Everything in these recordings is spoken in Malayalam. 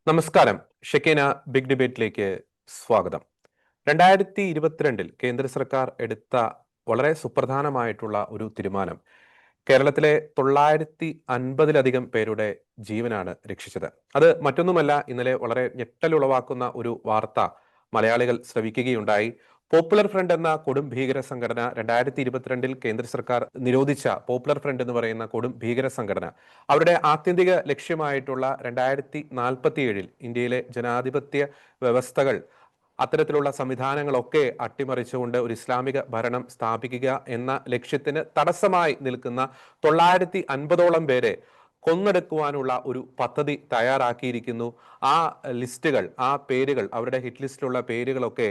നമസ്കാരം. ഷെക്കേന ബിഗ് ഡിബേറ്റിലേക്ക് സ്വാഗതം. 2022 കേന്ദ്ര സർക്കാർ എടുത്ത വളരെ സുപ്രധാനമായിട്ടുള്ള ഒരു തീരുമാനം കേരളത്തിലെ 950-ലധികം പേരുടെ ജീവനാണ് രക്ഷിച്ചത്. അത് മറ്റൊന്നുമല്ല, ഇന്നലെ വളരെ ഞെട്ടലുളവാക്കുന്ന ഒരു വാർത്ത മലയാളികൾ ശ്രവിക്കുകയുണ്ടായി. പോപ്പുലർ ഫ്രണ്ട് എന്ന കൊടും ഭീകര സംഘടന 2022 കേന്ദ്ര സർക്കാർ നിരോധിച്ച പോപ്പുലർ ഫ്രണ്ട് എന്ന് പറയുന്ന കൊടും ഭീകര സംഘടന അവരുടെ ആത്യന്തിക ലക്ഷ്യമായിട്ടുള്ള 2047 ഇന്ത്യയിലെ ജനാധിപത്യ വ്യവസ്ഥകൾ, അത്തരത്തിലുള്ള സംവിധാനങ്ങളൊക്കെ അട്ടിമറിച്ചുകൊണ്ട് ഒരു ഇസ്ലാമിക ഭരണം സ്ഥാപിക്കുക എന്ന ലക്ഷ്യത്തിന് തടസ്സമായി നിൽക്കുന്ന 950ഓളം പേരെ കൊന്നെടുക്കുവാനുള്ള ഒരു പദ്ധതി തയ്യാറാക്കിയിരിക്കുന്നു. ആ ലിസ്റ്റുകൾ, ആ പേരുകൾ, അവരുടെ ഹിറ്റ് ലിസ്റ്റിലുള്ള പേരുകളൊക്കെ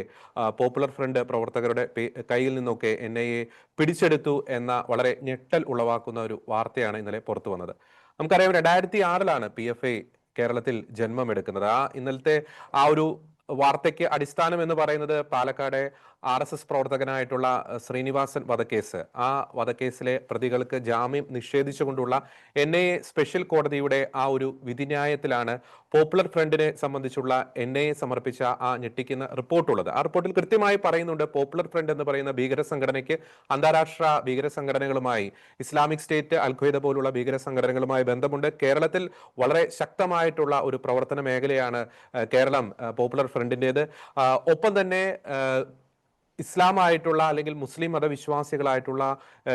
പോപ്പുലർ ഫ്രണ്ട് പ്രവർത്തകരുടെ കയ്യിൽ നിന്നൊക്കെ NIA പിടിച്ചെടുത്തു എന്ന വളരെ ഞെട്ടൽ ഉളവാക്കുന്ന ഒരു വാർത്തയാണ് ഇന്നലെ പുറത്തു വന്നത്. നമുക്കറിയാം, 2006 PFI കേരളത്തിൽ ജന്മമെടുക്കുന്നത്. ഇന്നലത്തെ ആ ഒരു വാർത്തയ്ക്ക് അടിസ്ഥാനം എന്ന് പറയുന്നത് പാലക്കാട് RSS പ്രവർത്തകനായിട്ടുള്ള ശ്രീനിവാസൻ വധക്കേസ്. ആ വധക്കേസിലെ പ്രതികൾക്ക് ജാമ്യം നിഷേധിച്ചുകൊണ്ടുള്ള NIA സ്പെഷ്യൽ കോടതിയുടെ ആ ഒരു വിധിന്യായത്തിലാണ് പോപ്പുലർ ഫ്രണ്ടിനെ സംബന്ധിച്ചുള്ള NIA സമർപ്പിച്ച ആ ഞെട്ടിക്കുന്ന റിപ്പോർട്ടുള്ളത്. ആ റിപ്പോർട്ടിൽ കൃത്യമായി പറയുന്നുണ്ട്, പോപ്പുലർ ഫ്രണ്ട് എന്ന് പറയുന്ന ഭീകര സംഘടനയ്ക്ക് അന്താരാഷ്ട്ര ഭീകര സംഘടനകളുമായി, ഇസ്ലാമിക് സ്റ്റേറ്റ്, അൽഖ്വയ്ദ പോലുള്ള ഭീകര സംഘടനകളുമായി ബന്ധമുണ്ട്. കേരളത്തിൽ വളരെ ശക്തമായിട്ടുള്ള ഒരു പ്രവർത്തന മേഖലയാണ് കേരളം പോപ്പുലർ ഫ്രണ്ടിൻ്റെത്. ഒപ്പം തന്നെ ഇസ്ലാമായിട്ടുള്ള അല്ലെങ്കിൽ മുസ്ലിം മതവിശ്വാസികളായിട്ടുള്ള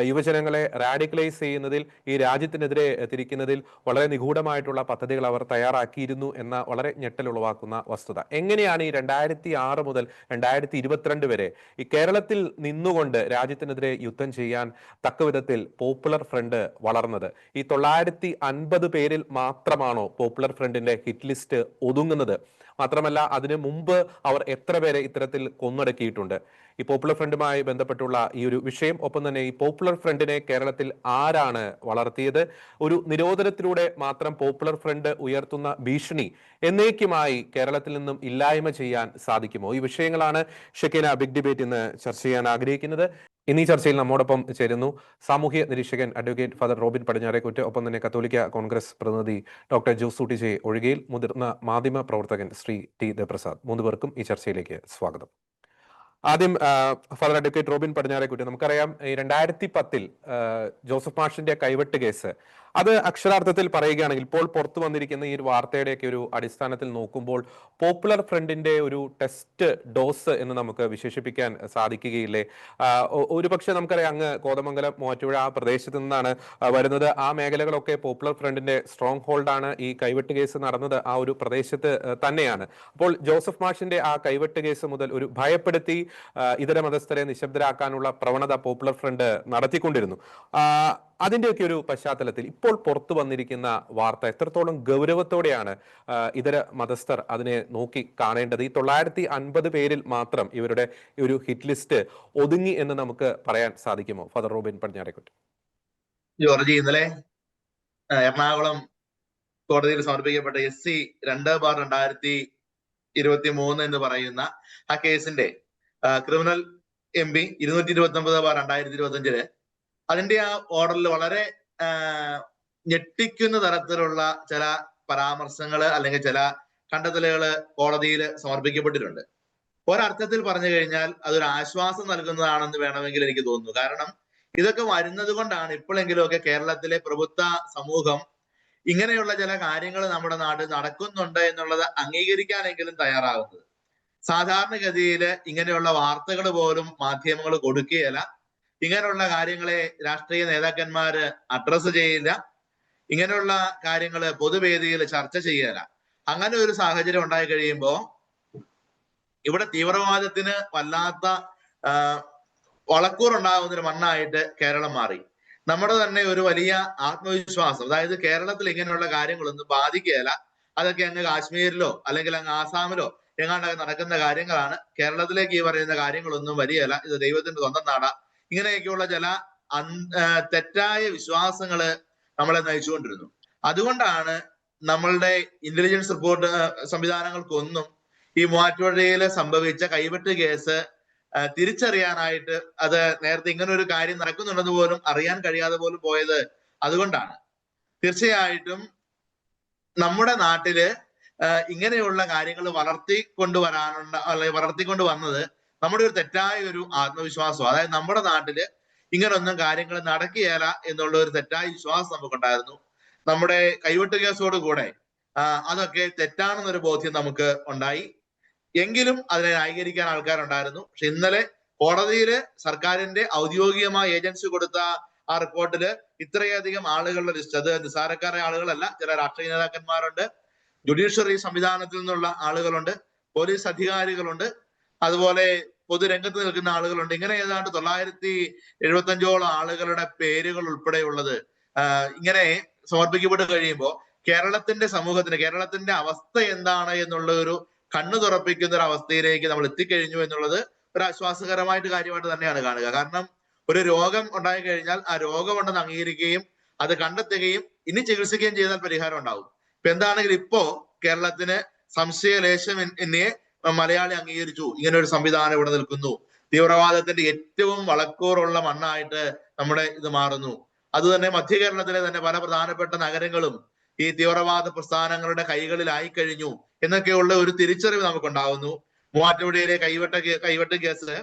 യുവജനങ്ങളെ റാഡിക്കലൈസ് ചെയ്യുന്നതിൽ, ഈ രാജ്യത്തിനെതിരെ തിരിക്കുന്നതിൽ വളരെ നിഗൂഢമായിട്ടുള്ള പദ്ധതികൾ അവർ തയ്യാറാക്കിയിരുന്നു എന്ന വളരെ ഞെട്ടലുളവാക്കുന്ന വസ്തുത. എങ്ങനെയാണ് ഈ 2006 മുതൽ 2022 വരെ ഈ കേരളത്തിൽ നിന്നുകൊണ്ട് രാജ്യത്തിനെതിരെ യുദ്ധം ചെയ്യാൻ തക്കവിധത്തിൽ പോപ്പുലർ ഫ്രണ്ട് വളർന്നത്? ഈ 950 പേരിൽ മാത്രമാണോ പോപ്പുലർ ഫ്രണ്ടിന്റെ ഹിറ്റ് ലിസ്റ്റ് ഒതുങ്ങുന്നത്? മാത്രമല്ല, അതിനു മുമ്പ് അവർ എത്ര പേരെ ഇത്തരത്തിൽ കൊന്നൊടുക്കിയിട്ടുണ്ട്? ഈ പോപ്പുലർ ഫ്രണ്ടുമായി ബന്ധപ്പെട്ടുള്ള ഈ ഒരു വിഷയം, ഒപ്പം തന്നെ ഈ പോപ്പുലർ ഫ്രണ്ടിനെ കേരളത്തിൽ ആരാണ് വളർത്തിയത്? ഒരു നിരോധനത്തിലൂടെ മാത്രം പോപ്പുലർ ഫ്രണ്ട് ഉയർത്തുന്ന ഭീഷണി എന്നേക്കുമായി കേരളത്തിൽ നിന്നും ഇല്ലായ്മ ചെയ്യാൻ സാധിക്കുമോ? ഈ വിഷയങ്ങളാണ് ഷെക്കേന ബിഗ് ഡിബേറ്റ് ഇന്ന് ചർച്ച ചെയ്യാൻ ആഗ്രഹിക്കുന്നത്. ഇന്നീ ചർച്ചയിൽ നമ്മോടൊപ്പം ചേരുന്നു സാമൂഹ്യ നിരീക്ഷകൻ അഡ്വക്കേറ്റ് ഫാദർ റോബിൻ പടിഞ്ഞാറേക്കുറ്റ്, ഒപ്പം തന്നെ കത്തോലിക്ക കോൺഗ്രസ് പ്രതിനിധി ഡോക്ടർ ജോസൂട്ടി ജെ ഒഴികയിൽ, മുതിർന്ന മാധ്യമ പ്രവർത്തകൻ ശ്രീ T ദേവപ്രസാദ്. 3 പേർക്കും ഈ ചർച്ചയിലേക്ക് സ്വാഗതം. ആദ്യം ഫാദർ അഡ്വക്കേറ്റ് റോബിൻ പടിഞ്ഞാറേക്കുറ്റി, നമുക്കറിയാം ഈ 2010 ജോസഫ് മാഷിന്റെ കൈവെട്ട് കേസ്, അത് അക്ഷരാർത്ഥത്തിൽ പറയുകയാണെങ്കിൽ ഇപ്പോൾ പുറത്തു വന്നിരിക്കുന്ന ഈ ഒരു വാർത്തയുടെയൊക്കെ ഒരു അടിസ്ഥാനത്തിൽ നോക്കുമ്പോൾ പോപ്പുലർ ഫ്രണ്ടിന്റെ ഒരു ടെസ്റ്റ് ഡോസ് എന്ന് നമുക്ക് വിശേഷിപ്പിക്കാൻ സാധിക്കുകയില്ലേ? ഒരുപക്ഷെ നമുക്കറിയാം, അങ്ങ് കോതമംഗലം, മൂവാറ്റുപുഴ ആ പ്രദേശത്ത് നിന്നാണ് വരുന്നത്. ആ മേഖലകളൊക്കെ പോപ്പുലർ ഫ്രണ്ടിന്റെ സ്ട്രോങ് ഹോൾഡാണ്. ഈ കൈവെട്ട് കേസ് നടന്നത് ആ ഒരു പ്രദേശത്ത് തന്നെയാണ്. അപ്പോൾ ജോസഫ് മാഷിന്റെ ആ കൈവെട്ട് കേസ് മുതൽ ഒരു ഭയപ്പെടുത്തി ഇതര മതസ്ഥരെ നിശബ്ദരാക്കാനുള്ള പ്രവണത പോപ്പുലർ ഫ്രണ്ട് നടത്തിക്കൊണ്ടിരുന്നു. അതിന്റെയൊക്കെ ഒരു പശ്ചാത്തലത്തിൽ ഇപ്പോൾ പുറത്തു വന്നിരിക്കുന്ന വാർത്ത എത്രത്തോളം ഗൗരവത്തോടെയാണ് ഇതര മതസ്ഥർ അതിനെ നോക്കി കാണേണ്ടത്? ഈ 950 പേരിൽ മാത്രം ഇവരുടെ ഒരു ഹിറ്റ് ലിസ്റ്റ് ഒതുങ്ങി എന്ന് നമുക്ക് പറയാൻ സാധിക്കുമോ? Father Robin പടിഞ്ഞാറേക്കുറ്റി. ജോർജ്, ഇന്നലെ എറണാകുളം കോടതിയിൽ സമർപ്പിക്കപ്പെട്ട SC 2/2023 എന്ന് പറയുന്ന ആ കേസിന്റെ ക്രിമിനൽ MB 229/2025 അതിന്റെ ആ ഓർഡറിൽ വളരെ ഞെട്ടിക്കുന്ന തരത്തിലുള്ള ചില പരാമർശങ്ങൾ അല്ലെങ്കിൽ ചില കണ്ടെത്തലുകൾ കോടതിയിൽ സമർപ്പിക്കപ്പെട്ടിട്ടുണ്ട്. ഒരർത്ഥത്തിൽ പറഞ്ഞു കഴിഞ്ഞാൽ അതൊരു ആശ്വാസം നൽകുന്നതാണെന്ന് വേണമെങ്കിൽ എനിക്ക് തോന്നുന്നു. കാരണം ഇതൊക്കെ വരുന്നത് കൊണ്ടാണ് ഇപ്പോഴെങ്കിലുമൊക്കെ കേരളത്തിലെ പ്രബുദ്ധ സമൂഹം ഇങ്ങനെയുള്ള ചില കാര്യങ്ങൾ നമ്മുടെ നാട്ടിൽ നടക്കുന്നുണ്ട് എന്നുള്ളത് അംഗീകരിക്കാനെങ്കിലും തയ്യാറാകുന്നത്. സാധാരണഗതിയിൽ ഇങ്ങനെയുള്ള വാർത്തകൾ പോലും മാധ്യമങ്ങൾ കൊടുക്കുകയില്ല. ഇങ്ങനെയുള്ള കാര്യങ്ങളെ രാഷ്ട്രീയ നേതാക്കന്മാര് അഡ്രസ്സ് ചെയ്യില്ല. ഇങ്ങനെയുള്ള കാര്യങ്ങൾ പൊതുവേദിയിൽ ചർച്ച ചെയ്യില്ല. അങ്ങനെ ഒരു സാഹചര്യം ഉണ്ടായി കഴിയുമ്പോൾ ഇവിടെ തീവ്രവാദത്തിന് വല്ലാത്ത വളക്കൂറുണ്ടാകുന്ന ഒരു മണ്ണായിട്ട് കേരളം മാറി. നമ്മുടെ തന്നെ ഒരു വലിയ ആത്മവിശ്വാസം, അതായത് കേരളത്തിൽ ഇങ്ങനെയുള്ള കാര്യങ്ങളൊന്നും ബാധിക്കുകയില്ല, അതൊക്കെ അങ്ങ് കാശ്മീരിലോ അല്ലെങ്കിൽ അങ്ങ് ആസാമിലോ എങ്ങാണ്ടൊക്കെ നടക്കുന്ന കാര്യങ്ങളാണ്, കേരളത്തിലേക്ക് ഈ പറയുന്ന കാര്യങ്ങളൊന്നും വരികയില്ല, ഇത് ദൈവത്തിന്റെ സ്വന്തം നാടാ, ഇങ്ങനെയൊക്കെയുള്ള ചില തെറ്റായ വിശ്വാസങ്ങള് നമ്മളെ നയിച്ചുകൊണ്ടിരുന്നു. അതുകൊണ്ടാണ് നമ്മളുടെ ഇന്റലിജൻസ് റിപ്പോർട്ട് സംവിധാനങ്ങൾക്കൊന്നും ഈ മൂവാറ്റുപുഴയിൽ സംഭവിച്ച കൈവെട്ട് കേസ് തിരിച്ചറിയാനായിട്ട്, അത് നേരത്തെ ഇങ്ങനെ ഒരു കാര്യം നടക്കുന്നുണ്ടെന്ന് പോലും അറിയാൻ കഴിയാതെ പോലും പോയത് അതുകൊണ്ടാണ്. തീർച്ചയായിട്ടും നമ്മുടെ നാട്ടില് ഇങ്ങനെയുള്ള കാര്യങ്ങൾ വളർത്തിക്കൊണ്ടുവരാനുള്ള അല്ലെങ്കിൽ വളർത്തിക്കൊണ്ട് വന്നത് നമ്മുടെ ഒരു തെറ്റായ ഒരു ആത്മവിശ്വാസം. അതായത് നമ്മുടെ നാട്ടില് ഇങ്ങനൊന്നും കാര്യങ്ങൾ നടക്കുകയില്ല എന്നുള്ള ഒരു തെറ്റായ വിശ്വാസം നമുക്കുണ്ടായിരുന്നു. നമ്മുടെ കൈവെട്ട് കേസോട് കൂടെ അതൊക്കെ തെറ്റാണെന്നൊരു ബോധ്യം നമുക്ക് ഉണ്ടായി. എങ്കിലും അതിനെ ന്യായീകരിക്കാൻ ആൾക്കാരുണ്ടായിരുന്നു. പക്ഷെ ഇന്നലെ കോടതിയില് സർക്കാരിന്റെ ഔദ്യോഗികമായ ഏജൻസി കൊടുത്ത ആ റിപ്പോർട്ടില് ഇത്രയധികം ആളുകളുടെ ലിസ്റ്റ്, അത് നിസ്സാരക്കാരായ ആളുകളല്ല, ചില രാഷ്ട്രീയ നേതാക്കന്മാരുണ്ട്, ജുഡീഷ്യറി സംവിധാനത്തിൽ നിന്നുള്ള ആളുകളുണ്ട്, പോലീസ് അധികാരികളുണ്ട്, അതുപോലെ പൊതുരംഗത്ത് നിൽക്കുന്ന ആളുകളുണ്ട്. ഇങ്ങനെ ഏതാണ്ട് 975ഓളം ആളുകളുടെ പേരുകൾ ഉൾപ്പെടെയുള്ളത് ഇങ്ങനെ സമർപ്പിക്കപ്പെട്ട് കഴിയുമ്പോൾ കേരളത്തിന്റെ സമൂഹത്തിന്, കേരളത്തിന്റെ അവസ്ഥ എന്താണ് എന്നുള്ള ഒരു കണ്ണു തുറപ്പിക്കുന്ന ഒരു അവസ്ഥയിലേക്ക് നമ്മൾ എത്തിക്കഴിഞ്ഞു എന്നുള്ളത് ഒരു ആശ്വാസകരമായിട്ട് കാര്യമായിട്ട് തന്നെയാണ് കാണുക. കാരണം ഒരു രോഗം ഉണ്ടായി കഴിഞ്ഞാൽ ആ രോഗമുണ്ടെന്ന് അംഗീകരിക്കുകയും അത് കണ്ടെത്തുകയും ഇനി ചികിത്സിക്കുകയും ചെയ്താൽ പരിഹാരം ഉണ്ടാവും. ഇപ്പൊ എന്താണെങ്കിലും ഇപ്പോ കേരളത്തിന് സംശയലേശം എന്നെ മലയാളി അംഗീകരിച്ചു, ഇങ്ങനെ ഒരു സംവിധാനം ഇവിടെ നിൽക്കുന്നു, തീവ്രവാദത്തിന്റെ ഏറ്റവും വളക്കൂറുള്ള മണ്ണായിട്ട് നമ്മുടെ ഇത് മാറുന്നു. അതുതന്നെ മധ്യ കേരളത്തിലെ തന്നെ പല പ്രധാനപ്പെട്ട നഗരങ്ങളും ഈ തീവ്രവാദ പ്രസ്ഥാനങ്ങളുടെ കൈകളിലായി കഴിഞ്ഞു എന്നൊക്കെയുള്ള ഒരു തിരിച്ചറിവ് നമുക്കുണ്ടാവുന്നു. മൂവാറ്റുപുഴയിലെ കൈവെട്ട് കേസ്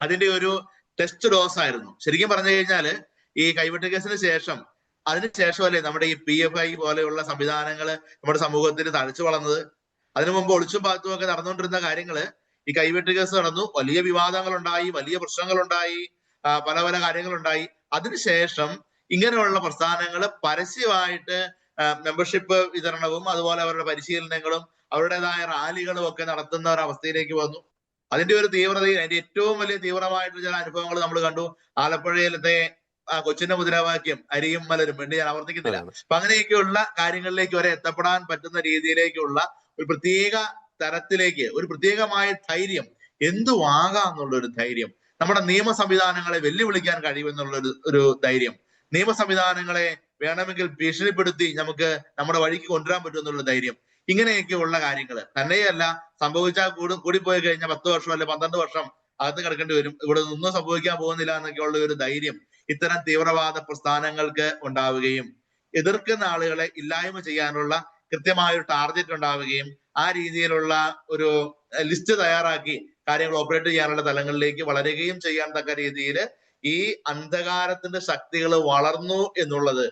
അതിന്റെ ഒരു ടെസ്റ്റ് ഡോസ് ആയിരുന്നു. ശരിക്കും പറഞ്ഞു കഴിഞ്ഞാല് ഈ കൈവെട്ട് കേസിന് ശേഷം, അതിനുശേഷമല്ലേ നമ്മുടെ ഈ PFI പോലെയുള്ള സംവിധാനങ്ങൾ നമ്മുടെ സമൂഹത്തിൽ തഴച്ചു വളർന്നത്. അതിനു മുമ്പ് ഒളിച്ചും പാത്തും ഒക്കെ നടന്നുകൊണ്ടിരുന്ന കാര്യങ്ങള് ഈ കൈവെട്ട് കേസ് നടന്നു, വലിയ വിവാദങ്ങൾ ഉണ്ടായി, വലിയ പ്രശ്നങ്ങൾ ഉണ്ടായി, പല പല കാര്യങ്ങളുണ്ടായി. അതിനുശേഷം ഇങ്ങനെയുള്ള പ്രസ്ഥാനങ്ങൾ പരസ്യമായിട്ട് മെമ്പർഷിപ്പ് വിതരണവും അതുപോലെ അവരുടെ പരിശീലനങ്ങളും അവരുടേതായ റാലികളും ഒക്കെ നടത്തുന്ന ഒരു അവസ്ഥയിലേക്ക് വന്നു. അതിന്റെ ഒരു തീവ്രതയും അതിന്റെ ഏറ്റവും വലിയ തീവ്രമായിട്ടുള്ള ചില അനുഭവങ്ങൾ നമ്മൾ കണ്ടു. ആലപ്പുഴയിലത്തെ കൊച്ചിന്റെ മുദ്രാവാക്യം അരിയും മലരും വേണ്ടി ഞാൻ ആവർത്തിക്കുന്നില്ല. അപ്പൊ അങ്ങനെയൊക്കെയുള്ള കാര്യങ്ങളിലേക്ക് വരെ എത്തപ്പെടാൻ പറ്റുന്ന രീതിയിലേക്കുള്ള ഒരു പ്രത്യേക തരത്തിലേക്ക്, ഒരു പ്രത്യേകമായ ധൈര്യം, എന്തുവാകാം എന്നുള്ള ഒരു ധൈര്യം, നമ്മുടെ നിയമ സംവിധാനങ്ങളെ വെല്ലുവിളിക്കാൻ കഴിയുമെന്നുള്ള ഒരു ധൈര്യം, നിയമ സംവിധാനങ്ങളെ വേണമെങ്കിൽ ഭീഷണിപ്പെടുത്തി നമുക്ക് നമ്മുടെ വഴിക്ക് കൊണ്ടുവരാൻ പറ്റുമെന്നുള്ള ധൈര്യം, ഇങ്ങനെയൊക്കെയുള്ള കാര്യങ്ങൾ തന്നെയല്ല സംഭവിച്ചാൽ കൂടിപ്പോയി കഴിഞ്ഞാൽ 10 വർഷം അല്ലെ 12 വർഷം അകത്ത് കിടക്കേണ്ടി വരും, ഇവിടെ ഒന്നും സംഭവിക്കാൻ പോകുന്നില്ല എന്നൊക്കെയുള്ള ഒരു ധൈര്യം ഇത്തരം തീവ്രവാദ പ്രസ്ഥാനങ്ങൾക്ക് ഉണ്ടാവുകയും എതിർക്കുന്ന ആളുകളെ ഇല്ലായ്മ ചെയ്യാനുള്ള കൃത്യമായ ഒരു ടാർഗറ്റ് ഉണ്ടാവുകയും ആ രീതിയിലുള്ള ഒരു ലിസ്റ്റ് തയ്യാറാക്കി കാര്യങ്ങൾ ഓപ്പറേറ്റ് ചെയ്യാനുള്ള തലങ്ങളിലേക്ക് വളരുകയും ചെയ്യാൻ തക്ക രീതിയിൽ ഈ അന്ധകാരത്തിന്റെ ശക്തികൾ വളർന്നു എന്നുള്ളത്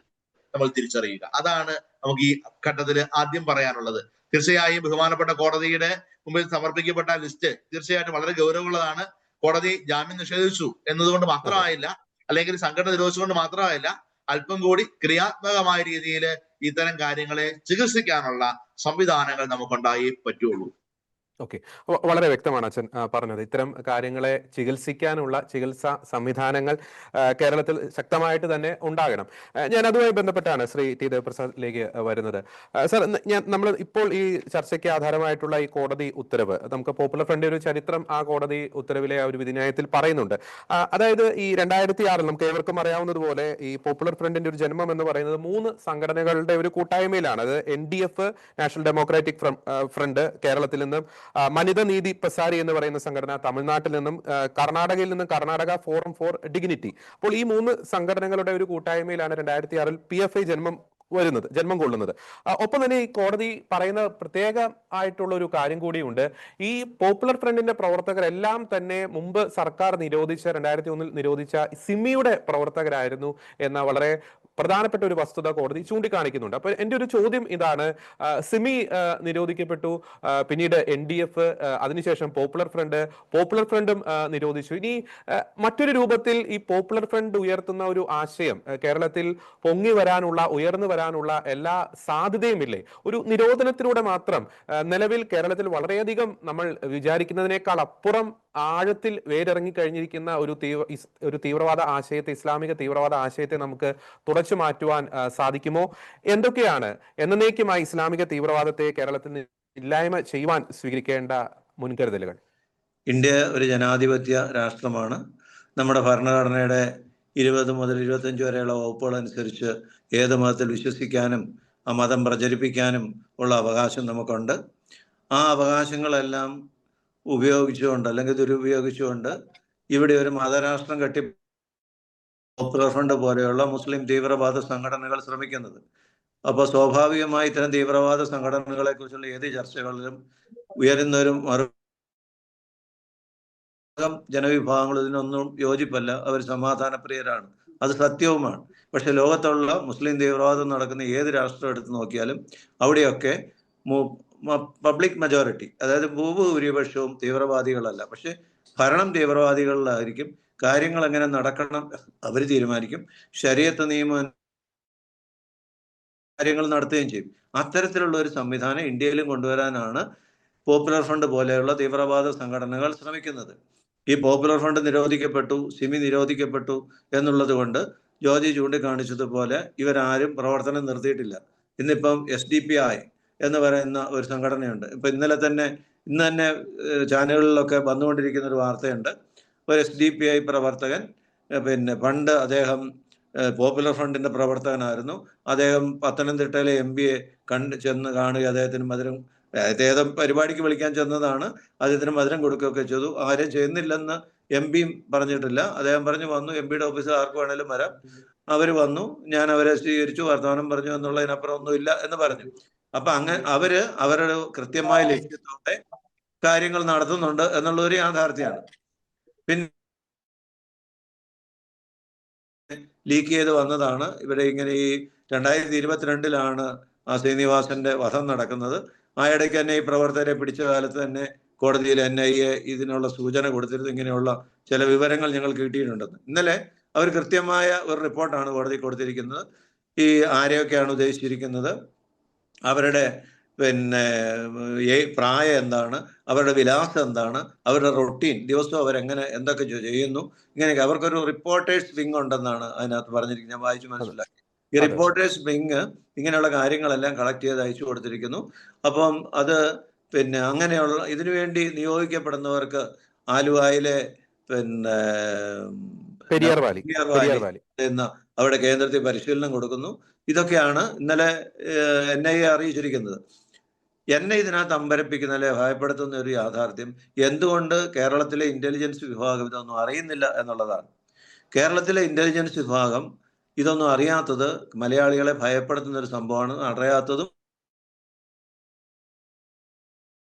നമ്മൾ തിരിച്ചറിയുക. അതാണ് നമുക്ക് ഈ ഘട്ടത്തിൽ ആദ്യം പറയാനുള്ളത്. തീർച്ചയായും ബഹുമാനപ്പെട്ട കോടതിയുടെ മുമ്പിൽ സമർപ്പിക്കപ്പെട്ട ലിസ്റ്റ് തീർച്ചയായിട്ടും വളരെ ഗൗരവമുള്ളതാണ്. കോടതി ജാമ്യം നിഷേധിച്ചു എന്നതുകൊണ്ട് മാത്രമായില്ല, അല്ലെങ്കിൽ സംഘടന നിരോധിച്ചുകൊണ്ട് മാത്രമായില്ല, അല്പം കൂടി ക്രിയാത്മകമായ രീതിയിൽ ഇത്തരം കാര്യങ്ങളെ ചികിത്സിക്കാനുള്ള സംവിധാനങ്ങൾ നമുക്കുണ്ടായി പറ്റുള്ളൂ. ഓക്കെ, വളരെ വ്യക്തമാണ് അച്ഛൻ പറഞ്ഞത്. ഇത്തരം കാര്യങ്ങളെ ചികിത്സിക്കാനുള്ള ചികിത്സാ സംവിധാനങ്ങൾ കേരളത്തിൽ ശക്തമായിട്ട് തന്നെ ഉണ്ടാകണം. ഞാൻ അതുമായി ബന്ധപ്പെട്ടാണ് ശ്രീ ടി ദേവപ്രസാദിലേക്ക് വരുന്നത്. സർ, നമ്മൾ ഇപ്പോൾ ഈ ചർച്ചയ്ക്ക് ആധാരമായിട്ടുള്ള ഈ കോടതി ഉത്തരവ്, നമുക്ക് പോപ്പുലർ ഫ്രണ്ട് ഒരു ചരിത്രം ആ കോടതി ഉത്തരവിലെ ആ ഒരു വിധിന്യായത്തിൽ പറയുന്നുണ്ട്. അതായത് ഈ 2006 നമുക്ക് ഏവർക്കും അറിയാവുന്നതുപോലെ ഈ പോപ്പുലർ ഫ്രണ്ടിന്റെ ഒരു ജന്മം എന്ന് പറയുന്നത് 3 സംഘടനകളുടെ ഒരു കൂട്ടായ്മയിലാണ്. അത് NDF, നാഷണൽ ഡെമോക്രാറ്റിക് ഫ്രണ്ട് കേരളത്തിൽ നിന്നും, മനിത നീതി പ്രസാരി എന്ന് പറയുന്ന സംഘടന തമിഴ്നാട്ടിൽ നിന്നും, കർണാടകയിൽ നിന്നും കർണാടക ഫോറം ഫോർ ഡിഗ്നിറ്റി. അപ്പോൾ ഈ 3 സംഘടനകളുടെ ഒരു കൂട്ടായ്മയിലാണ് 2006 PFI ജന്മം കൊള്ളുന്നത്. ഒപ്പം തന്നെ ഈ കോടതി പറയുന്ന പ്രത്യേക ആയിട്ടുള്ള ഒരു കാര്യം കൂടിയുണ്ട്. ഈ പോപ്പുലർ ഫ്രണ്ടിന്റെ പ്രവർത്തകരെല്ലാം തന്നെ മുമ്പ് സർക്കാർ നിരോധിച്ച 2001 നിരോധിച്ച സിമിയുടെ പ്രവർത്തകരായിരുന്നു എന്ന വളരെ പ്രധാനപ്പെട്ട ഒരു വസ്തുത കോടതി ചൂണ്ടിക്കാണിക്കുന്നുണ്ട്. അപ്പൊ എന്റെ ഒരു ചോദ്യം ഇതാണ്, സിമി നിരോധിക്കപ്പെട്ടു, പിന്നീട് NDF, അതിനുശേഷം പോപ്പുലർ ഫ്രണ്ടും നിരോധിച്ചു. ഇനി മറ്റൊരു രൂപത്തിൽ ഈ പോപ്പുലർ ഫ്രണ്ട് ഉയർത്തുന്ന ഒരു ആശയം കേരളത്തിൽ ഉയർന്നു വരാനുള്ള എല്ലാ സാധ്യതയുമില്ലേ? ഒരു നിരോധനത്തിലൂടെ മാത്രം നിലവിൽ കേരളത്തിൽ വളരെയധികം നമ്മൾ വിചാരിക്കുന്നതിനേക്കാൾ അപ്പുറം ആഴത്തിൽ വേരിറങ്ങി കഴിഞ്ഞിരിക്കുന്ന ഒരു തീവ്രവാദ ആശയത്തെ, ഇസ്ലാമിക തീവ്രവാദ ആശയത്തെ നമുക്ക് തുടച്ചു മാറ്റുവാൻ സാധിക്കുമോ? എന്തൊക്കെയാണ് എന്നേക്കുമായി ഇസ്ലാമിക തീവ്രവാദത്തെ കേരളത്തിൽ ഇല്ലായ്മ ചെയ്യുവാൻ സ്വീകരിക്കേണ്ട മുൻകരുതലുകൾ? ഇന്ത്യ ഒരു ജനാധിപത്യ രാഷ്ട്രമാണ്. നമ്മുടെ ഭരണഘടനയുടെ 20 മുതൽ 25 വരെയുള്ള വകുപ്പുകൾ അനുസരിച്ച് ഏത് മതത്തിൽ വിശ്വസിക്കാനും ആ മതം പ്രചരിപ്പിക്കാനും ഉള്ള അവകാശം നമുക്കുണ്ട്. ആ അവകാശങ്ങളെല്ലാം ഉപയോഗിച്ചുകൊണ്ട് അല്ലെങ്കിൽ ദുരുപയോഗിച്ചുകൊണ്ട് ഇവിടെ ഒരു മതരാഷ്ട്രം പോപ്പുലർ ഫ്രണ്ട് പോലെയുള്ള മുസ്ലിം തീവ്രവാദ സംഘടനകൾ ശ്രമിക്കുന്നത്. അപ്പോൾ സ്വാഭാവികമായി ഇത്തരം തീവ്രവാദ സംഘടനകളെ കുറിച്ചുള്ള ഏത് ചർച്ചകളിലും ഉയരുന്നവരും ജനവിഭാഗങ്ങൾ ഇതിനൊന്നും യോജിപ്പല്ല, അവർ സമാധാനപ്രിയരാണ്, അത് സത്യവുമാണ്. പക്ഷെ ലോകത്തുള്ള മുസ്ലിം തീവ്രവാദം നടക്കുന്ന ഏത് രാഷ്ട്രം എടുത്ത് നോക്കിയാലും അവിടെയൊക്കെ പബ്ലിക് മെജോറിറ്റി, അതായത് ഭൂരിപക്ഷവും തീവ്രവാദികളല്ല, പക്ഷെ ഭരണം തീവ്രവാദികളിലായിരിക്കും. കാര്യങ്ങൾ എങ്ങനെ നടക്കണം അവർ തീരുമാനിക്കും, ശരീഅത്ത് നിയമം കാര്യങ്ങൾ നടത്തുകയും ചെയ്യും. അത്തരത്തിലുള്ള ഒരു സംവിധാനം ഇന്ത്യയിലും കൊണ്ടുവരാനാണ് പോപ്പുലർ ഫ്രണ്ട് പോലെയുള്ള തീവ്രവാദ സംഘടനകൾ ശ്രമിക്കുന്നത്. ഈ പോപ്പുലർ ഫ്രണ്ട് നിരോധിക്കപ്പെട്ടു, സിമി നിരോധിക്കപ്പെട്ടു എന്നുള്ളത് കൊണ്ട് ജോർജി ചൂണ്ടിക്കാണിച്ചതുപോലെ ഇവരാരും പ്രവർത്തനം നിർത്തിയിട്ടില്ല. ഇന്നിപ്പം SDPI എന്ന് പറയുന്ന ഒരു സംഘടനയുണ്ട്. ഇപ്പൊ ഇന്ന് തന്നെ ചാനലുകളിലൊക്കെ വന്നുകൊണ്ടിരിക്കുന്ന ഒരു വാർത്തയുണ്ട്. ഒരു SDPI പ്രവർത്തകൻ, പിന്നെ പണ്ട് അദ്ദേഹം പോപ്പുലർ ഫ്രണ്ടിന്റെ പ്രവർത്തകനായിരുന്നു. അദ്ദേഹം പത്തനംതിട്ടയിലെ MPയെ ചെന്ന് കാണുക, അദ്ദേഹത്തിന് മധുരം, ഏതോ പരിപാടിക്ക് വിളിക്കാൻ ചെന്നതാണ്, അദ്ദേഹത്തിന് മധുരം കൊടുക്കുകയൊക്കെ ചെയ്തു. ആരും ചെയ്യുന്നില്ലെന്ന് MP പറഞ്ഞിട്ടില്ല. അദ്ദേഹം പറഞ്ഞു വന്നു, MPയുടെ ഓഫീസിൽ ആർക്ക് വേണേലും വരാം. അവർ വന്നു, ഞാൻ അവരെ സ്വീകരിച്ചു, വർത്തമാനം പറഞ്ഞു എന്നുള്ളതിനപ്പുറം ഒന്നുമില്ല എന്ന് പറഞ്ഞു. അപ്പൊ അങ്ങനെ അവരുടെ കൃത്യമായ ലക്ഷ്യത്തോടെ കാര്യങ്ങൾ നടത്തുന്നുണ്ട് എന്നുള്ള ഒരു യാഥാർത്ഥ്യമാണ്. പിന്നെ ലീക്ക് ചെയ്ത് വന്നതാണ്. ഇവിടെ ഇങ്ങനെ ഈ 2022 ആ ശ്രീനിവാസന്റെ വധം നടക്കുന്നത്. ആ ഇടയ്ക്ക് തന്നെ ഈ പ്രവർത്തകരെ പിടിച്ച കാലത്ത് തന്നെ കോടതിയിൽ NIA ഇതിനുള്ള സൂചന കൊടുത്തിരുന്നു, ഇങ്ങനെയുള്ള ചില വിവരങ്ങൾ ഞങ്ങൾ കിട്ടിയിട്ടുണ്ടെന്ന്. ഇന്നലെ അവർ കൃത്യമായ ഒരു റിപ്പോർട്ടാണ് കോടതി കൊടുത്തിരിക്കുന്നത്. ഈ ആരെയൊക്കെയാണ് ഉദ്ദേശിച്ചിരിക്കുന്നത്, അവരുടെ പിന്നെ പ്രായം എന്താണ്, അവരുടെ വിലാസം എന്താണ്, അവരുടെ റൊട്ടീൻ, ദിവസവും അവരെങ്ങനെ എന്തൊക്കെ ചെയ്യുന്നു, ഇങ്ങനെയൊക്കെ അവർക്കൊരു റിപ്പോർട്ടേഴ്സ് വിങ് ഉണ്ടെന്നാണ് അതിനകത്ത് പറഞ്ഞിരിക്കുന്നത്. ഞാൻ വായിച്ചു മനസ്സിലാക്കി. ഈ റിപ്പോർട്ടേഴ്സ് വിങ് ഇങ്ങനെയുള്ള കാര്യങ്ങളെല്ലാം കളക്ട് ചെയ്ത് അയച്ചു കൊടുത്തിരിക്കുന്നു. അപ്പം അത് പിന്നെ അങ്ങനെയുള്ള ഇതിനു വേണ്ടി നിയോഗിക്കപ്പെടുന്നവർക്ക് ആലുവായിലെ പിന്നെ പെരിയാർ വാലി എന്ന അവിടെ കേന്ദ്രത്തിൽ പരിശീലനം കൊടുക്കുന്നു. ഇതൊക്കെയാണ് ഇന്നലെ NIA അറിയിച്ചിരിക്കുന്നത്. എന്നെ ഇതിനകത്ത് അമ്പരപ്പിക്കുന്ന, അല്ലെ ഭയപ്പെടുത്തുന്ന ഒരു യാഥാർത്ഥ്യം, എന്തുകൊണ്ട് കേരളത്തിലെ ഇന്റലിജൻസ് വിഭാഗം ഇതൊന്നും അറിയുന്നില്ല എന്നുള്ളതാണ്. കേരളത്തിലെ ഇന്റലിജൻസ് വിഭാഗം ഇതൊന്നും അറിയാത്തത് മലയാളികളെ ഭയപ്പെടുത്തുന്ന ഒരു സംഭവമാണ്. അറിയാത്തതും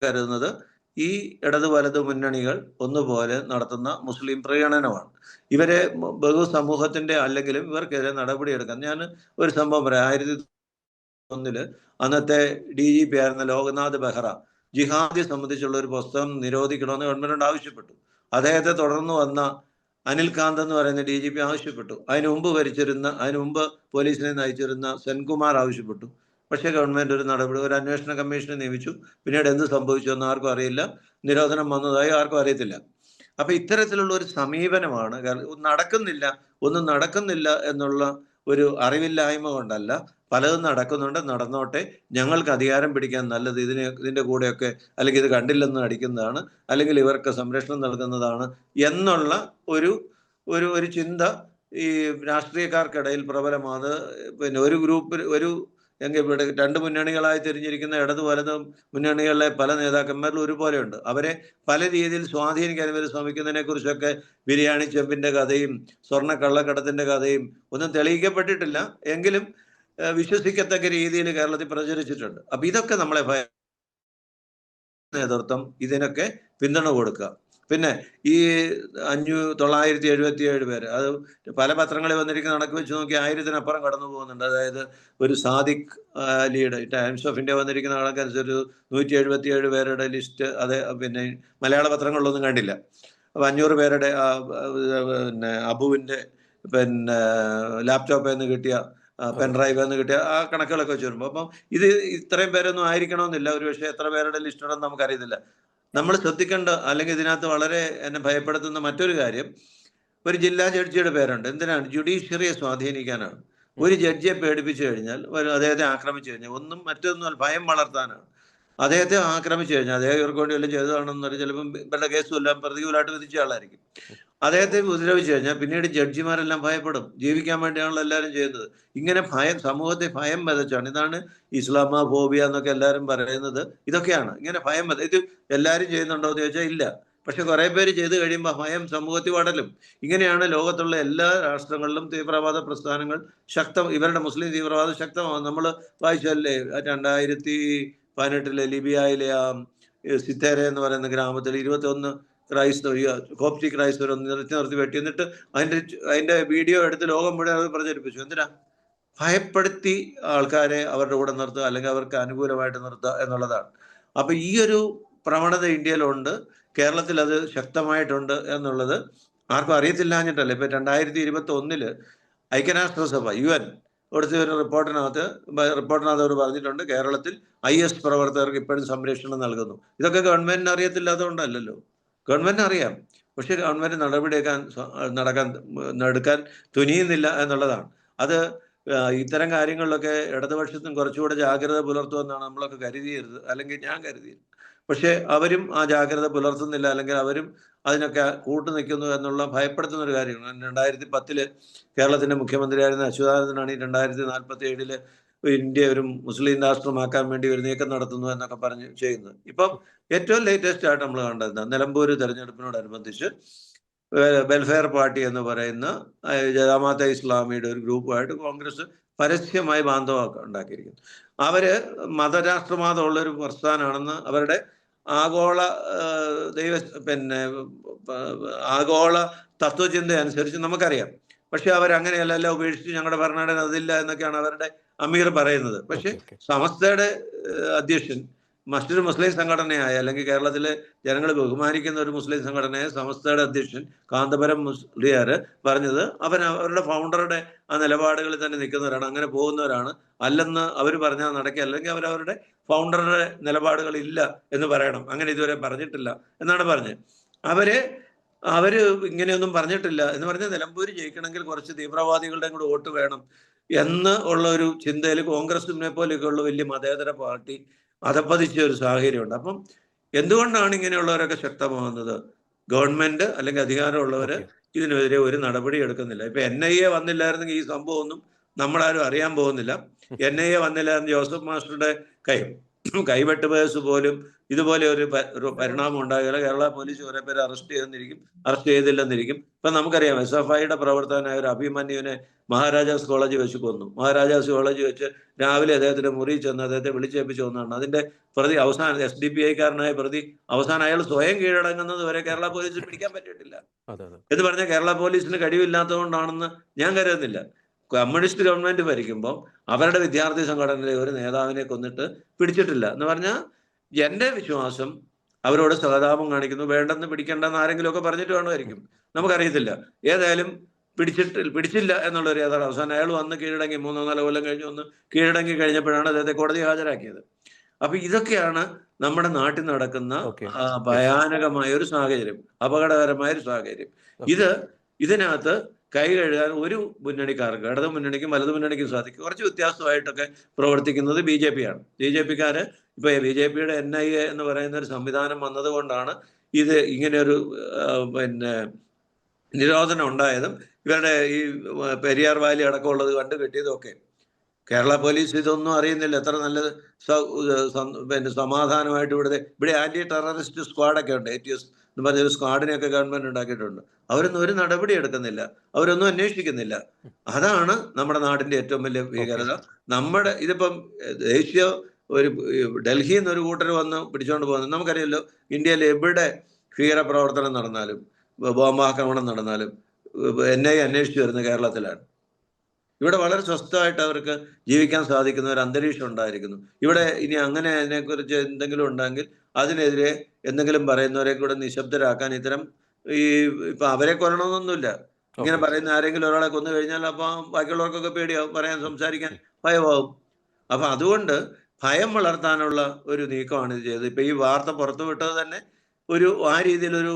കരുതുന്നത് ഈ ഇടത് വലത് മുന്നണികൾ ഒന്നുപോലെ നടത്തുന്ന മുസ്ലിം പ്രകടനമാണ്. ഇവരെ ബഹുസമൂഹത്തിന്റെ അല്ലെങ്കിലും ഇവർക്കെതിരെ നടപടിയെടുക്കാൻ ഞാൻ ഒരു സംഭവം പറയാം. 2001 അന്നത്തെ DGP ആയിരുന്ന ലോക്നാഥ് ബെഹ്റ ജിഹാദി സംബന്ധിച്ചുള്ള ഒരു പുസ്തകം നിരോധിക്കണമെന്ന് ഗവൺമെന്റിനോട് ആവശ്യപ്പെട്ടു. അദ്ദേഹത്തെ തുടർന്ന് വന്ന അനിൽകാന്ത് എന്ന് പറയുന്ന DGP ആവശ്യപ്പെട്ടു. അതിനു മുമ്പ് പോലീസിനെ നയിച്ചിരുന്ന സെൻകുമാർ ആവശ്യപ്പെട്ടു. പക്ഷേ ഗവൺമെന്റ് ഒരു അന്വേഷണ കമ്മീഷനെ നിയമിച്ചു. പിന്നീട് എന്ത് സംഭവിച്ചു എന്ന് ആർക്കും അറിയില്ല. നിരോധനം വന്നതായി ആർക്കും അറിയത്തില്ല. അപ്പൊ ഇത്തരത്തിലുള്ള ഒരു സമീപനമാണ്. ഒന്നും നടക്കുന്നില്ല എന്നുള്ള ഒരു അറിവില്ലായ്മ കൊണ്ടല്ല, പലതും നടക്കുന്നുണ്ട്, നടന്നോട്ടെ, ഞങ്ങൾക്ക് അധികാരം പിടിക്കാൻ നല്ലത് ഇതിന്റെ കൂടെയൊക്കെ, അല്ലെങ്കിൽ ഇത് കണ്ടില്ലെന്ന് അടിക്കുന്നതാണ്, അല്ലെങ്കിൽ ഇവർക്ക് സംരക്ഷണം നൽകുന്നതാണ് എന്നുള്ള ഒരു ചിന്ത ഈ രാഷ്ട്രീയക്കാർക്കിടയിൽ പ്രബലമാണ്. പിന്നെ ഇവിടെ 2 മുന്നണികളായി തിരിഞ്ഞിരിക്കുന്ന ഇടതു വലത് മുന്നണികളിലെ പല നേതാക്കന്മാരിലും ഒരുപോലെയുണ്ട്. അവരെ പല രീതിയിൽ സ്വാധീനിക്കാൻ ഇവർ ശ്രമിക്കുന്നതിനെ കുറിച്ചൊക്കെ ബിരിയാണി ചെമ്പിന്റെ കഥയും സ്വർണ്ണ കള്ളക്കടത്തിന്റെ കഥയും ഒന്നും തെളിയിക്കപ്പെട്ടിട്ടില്ല, എങ്കിലും വിശ്വസിക്കത്തക്ക രീതിയിൽ കേരളത്തിൽ പ്രചരിച്ചിട്ടുണ്ട്. അപ്പൊ ഇതൊക്കെ നമ്മളെ നേതൃത്വം ഇതിനൊക്കെ പിന്തുണ കൊടുക്കുക. പിന്നെ ഈ 977 പേര്, അത് പല പത്രങ്ങളിൽ വന്നിരിക്കുന്ന കണക്ക് വെച്ച് നോക്കി 1000-നപ്പുറം കടന്നു പോകുന്നുണ്ട്. അതായത് ഒരു സാദിഖ് അലിയുടെ ടൈംസ് ഓഫ് ഇന്ത്യ വന്നിരിക്കുന്ന കണക്കനുസരിച്ച് 177 പേരുടെ ലിസ്റ്റ്, പിന്നെ മലയാള പത്രങ്ങളിലൊന്നും കണ്ടില്ല. അപ്പൊ 500 പേരുടെ പിന്നെ അബുവിന്റെ പിന്നെ ലാപ്ടോപ്പിൽ നിന്ന് കിട്ടിയ പെൻഡ്രൈവ് എന്ന് കിട്ടിയ ആ കണക്കുകളൊക്കെ വെച്ച് വരുമ്പോൾ, അപ്പം ഇത് ഇത്രയും പേരൊന്നും ആയിരിക്കണമെന്നില്ല. ഒരുപക്ഷെ എത്ര പേരുടെ ലിസ്റ്റ് ഉണ്ടെന്ന് നമുക്കറിയത്തില്ല. നമ്മൾ ശ്രദ്ധിക്കേണ്ട, അല്ലെങ്കിൽ ഇതിനകത്ത് വളരെ എന്നെ ഭയപ്പെടുത്തുന്ന മറ്റൊരു കാര്യം, ഒരു ജില്ലാ ജഡ്ജിയുടെ പേരുണ്ട്. എന്തിനാണ്? ജുഡീഷ്യറിയെ സ്വാധീനിക്കാനാണ്. ഒരു ജഡ്ജിയെ പേടിപ്പിച്ചു കഴിഞ്ഞാൽ, അദ്ദേഹത്തെ ആക്രമിച്ചു കഴിഞ്ഞാൽ, മറ്റൊന്നും ഭയം വളർത്താനാണ്. അദ്ദേഹത്തെ ആക്രമിച്ചു കഴിഞ്ഞാൽ, അദ്ദേഹം ഇവർക്ക് വേണ്ടി വല്ലതും ചെയ്തതാണെന്ന് ചിലപ്പം ഇവരുടെ കേസും എല്ലാം പ്രതികൂലമായിട്ട് വിധിച്ച ആളായിരിക്കും. അദ്ദേഹത്തെ ഉപദ്രവിച്ചു കഴിഞ്ഞാൽ പിന്നീട് ജഡ്ജിമാരെല്ലാം ഭയപ്പെടും. ജീവിക്കാൻ വേണ്ടിയാണല്ലോ എല്ലാവരും ചെയ്യുന്നത്. ഇങ്ങനെ സമൂഹത്തെ ഭയം വിതച്ചാണ്. ഇതാണ് ഇസ്ലാമോഫോബിയ എന്നൊക്കെ എല്ലാവരും പറയുന്നത്. ഇതൊക്കെയാണ് ഇങ്ങനെ ഭയം ഇത് എല്ലാവരും ചെയ്യുന്നുണ്ടോ എന്ന് ചോദിച്ചാൽ ഇല്ല. പക്ഷെ കുറെ പേര് ചെയ്തു കഴിയുമ്പോൾ ഭയം സമൂഹത്തിൽ പടരും. ഇങ്ങനെയാണ് ലോകത്തുള്ള എല്ലാ രാഷ്ട്രങ്ങളിലും തീവ്രവാദ പ്രസ്ഥാനങ്ങൾ ഇവരുടെ മുസ്ലിം തീവ്രവാദം ശക്തമാകും. നമ്മൾ വായിച്ചല്ലേ 2018 ലിബിയയിലെ ആ സിത്തേര എന്ന് പറയുന്ന ഗ്രാമത്തിൽ 21 കോപ്റ്റിക് ക്രൈസ്തവർ നിർത്തി വെട്ടി. എന്നിട്ട് അതിന്റെ വീഡിയോ എടുത്ത് ലോകം മുഴുവൻ അത് പ്രചരിപ്പിച്ചു. എന്തിനാ? ഭയപ്പെടുത്തി ആൾക്കാരെ അവരുടെ കൂടെ നിർത്തുക, അല്ലെങ്കിൽ അവർക്ക് അനുകൂലമായിട്ട് നിർത്തുക എന്നുള്ളതാണ്. അപ്പൊ ഈ ഒരു പ്രവണത ഇന്ത്യയിലുണ്ട്, കേരളത്തിൽ അത് ശക്തമായിട്ടുണ്ട് എന്നുള്ളത് ആർക്കും അറിയത്തില്ലാഞ്ഞിട്ടല്ല. ഇപ്പൊ 2021 ഐക്യരാഷ്ട്രസഭ UN കൊടുത്ത ഒരു റിപ്പോർട്ടിനകത്ത് അവർ പറഞ്ഞിട്ടുണ്ട്, കേരളത്തിൽ IS പ്രവർത്തകർക്ക് ഇപ്പോഴും സംരക്ഷണം നൽകുന്നു. ഇതൊക്കെ ഗവൺമെന്റിന് അറിയത്തില്ലാത്തതുകൊണ്ടല്ലോ, ഗവൺമെന്റിന് അറിയാം. പക്ഷെ ഗവൺമെന്റ് നടക്കാൻ തുനിയുന്നില്ല എന്നുള്ളതാണ്. അത് ഇത്തരം കാര്യങ്ങളിലൊക്കെ ഇടതുപക്ഷത്തും കുറച്ചുകൂടെ ജാഗ്രത പുലർത്തുമെന്നാണ് നമ്മളൊക്കെ കരുതിയത്, അല്ലെങ്കിൽ ഞാൻ കരുതിയത്. പക്ഷെ അവരും ആ ജാഗ്രത പുലർത്തുന്നില്ല, അല്ലെങ്കിൽ അവരും അതിനൊക്കെ കൂട്ടുനിൽക്കുന്നു എന്നുള്ള ഭയപ്പെടുത്തുന്ന ഒരു കാര്യമാണ്. 2010 കേരളത്തിന്റെ മുഖ്യമന്ത്രിയായിരുന്ന അച്യുതാനന്ദനാണ് 2047 ഇന്ത്യ ഒരു മുസ്ലിം രാഷ്ട്രമാക്കാൻ വേണ്ടി ഒരു നീക്കം നടത്തുന്നു എന്നൊക്കെ പറഞ്ഞ് ചെയ്യുന്നത്. ഇപ്പം ഏറ്റവും ലേറ്റസ്റ്റ് ആയിട്ട് നമ്മൾ കണ്ടത് നിലമ്പൂർ തെരഞ്ഞെടുപ്പിനോടനുബന്ധിച്ച് വെൽഫെയർ പാർട്ടി എന്ന് പറയുന്ന ജമാഅത്തെ ഇസ്ലാമിയുടെ ഒരു ഗ്രൂപ്പുമായിട്ട് കോൺഗ്രസ് പരസ്യമായി ബാന്ധവം ഉണ്ടാക്കിയിരിക്കുന്നു. അവര് മതരാഷ്ട്രവാദമുള്ള ഒരു പ്രസ്ഥാനമാണെന്ന് അവരുടെ ആഗോള ആഗോള തത്വചിന്ത അനുസരിച്ച് നമുക്കറിയാം. പക്ഷെ അവരങ്ങനെയല്ല, എല്ലാം ഉപേക്ഷിച്ച് ഞങ്ങളുടെ ഭരണഘടന അതില്ല എന്നൊക്കെയാണ് അവരുടെ അമീർ പറയുന്നത്. പക്ഷെ സമസ്തയുടെ അധ്യക്ഷൻ മറ്റൊരു മുസ്ലിം സംഘടനയായ, അല്ലെങ്കിൽ കേരളത്തിലെ ജനങ്ങൾ ബഹുമാനിക്കുന്ന ഒരു മുസ്ലിം സംഘടനയായ സമസ്തയുടെ അധ്യക്ഷൻ കാന്തപുരം മുസ്ലിയാർ പറഞ്ഞത് അവരുടെ ഫൗണ്ടറുടെ ആ നിലപാടുകളിൽ തന്നെ നിൽക്കുന്നവരാണ്, അങ്ങനെ പോകുന്നവരാണ്. അല്ലെന്ന് അവർ പറഞ്ഞാൽ നടക്കുക, അല്ലെങ്കിൽ അവരവരുടെ ഫൗണ്ടറുടെ നിലപാടുകൾ ഇല്ല എന്ന് പറയണം. അങ്ങനെ ഇതുവരെ പറഞ്ഞിട്ടില്ല എന്നാണ് പറഞ്ഞത്. അവര് ഇങ്ങനെയൊന്നും പറഞ്ഞിട്ടില്ല എന്ന് പറഞ്ഞാൽ നിലമ്പൂർ ജയിക്കണമെങ്കിൽ കുറച്ച് തീവ്രവാദികളുടെ കൂടെ വോട്ട് വേണം എന്ന് ഉള്ള ഒരു ചിന്തയിൽ കോൺഗ്രസിനെ പോലെയൊക്കെയുള്ള വലിയ മതേതര പാർട്ടി അധപ്പതിച്ച ഒരു സാഹചര്യമുണ്ട്. അപ്പം എന്തുകൊണ്ടാണ് ഇങ്ങനെയുള്ളവരൊക്കെ ശക്തമാകുന്നത്? ഗവൺമെന്റ് അല്ലെങ്കിൽ അധികാരമുള്ളവര് ഇതിനെതിരെ ഒരു നടപടി എടുക്കുന്നില്ല. ഇപ്പൊ NIA വന്നില്ലായിരുന്നെങ്കിൽ ഈ സംഭവം ഒന്നും നമ്മളാരും അറിയാൻ പോകുന്നില്ല. NIA വന്നില്ലായിരുന്നു, ജോസഫ് മാസ്റ്ററുടെ കൈവെട്ട് കേസ് പോലും ഇതുപോലെ ഒരു പരിണാമം ഉണ്ടാകില്ല. കേരള പോലീസ് കുറെ പേര് അറസ്റ്റ് ചെയ്തില്ലെന്നിരിക്കും. ഇപ്പൊ നമുക്കറിയാം SFIയുടെ പ്രവർത്തകനായ ഒരു അഭിമന്യുവിനെ മഹാരാജാസ് കോളേജ് വെച്ച് കൊന്നു. മഹാരാജാസ് കോളേജ് വെച്ച് രാവിലെ അദ്ദേഹത്തിന്റെ മുറി ചെന്ന് അദ്ദേഹത്തെ വിളിച്ചേപ്പിച്ചു കൊന്നാണ്. അതിന്റെ പ്രതി അവസാനം SDPI-കാരനായ പ്രതി അവസാനം അയാൾ സ്വയം കീഴടങ്ങുന്നത് വരെ കേരള പോലീസിന് പിടിക്കാൻ പറ്റിയിട്ടില്ല. എന്ന് പറഞ്ഞാൽ കേരള പോലീസിന് കഴിവില്ലാത്തതുകൊണ്ടാണെന്ന് ഞാൻ കരുതുന്നില്ല. കമ്മ്യൂണിസ്റ്റ് ഗവൺമെന്റ് ഭരിക്കുമ്പോൾ അവരുടെ വിദ്യാർത്ഥി സംഘടനയിലെ ഒരു നേതാവിനെ കൊന്നിട്ട് പിടിച്ചിട്ടില്ല എന്ന് പറഞ്ഞാൽ എന്റെ വിശ്വാസം അവരോട് സഹതാപം കാണിക്കുന്നു. വേണ്ടെന്ന് പിടിക്കേണ്ടെന്ന് ആരെങ്കിലും ഒക്കെ പറഞ്ഞിട്ട് വേണമായിരിക്കും, നമുക്കറിയത്തില്ല. ഏതായാലും പിടിച്ചില്ല എന്നുള്ളൊരു യാഥാർത്ഥ്യം. അവസാനം അയാൾ വന്ന് കീഴടങ്ങി 3-4 കൊല്ലം കഴിഞ്ഞ് വന്ന് കീഴടങ്ങി കഴിഞ്ഞപ്പോഴാണ് അദ്ദേഹത്തെ കോടതി ഹാജരാക്കിയത്. അപ്പൊ ഇതൊക്കെയാണ് നമ്മുടെ നാട്ടിൽ നടക്കുന്ന ഭയാനകമായ ഒരു സാഹചര്യം, അപകടകരമായ ഒരു സാഹചര്യം. ഇതിനകത്ത് കൈ കഴുകാൻ ഒരു മുന്നണിക്കാർക്ക്, ഇടതു മുന്നണിക്കും വലതു മുന്നണിക്കും സാധിക്കും. കുറച്ച് വ്യത്യാസമായിട്ടൊക്കെ പ്രവർത്തിക്കുന്നത് BJP ആണ്. BJP-ക്കാര് ഇപ്പൊ BJP-യുടെ NIA എന്ന് പറയുന്ന ഒരു സംവിധാനം വന്നതുകൊണ്ടാണ് ഇത് ഇങ്ങനെയൊരു നിരോധനം ഉണ്ടായതും ഇവരുടെ ഈ പെരിയാർ വാലി അടക്കമുള്ളത് കണ്ടു കെട്ടിയതും ഒക്കെ. കേരള പോലീസ് ഇതൊന്നും അറിയുന്നില്ല. എത്ര നല്ലത് സമാധാനമായിട്ട് ഇവിടെ ആന്റി ടെററിസ്റ്റ് സ്ക്വാഡൊക്കെ ഉണ്ട്, ATS എന്ന് പറഞ്ഞൊരു സ്ക്വാഡിനെയൊക്കെ ഗവൺമെന്റ് ഉണ്ടാക്കിയിട്ടുണ്ട്. അവരൊന്നും ഒരു നടപടി എടുക്കുന്നില്ല, അവരൊന്നും അന്വേഷിക്കുന്നില്ല. അതാണ് നമ്മുടെ നാടിന്റെ ഏറ്റവും വലിയ ഭീകരത. ഇതിപ്പം ദേശീയ ഡൽഹിയിൽ നിന്ന് ഒരു കൂട്ടർ വന്ന് പിടിച്ചുകൊണ്ട് പോകുന്നത് നമുക്കറിയാമല്ലോ. ഇന്ത്യയിൽ എവിടെ ഭീകരപ്രവർത്തനം നടന്നാലും ബോംബാക്രമണം നടന്നാലും NIA അന്വേഷിച്ചു വരുന്നത് കേരളത്തിലാണ്. ഇവിടെ വളരെ സ്വസ്ഥമായിട്ട് അവർക്ക് ജീവിക്കാൻ സാധിക്കുന്ന ഒരു അന്തരീക്ഷം ഉണ്ടായിരിക്കുന്നു. ഇവിടെ ഇനി അങ്ങനെ അതിനെക്കുറിച്ച് എന്തെങ്കിലും ഉണ്ടെങ്കിൽ അതിനെതിരെ എന്തെങ്കിലും പറയുന്നവരെ കൂടെ നിശബ്ദരാക്കാൻ ഇത്തരം ഇപ്പൊ അവരെ കൊല്ലണമെന്നൊന്നുമില്ല. ഇങ്ങനെ പറയുന്ന ആരെങ്കിലും ഒരാളെ കൊന്നു കഴിഞ്ഞാൽ അപ്പൊ ബാക്കിയുള്ളവർക്കൊക്കെ പേടിയാവും, പറയാൻ സംസാരിക്കാൻ ഭയമാവും. അപ്പൊ അതുകൊണ്ട് ഭയം വളർത്താനുള്ള ഒരു നീക്കമാണ് ഇത് ചെയ്തത്. ഇപ്പൊ ഈ വാർത്ത പുറത്തു വിട്ടത് തന്നെ ആ രീതിയിലൊരു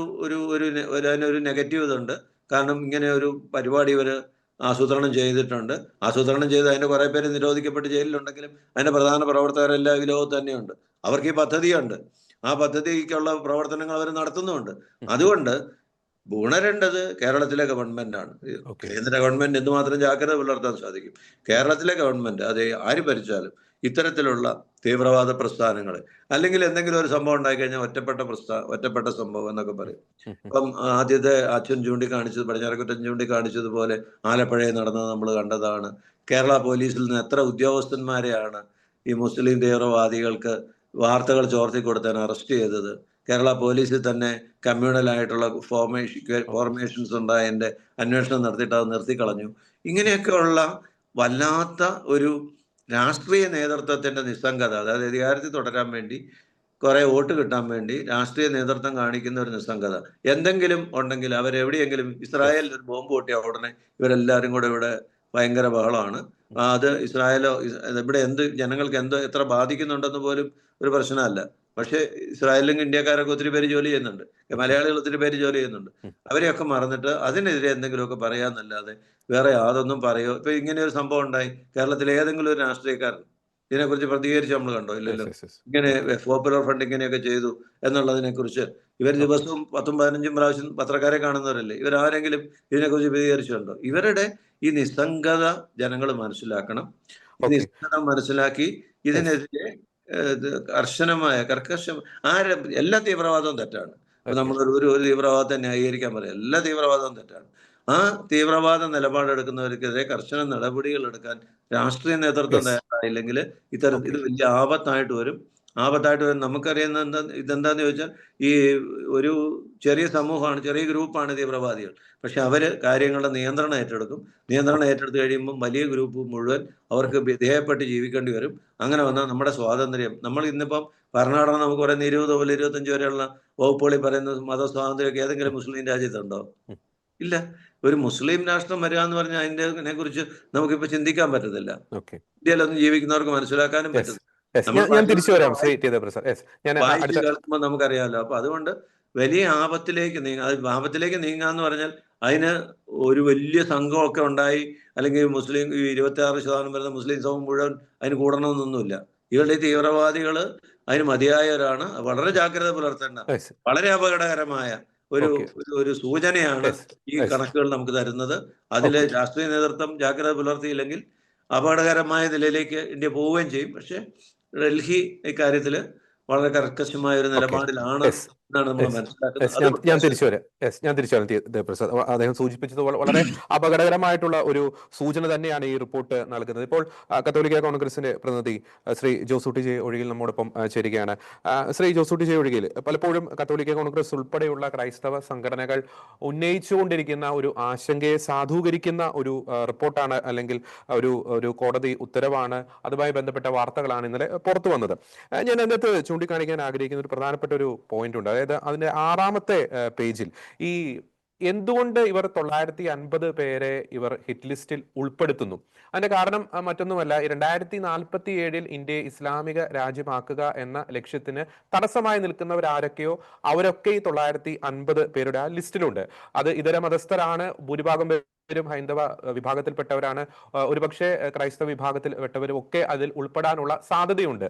അതിനൊരു നെഗറ്റീവ് ഇതുണ്ട്. കാരണം ഇങ്ങനെ ഒരു പരിപാടി ഇവര് ആസൂത്രണം ചെയ്തിട്ടുണ്ട്. ആസൂത്രണം ചെയ്ത് അതിന്റെ കുറെ പേര് നിരോധിക്കപ്പെട്ട് ജയിലിലുണ്ടെങ്കിലും അതിന്റെ പ്രധാന പ്രവർത്തകരെല്ലാം ഈ ലോകത്ത് തന്നെയുണ്ട്. അവർക്ക് ഈ പദ്ധതിയുണ്ട്, ആ പദ്ധതിക്കുള്ള പ്രവർത്തനങ്ങൾ അവർ നടത്തുന്നുമുണ്ട്. അതുകൊണ്ട് ഉണരേണ്ടത് കേരളത്തിലെ ഗവൺമെന്റാണ്. കേന്ദ്ര ഗവൺമെന്റ് എന്തുമാത്രം ജാഗ്രത പുലർത്താൻ സാധിക്കും? കേരളത്തിലെ ഗവൺമെന്റ് അത് ആര് ഭരിച്ചാലും ഇത്തരത്തിലുള്ള തീവ്രവാദ പ്രസ്ഥാനങ്ങൾ. അല്ലെങ്കിൽ എന്തെങ്കിലും ഒരു സംഭവം ഉണ്ടായിക്കഴിഞ്ഞാൽ ഒറ്റപ്പെട്ട സംഭവം എന്നൊക്കെ പറയും. ഇപ്പം ആദ്യത്തെ അച്ഛൻ ചൂണ്ടിക്കാണിച്ചത്, പടിഞ്ഞാറക്കുറ്റൻ ചൂണ്ടിക്കാണിച്ചതുപോലെ ആലപ്പുഴയിൽ നടന്നത് നമ്മൾ കണ്ടതാണ്. കേരള പോലീസിൽ നിന്ന് എത്ര ഉദ്യോഗസ്ഥന്മാരെയാണ് ഈ മുസ്ലിം തീവ്രവാദികൾക്ക് വാർത്തകൾ ചോർത്തി കൊടുത്താൻ അറസ്റ്റ് ചെയ്തത്. കേരള പോലീസിൽ തന്നെ കമ്മ്യൂണലായിട്ടുള്ള ഫോർമേഷൻസ് ഉണ്ടായതിൻ്റെ അന്വേഷണം നടത്തിയിട്ട് അത് നിർത്തിക്കളഞ്ഞു. ഇങ്ങനെയൊക്കെയുള്ള വല്ലാത്ത ഒരു രാഷ്ട്രീയ നേതൃത്വത്തിന്റെ നിസ്സംഗത, അതായത് അധികാരത്തിൽ തുടരാൻ വേണ്ടി, കുറെ വോട്ട് കിട്ടാൻ വേണ്ടി രാഷ്ട്രീയ നേതൃത്വം കാണിക്കുന്ന ഒരു നിസ്സംഗത എന്തെങ്കിലും ഉണ്ടെങ്കിൽ അവരെവിടെയെങ്കിലും ഇസ്രായേലിൽ ഒരു ബോംബ് പൊട്ടിയ ഉടനെ ഇവരെല്ലാവരും കൂടെ ഇവിടെ ഭയങ്കര ബഹളമാണ്. അത് ഇസ്രായേലോ ഇവിടെ ജനങ്ങൾക്ക് എത്ര ബാധിക്കുന്നുണ്ടെന്ന് പോലും ഒരു പ്രശ്നമല്ല. പക്ഷെ ഇസ്രായേലിലും ഇന്ത്യക്കാരൊക്കെ ഒത്തിരി പേര് ജോലി ചെയ്യുന്നുണ്ട്, മലയാളികൾ ഒത്തിരി പേര് ജോലി ചെയ്യുന്നുണ്ട്. അവരെയൊക്കെ മറന്നിട്ട് അതിനെതിരെ എന്തെങ്കിലുമൊക്കെ പറയാന്നല്ലാതെ വേറെ യാതൊന്നും പറയോ. ഇപ്പൊ ഇങ്ങനെ ഒരു സംഭവം ഉണ്ടായി, കേരളത്തിലെ ഏതെങ്കിലും ഒരു രാഷ്ട്രീയക്കാരൻ ഇതിനെക്കുറിച്ച് പ്രതികരിച്ച് നമ്മൾ കണ്ടോ? ഇല്ലല്ലോ. ഇങ്ങനെ പോപ്പുലർ ഫ്രണ്ട് ഇങ്ങനെയൊക്കെ ചെയ്തു എന്നുള്ളതിനെ കുറിച്ച് ഇവർ ദിവസവും 10-15 പ്രാവശ്യം പത്രക്കാരെ കാണുന്നവരല്ലേ, ഇവരാരെങ്കിലും ഇതിനെക്കുറിച്ച് പ്രതികരിച്ചിട്ടുണ്ടോ? ഇവരുടെ ഈ നിസ്സംഗത ജനങ്ങൾ മനസ്സിലാക്കണം. ഈ നിസ്സംഗത മനസ്സിലാക്കി ഇതിനെതിരെ എല്ലാ തീവ്രവാദവും തെറ്റാണ്. നമ്മൾ ഒരു തീവ്രവാദത്തെ ന്യായീകരിക്കാൻ പറയാം, എല്ലാ തീവ്രവാദവും തെറ്റാണ്. ആ തീവ്രവാദ നിലപാടെടുക്കുന്നവർക്കെതിരെ കർശന നടപടികൾ എടുക്കാൻ രാഷ്ട്രീയ നേതൃത്വം തയ്യാറായില്ലെങ്കിൽ ഇത് വലിയ ആപത്തായിട്ട് വരും. നമുക്കറിയുന്ന ഇതെന്താന്ന് ചോദിച്ചാൽ, ഈ ഒരു ചെറിയ സമൂഹമാണ്, ചെറിയ ഗ്രൂപ്പാണ് തീവ്രവാദികൾ. പക്ഷെ അവര് കാര്യങ്ങളുടെ നിയന്ത്രണം ഏറ്റെടുക്കും. നിയന്ത്രണം ഏറ്റെടുത്ത് കഴിയുമ്പോൾ വലിയ ഗ്രൂപ്പ് മുഴുവൻ അവർക്ക് വിധേയപ്പെട്ട് ജീവിക്കേണ്ടി വരും. അങ്ങനെ വന്നാൽ നമ്മുടെ സ്വാതന്ത്ര്യം, നമ്മൾ ഇന്നിപ്പം ഭരണഘടന നമുക്ക് പറയുന്ന 20 മുതൽ 25 വരെയുള്ള വകുപ്പുകളിൽ പറയുന്ന മതസ്വാതന്ത്ര്യമൊക്കെ ഏതെങ്കിലും മുസ്ലിം രാജ്യത്തുണ്ടോ? ഇല്ല. ഒരു മുസ്ലിം രാഷ്ട്രം വരിക എന്ന് പറഞ്ഞാൽ അതിനെ കുറിച്ച് നമുക്കിപ്പോ ചിന്തിക്കാൻ പറ്റത്തില്ല. ഇന്ത്യയിലൊന്നും ജീവിക്കുന്നവർക്ക് മനസ്സിലാക്കാനും പറ്റും. വായിച്ചു കേൾക്കുമ്പോൾ നമുക്കറിയാമല്ലോ. അപ്പൊ അതുകൊണ്ട് വലിയ ആപത്തിലേക്ക് നീങ്ങാന്ന് പറഞ്ഞാൽ അതിന് ഒരു വലിയ സംഘമൊക്കെ ഉണ്ടായി, അല്ലെങ്കിൽ മുസ്ലിം 26% വരുന്ന മുസ്ലിം സമൂഹം മുഴുവൻ അതിന് കൂടണമെന്നൊന്നുമില്ല. ഇവരുടെ തീവ്രവാദികൾ അതിന് മതിയായവരാണ്. വളരെ ജാഗ്രത പുലർത്തേണ്ട, വളരെ അപകടകരമായ ഒരു സൂചനയാണ് ഈ കണക്കുകൾ നമുക്ക് തരുന്നത്. അതിലെ രാഷ്ട്രീയ നേതൃത്വം ജാഗ്രത പുലർത്തിയില്ലെങ്കിൽ അപകടകരമായ നിലയിലേക്ക് ഇന്ത്യ പോവുകയും ചെയ്യും. പക്ഷെ ഡൽഹി ഇക്കാര്യത്തില് വളരെ കർക്കശമായ ഒരു നിലപാടിലാണ് എന്നാണ് നമ്മൾ മനസ്സിലാക്കുന്നത്. ഞാൻ തിരിച്ചു വരാം ദേവപ്രസാദ്. അദ്ദേഹം സൂചിപ്പിച്ചത് വളരെ അപകടകരമായിട്ടുള്ള ഒരു സൂചന തന്നെയാണ് ഈ റിപ്പോർട്ട് നൽകുന്നത്. ഇപ്പോൾ കത്തോലിക്ക കോൺഗ്രസിന്റെ പ്രതിനിധി ശ്രീ ജോസൂട്ടി ജെ ഒഴികിൽ നമ്മോടൊപ്പം ചേരുകയാണ്. ശ്രീ ജോസൂട്ടി ജെ ഒഴികിൽ, പലപ്പോഴും കത്തോലിക്ക കോൺഗ്രസ് ഉൾപ്പെടെയുള്ള ക്രൈസ്തവ സംഘടനകൾ ഉന്നയിച്ചുകൊണ്ടിരിക്കുന്ന ഒരു ആശങ്കയെ സാധൂകരിക്കുന്ന ഒരു റിപ്പോർട്ടാണ്, അല്ലെങ്കിൽ ഒരു കോടതി ഉത്തരവാണ്, അതുമായി ബന്ധപ്പെട്ട വാർത്തകളാണ് ഇന്നലെ പുറത്തു വന്നത്. ഞാൻ അതിനകത്ത് ചൂണ്ടിക്കാണിക്കാൻ ആഗ്രഹിക്കുന്ന ഒരു പ്രധാനപ്പെട്ട ഒരു പോയിന്റ് ഉണ്ട്. അതായത് അതിന്റെ 6ാമത്തെ പേജിൽ ഈ എന്തുകൊണ്ട് ഇവർ 950 പേരെ ഇവർ ഹിറ്റ് ലിസ്റ്റിൽ ഉൾപ്പെടുത്തുന്നു? അതിന്റെ കാരണം മറ്റൊന്നുമല്ല, 2047 ഇന്ത്യയെ ഇസ്ലാമിക രാജ്യമാക്കുക എന്ന ലക്ഷ്യത്തിന് തടസ്സമായി നിൽക്കുന്നവരാരൊക്കെയോ അവരൊക്കെ ഈ 950 പേരുടെ ആ ലിസ്റ്റിലുണ്ട്. അത് ഇതര മതസ്ഥരാണ്, ഭൂരിഭാഗം പേരും ഹൈന്ദവ വിഭാഗത്തിൽപ്പെട്ടവരാണ്, ഒരുപക്ഷെ ക്രൈസ്തവ വിഭാഗത്തിൽപ്പെട്ടവരും ഒക്കെ അതിൽ ഉൾപ്പെടാനുള്ള സാധ്യതയുണ്ട്.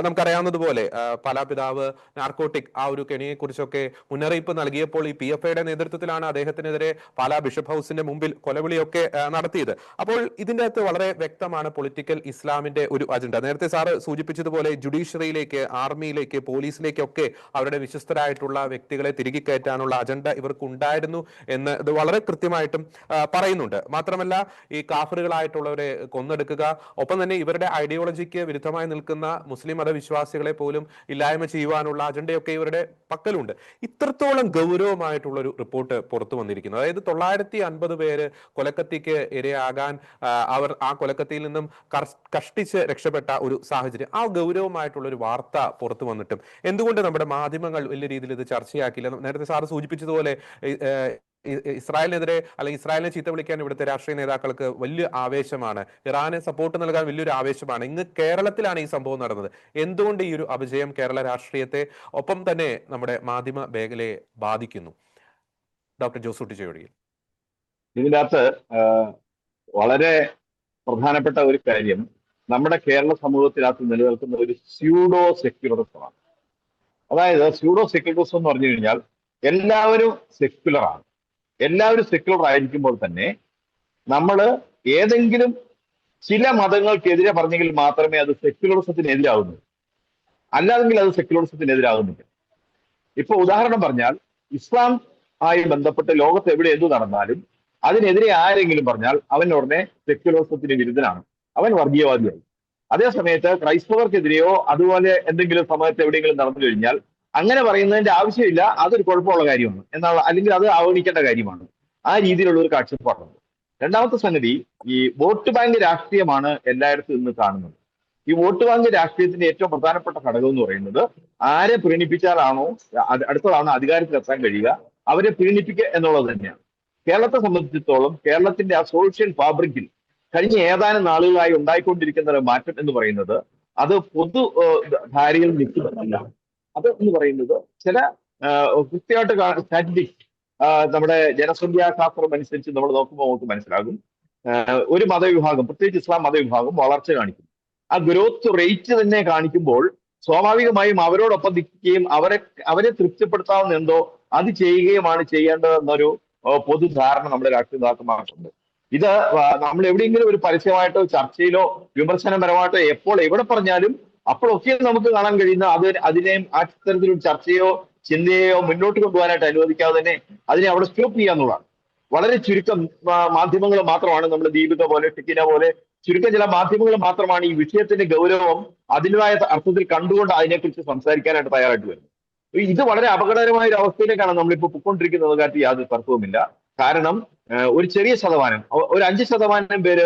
നമുക്കറിയാവുന്നതുപോലെ പാലാ പിതാവ് നാർക്കോട്ടിക് ആ ഒരു കെണിയെ കുറിച്ചൊക്കെ മുന്നറിയിപ്പ് നൽകിയപ്പോൾ ഈ PFIയുടെ നേതൃത്വത്തിലാണ് അദ്ദേഹത്തിനെതിരെ പാലാ ബിഷപ്പ് ഹൗസിന്റെ മുമ്പിൽ കൊലവിളിയൊക്കെ നടത്തിയത്. അപ്പോൾ ഇതിന്റെ അകത്ത് വളരെ വ്യക്തമാണ് പൊളിറ്റിക്കൽ ഇസ്ലാമിന്റെ ഒരു അജണ്ട. നേരത്തെ സാറ് സൂചിപ്പിച്ചതുപോലെ ജുഡീഷ്യറിയിലേക്ക്, ആർമിയിലേക്ക്, പോലീസിലേക്കൊക്കെ അവരുടെ വിശ്വസ്തരായിട്ടുള്ള വ്യക്തികളെ തിരികെ കയറ്റാനുള്ള അജണ്ട ഇവർക്ക് ഉണ്ടായിരുന്നു എന്ന് ഇത് വളരെ കൃത്യമായിട്ടും പറയുന്നുണ്ട്. മാത്രമല്ല, ഈ കാഫറുകളായിട്ടുള്ളവരെ കൊന്നെടുക്കുക, ഒപ്പം തന്നെ ഇവരുടെ ഐഡിയോളജിക്ക് വിരുദ്ധമായി നിൽക്കുന്ന മുസ്ലിം മതവിശ്വാസികളെ പോലും ഇല്ലായ്മ ചെയ്യുവാനുള്ള അജണ്ടയൊക്കെ ഇവരുടെ പക്കലുണ്ട്. ഇത്രത്തോളം ഗൗരവമായിട്ടുള്ള ഒരു റിപ്പോർട്ട് പുറത്തു വന്നിരിക്കുന്നു. അതായത് 950 പേര് കൊലക്കത്തിക്ക് ഇരയാകാൻ അവർ ആ കൊലക്കത്തിയിൽ നിന്നും കഷ്ടിച്ച് രക്ഷപ്പെട്ട ഒരു സാഹചര്യം, ആ ഗൗരവമായിട്ടുള്ള ഒരു വാർത്ത പുറത്തു വന്നിട്ടും എന്തുകൊണ്ട് നമ്മുടെ മാധ്യമങ്ങൾ വലിയ രീതിയിൽ ഇത് ചർച്ചയാക്കില്ല? നേരത്തെ സാറ് സൂചിപ്പിച്ചതുപോലെ ഇസ്രായേലിനെതിരെ, അല്ലെങ്കിൽ ഇസ്രായേലിനെ ചീത്ത വിളിക്കാൻ ഇവിടുത്തെ രാഷ്ട്രീയ നേതാക്കൾക്ക് വലിയ ആവേശമാണ്, ഇറാന് സപ്പോർട്ട് നൽകാൻ വലിയൊരു ആവേശമാണ്. ഇന്ന് കേരളത്തിലാണ് ഈ സംഭവം നടന്നത്. എന്തുകൊണ്ട് ഈ ഒരു അപജയം കേരള രാഷ്ട്രീയത്തെ, ഒപ്പം തന്നെ നമ്മുടെ മാധ്യമ മേഖലയെ ബാധിക്കുന്നു? Doctor Josootty J. ഇതിൻ്റെ അകത്ത് വളരെ പ്രധാനപ്പെട്ട ഒരു കാര്യം, നമ്മുടെ കേരള സമൂഹത്തിനകത്ത് നിലനിൽക്കുന്ന ഒരു സ്യൂഡോ സെക്യുലറിസമാണ്. അതായത് സ്യൂഡോ സെക്യുലറിസം എന്ന് പറഞ്ഞു കഴിഞ്ഞാൽ എല്ലാവരും സെക്യുലറാണ്. എല്ലാവരും സെക്യുലർ ആയിരിക്കുമ്പോൾ തന്നെ നമ്മൾ ഏതെങ്കിലും ചില മതങ്ങൾക്കെതിരെ പറഞ്ഞെങ്കിൽ മാത്രമേ അത് സെക്യുലറിസത്തിനെതിരാകുന്നു, അല്ലാതെങ്കിൽ അത് സെക്യുലറിസത്തിനെതിരാകുന്നില്ല. ഇപ്പൊ ഉദാഹരണം പറഞ്ഞാൽ, ഇസ്ലാം ആയി ബന്ധപ്പെട്ട് ലോകത്ത് എവിടെ എന്തു നടന്നാലും അതിനെതിരെ ആരെങ്കിലും പറഞ്ഞാൽ അവൻ ഉടനെ സെക്യുലറിസത്തിന് വിരുദ്ധനാണ്, അവൻ വർഗീയവാദിയായി. അതേ സമയത്ത് ക്രൈസ്തവർക്കെതിരെയോ അതുപോലെ എന്തെങ്കിലും സമയത്ത് എവിടെയെങ്കിലും നടന്നു കഴിഞ്ഞാൽ അങ്ങനെ പറയുന്നതിന്റെ ആവശ്യമില്ല, അതൊരു കുഴപ്പമുള്ള കാര്യമാണ് എന്നാൽ, അല്ലെങ്കിൽ അത് അവഗണിക്കേണ്ട കാര്യമാണ്. ആ രീതിയിലുള്ള ഒരു കാഴ്ചപ്പാടുണ്ട്. രണ്ടാമത്തെ സംഗതി, ഈ വോട്ട് ബാങ്ക് രാഷ്ട്രീയമാണ് എല്ലായിടത്തും ഇന്ന് കാണുന്നത്. ഈ വോട്ട് ബാങ്ക് രാഷ്ട്രീയത്തിന്റെ ഏറ്റവും പ്രധാനപ്പെട്ട ഘടകം എന്ന് പറയുന്നത് ആരെ പ്രീണിപ്പിച്ചാലാണോ അടുത്തതാണോ അധികാരത്തിലെത്താൻ കഴിയുക അവരെ പ്രീണിപ്പിക്കുക എന്നുള്ളത് തന്നെയാണ്. കേരളത്തെ സംബന്ധിച്ചിടത്തോളം കേരളത്തിന്റെ ആ സോഷ്യൽ ഫാബ്രിക്കിൽ കഴിഞ്ഞ ഏതാനും നാളുകളായി ഉണ്ടായിക്കൊണ്ടിരിക്കുന്ന ഒരു മാറ്റം എന്ന് പറയുന്നത് അത് പൊതു ധാരയിൽ നിൽക്കുന്നില്ല. അത് എന്ന് പറയുന്നത് ചില കൃത്യമായിട്ട് സ്റ്റാറ്റിസ്റ്റിക്സ് നമ്മുടെ ജനസംഖ്യാശാസ്ത്രം അനുസരിച്ച് നമ്മൾ നോക്കുമ്പോൾ നമുക്ക് മനസ്സിലാകും, ഒരു മതവിഭാഗം, പ്രത്യേകിച്ച് ഇസ്ലാം മതവിഭാഗം വളർച്ച കാണിക്കും. ആ ഗ്രോത്ത് റേറ്റ് തന്നെ കാണിക്കുമ്പോൾ സ്വാഭാവികമായും അവരോടൊപ്പം നിൽക്കുകയും അവരെ തൃപ്തിപ്പെടുത്താവുന്ന എന്തോ അത് ചെയ്യുകയുമാണ് ചെയ്യേണ്ടതെന്നൊരു പൊതുധാരണ നമ്മുടെ രാഷ്ട്രീയ നേതാക്കന്മാർക്കുണ്ട്. ഇത് നമ്മൾ എവിടെയെങ്കിലും ഒരു പരസ്യമായിട്ടോ ചർച്ചയിലോ വിമർശനപരമായിട്ടോ എവിടെ പറഞ്ഞാലും അപ്പോഴൊക്കെ നമുക്ക് കാണാൻ കഴിയുന്ന അതിനെ ആ തരത്തിലൊരു ചർച്ചയോ ചിന്തയോ മുന്നോട്ട് കൊണ്ടുപോകാനായിട്ട് അനുവദിക്കാതെ തന്നെ അതിനെ അവിടെ സ്റ്റോപ്പ് ചെയ്യാന്നുള്ളതാണ്. വളരെ ചുരുക്കം മാധ്യമങ്ങൾ മാത്രമാണ്, നമ്മുടെ ദീപിക പോലെ ടിക്കിന പോലെ ചുരുക്കം ചില മാധ്യമങ്ങൾ മാത്രമാണ് ഈ വിഷയത്തിന്റെ ഗൗരവം അതിൻ്റെതായ അർത്ഥത്തിൽ കണ്ടുകൊണ്ട് അതിനെക്കുറിച്ച് സംസാരിക്കാനായിട്ട് തയ്യാറായിട്ട് വരുന്നത്. ഇത് വളരെ അപകടകരമായ ഒരു അവസ്ഥയിലേക്കാണ് നമ്മളിപ്പോൾ പൊയ്ക്കൊണ്ടിരിക്കുന്നത് കാര്യത്തിൽ യാതൊരു തർക്കവുമില്ല. കാരണം ഒരു ചെറിയ ശതമാനം, ഒരു 5% പേര്